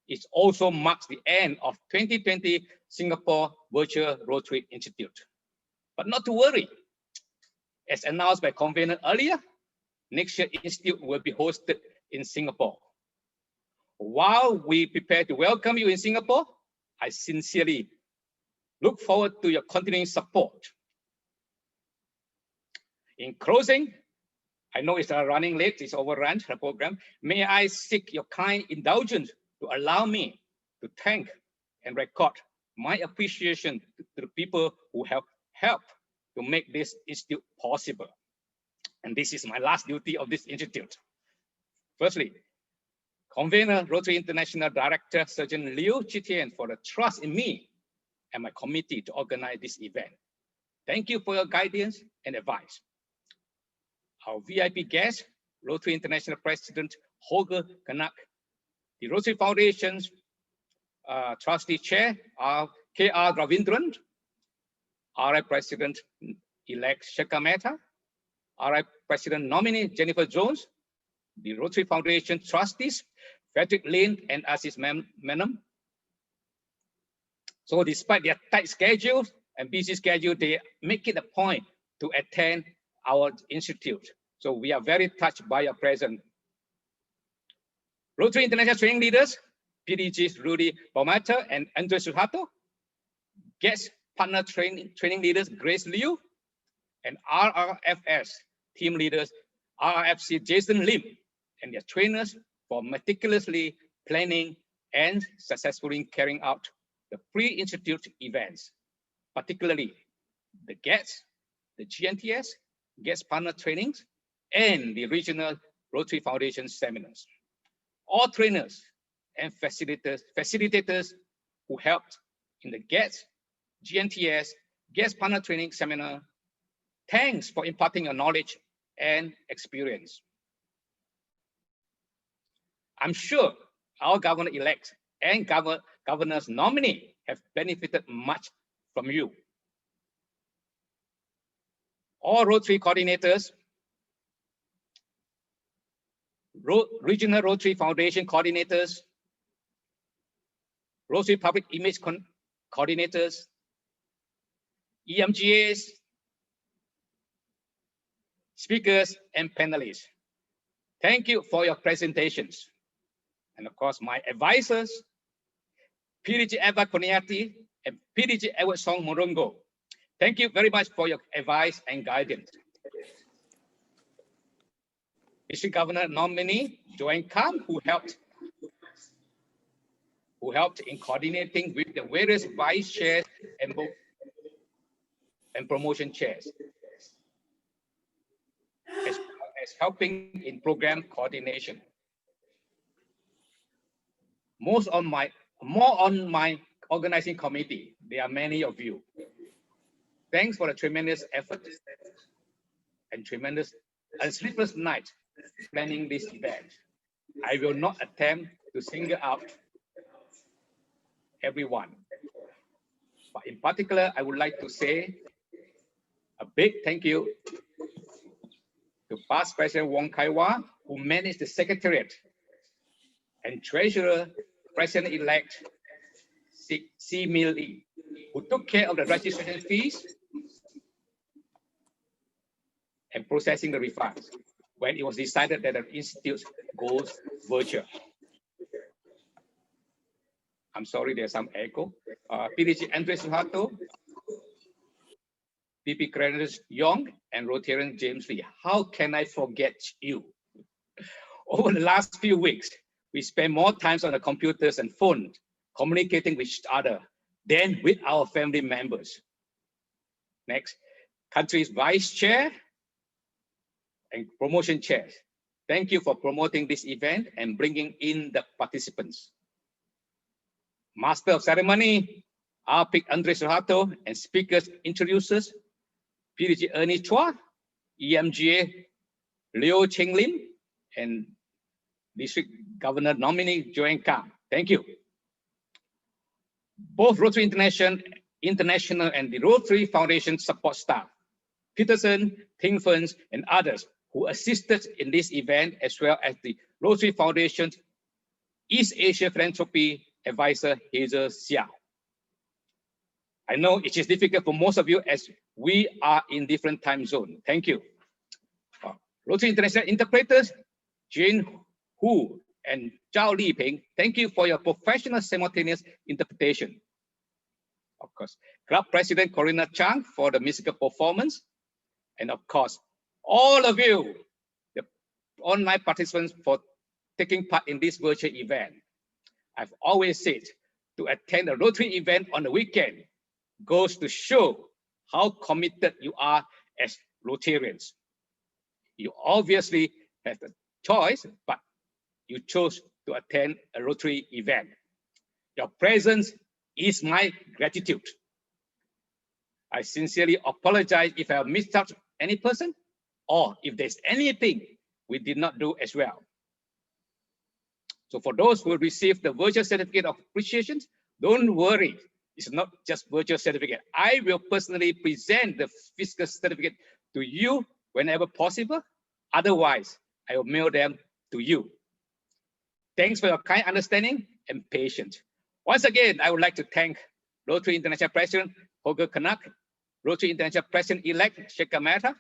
it also marks the end of 2020 Singapore Virtual Rotary Institute. But not to worry. As announced by convener earlier, next year Institute will be hosted in Singapore. While we prepare to welcome you in Singapore, I sincerely look forward to your continuing support. In closing, I know it's running late, it's overrun the program. May I seek your kind indulgence to allow me to thank and record my appreciation to the people who have helped to make this institute possible. And this is my last duty of this institute. Firstly, convener Rotary International Director Surgeon Liu Chitian for the trust in me and my committee to organize this event. Thank you for your guidance and advice. Our VIP guest, Rotary International President Holger Kanak, the Rotary Foundation's Trustee Chair, K.R. Ravindran, RI President-elect Shekhar Mehta, RI President nominee Jennifer Jones, the Rotary Foundation trustees, Frederick Lin and Aziz Menam. So despite their tight schedules and busy schedule, they make it a point to attend our institute. So we are very touched by your presence. Rotary International Training Leaders, PDG's Rudy Baumata and Andre Suharto, guest partner training leaders Grace Liu, and RRFS team leaders RRFC Jason Lim, and their trainers for meticulously planning and successfully carrying out the pre-institute events, particularly the GETS, the GNTS, GETS partner trainings, and the regional Rotary Foundation seminars. All trainers and facilitators who helped in the GETS, GNTS, GETS partner training seminar, thanks for imparting your knowledge and experience. I'm sure our governor-elect and governor's nominee have benefited much from you. All Rotary coordinators, Regional Rotary Foundation coordinators, Rotary Public Image coordinators, EMGAs, speakers, and panelists. Thank you for your presentations. And of course, my advisors, PDG Eva Koniati and PDG Edward Song Morongo. Thank you very much for your advice and guidance. District Governor nominee Joanne Kam, who helped in coordinating with the various vice chairs and promotion chairs, as well as helping in program coordination. More on my organizing committee. There are many of you. Thanks for the tremendous effort and tremendous and sleepless night planning this event. I will not attempt to single out everyone, but in particular, I would like to say a big thank you to past President Wong Kai-wah, who managed the Secretariat, and Treasurer President-elect C. Mil Lee, who took care of the registration fees and processing the refunds when it was decided that the institute goes virtual. I'm sorry, there's some echo. PDG Andre Suharto, PP Creditors Young, and Rotarian James Lee. How can I forget you? Over the last few weeks, we spent more time on the computers and phone communicating with each other than with our family members. Next, country's vice chair and promotion chairs. Thank you for promoting this event and bringing in the participants. Master of Ceremony, RPIC Andre Suharto, and speakers introducers, PDG Ernie Chua, EMGA Leo Cheng Lim, and District Governor nominee Joanne Kang. Thank you. Both Rotary International and the Rotary Foundation support staff, Peterson, Pinkfens, and others who assisted in this event, as well as the Rotary Foundation's East Asia Philanthropy Advisor, Hazel Xiao. I know it is difficult for most of you as we are in different time zones. Thank you. Rotary International interpreters, Jane Hu and Zhao Liping, thank you for your professional simultaneous interpretation. Of course, Club President Corina Chang for the musical performance. And of course, all of you, the online participants, for taking part in this virtual event. I've always said to attend a Rotary event on the weekend goes to show how committed you are as Rotarians. You obviously have a choice, but you chose to attend a Rotary event. Your presence is my gratitude. I sincerely apologize if I have missed out any person or if there's anything we did not do as well. So for those who received the virtual certificate of appreciation, don't worry. It's not just virtual certificate. I will personally present the physical certificate to you whenever possible. Otherwise, I will mail them to you. Thanks for your kind understanding and patience. Once again, I would like to thank Rotary International President Holger Kanak, Rotary International President-elect Shekhar Mehta,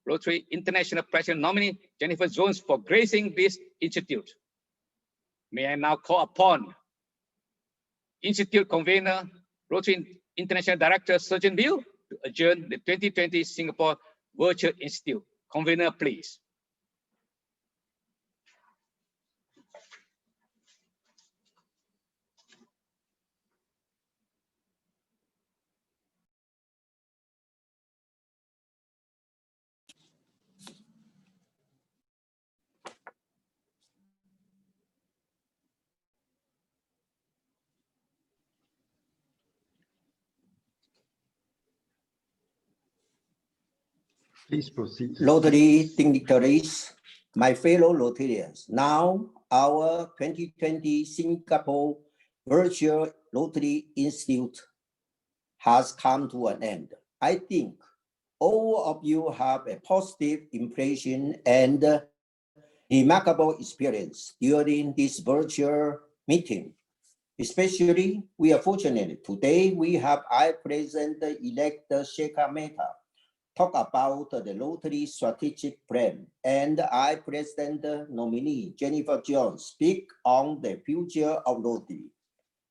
Rotary International President nominee Jennifer Jones for gracing this institute. May I now call upon Institute Convener, Rotary International Director Surgeon Liu to adjourn the 2020 Singapore Virtual Institute. Convener, please. Please proceed. Rotary dignitaries, my fellow Rotarians, now our 2020 Singapore Virtual Rotary Institute has come to an end. I think all of you have a positive impression and remarkable experience during this virtual meeting. Especially, we are fortunate today we have our President-elect Shekhar Mehta talk about the Rotary strategic plan, and our President nominee Jennifer Jones speak on the future of Rotary.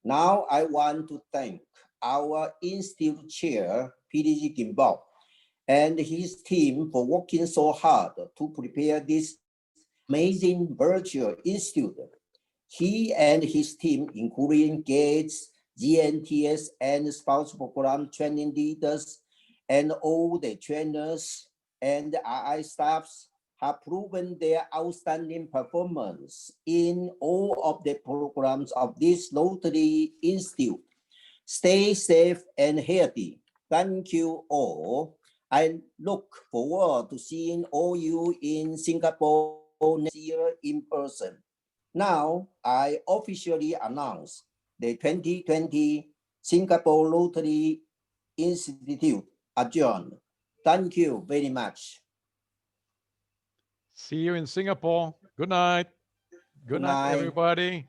Now I want to thank our Institute Chair, PDG Gimbal, and his team for working so hard to prepare this amazing virtual institute. He and his team, including Gates, GNTS, and spouse program training leaders, and all the trainers and RI staffs have proven their outstanding performance in all of the programs of this Rotary Institute. Stay safe and healthy. Thank you all. I look forward to seeing all you in Singapore next year in person. Now, I officially announce the 2020 Singapore Rotary Institute adjourned. Thank you very much. See you in Singapore. Good night. Good night, everybody.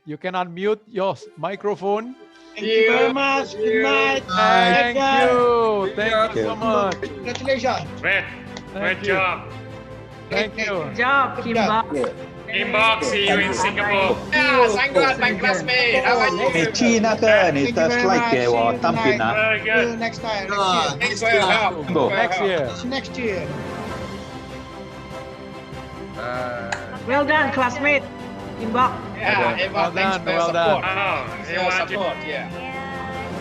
You can unmute your microphone. Thank you very much. Good night. Thank you. Thank you so much. Congratulations. Great job. Thank you. Good job, Kimba. Inbox, see you in Singapore. Yeah, Sangguan, my classmate. How are you? 你寄那个你的 slide 给我当兵啊。 Very See you good. next time, next year. Thanks for your help. Thanks for your Next help. year. See you next year. Well done, classmate. Inbox. Yeah, Eva, thanks for your well done. support. Wow, Thanks for your support. Yeah.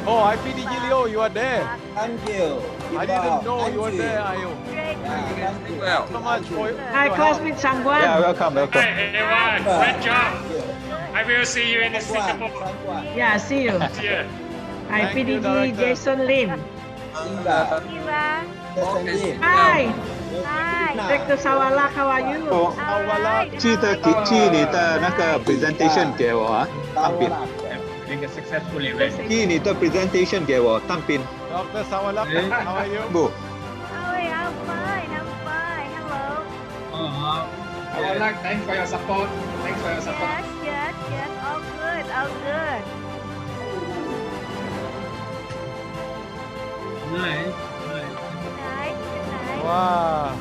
Oh, IPDG Leo, you are there. Thank you. I didn't know you were there, Ayo. Thank you. So much for Hi, your help. classmate Sangwan. Yeah, welcome, welcome. Hi, everyone. Great job. I will see you in Singapore. Yeah, see you. See you. Hi, Thank you, PDG Director. Jason Lim. Eva. Jason Hi, Director Sawalak, how are you? 记得寄你的那个 presentation 给我啊，当兵。 Make a successful event. 寄你的 presentation 给我当兵。 Dr. Sawalak, how are you? 不， I'm fine. Hello. Awalak, thanks for your support. Thanks for your support. Yes. All good. Nice. Good night. Wow.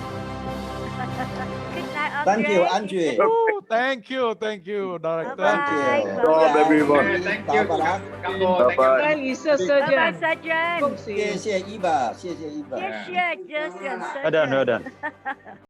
Good night, Thank you, Andre. Andre. Ooh, thank you, Director. Bye-bye. Job, everyone. Thank you. Bye-bye. Bye, Lisa Bye-bye, Surgeon. Surgeon. 谢谢 Eva，谢谢 Eva。谢谢 Justin. well done, well done.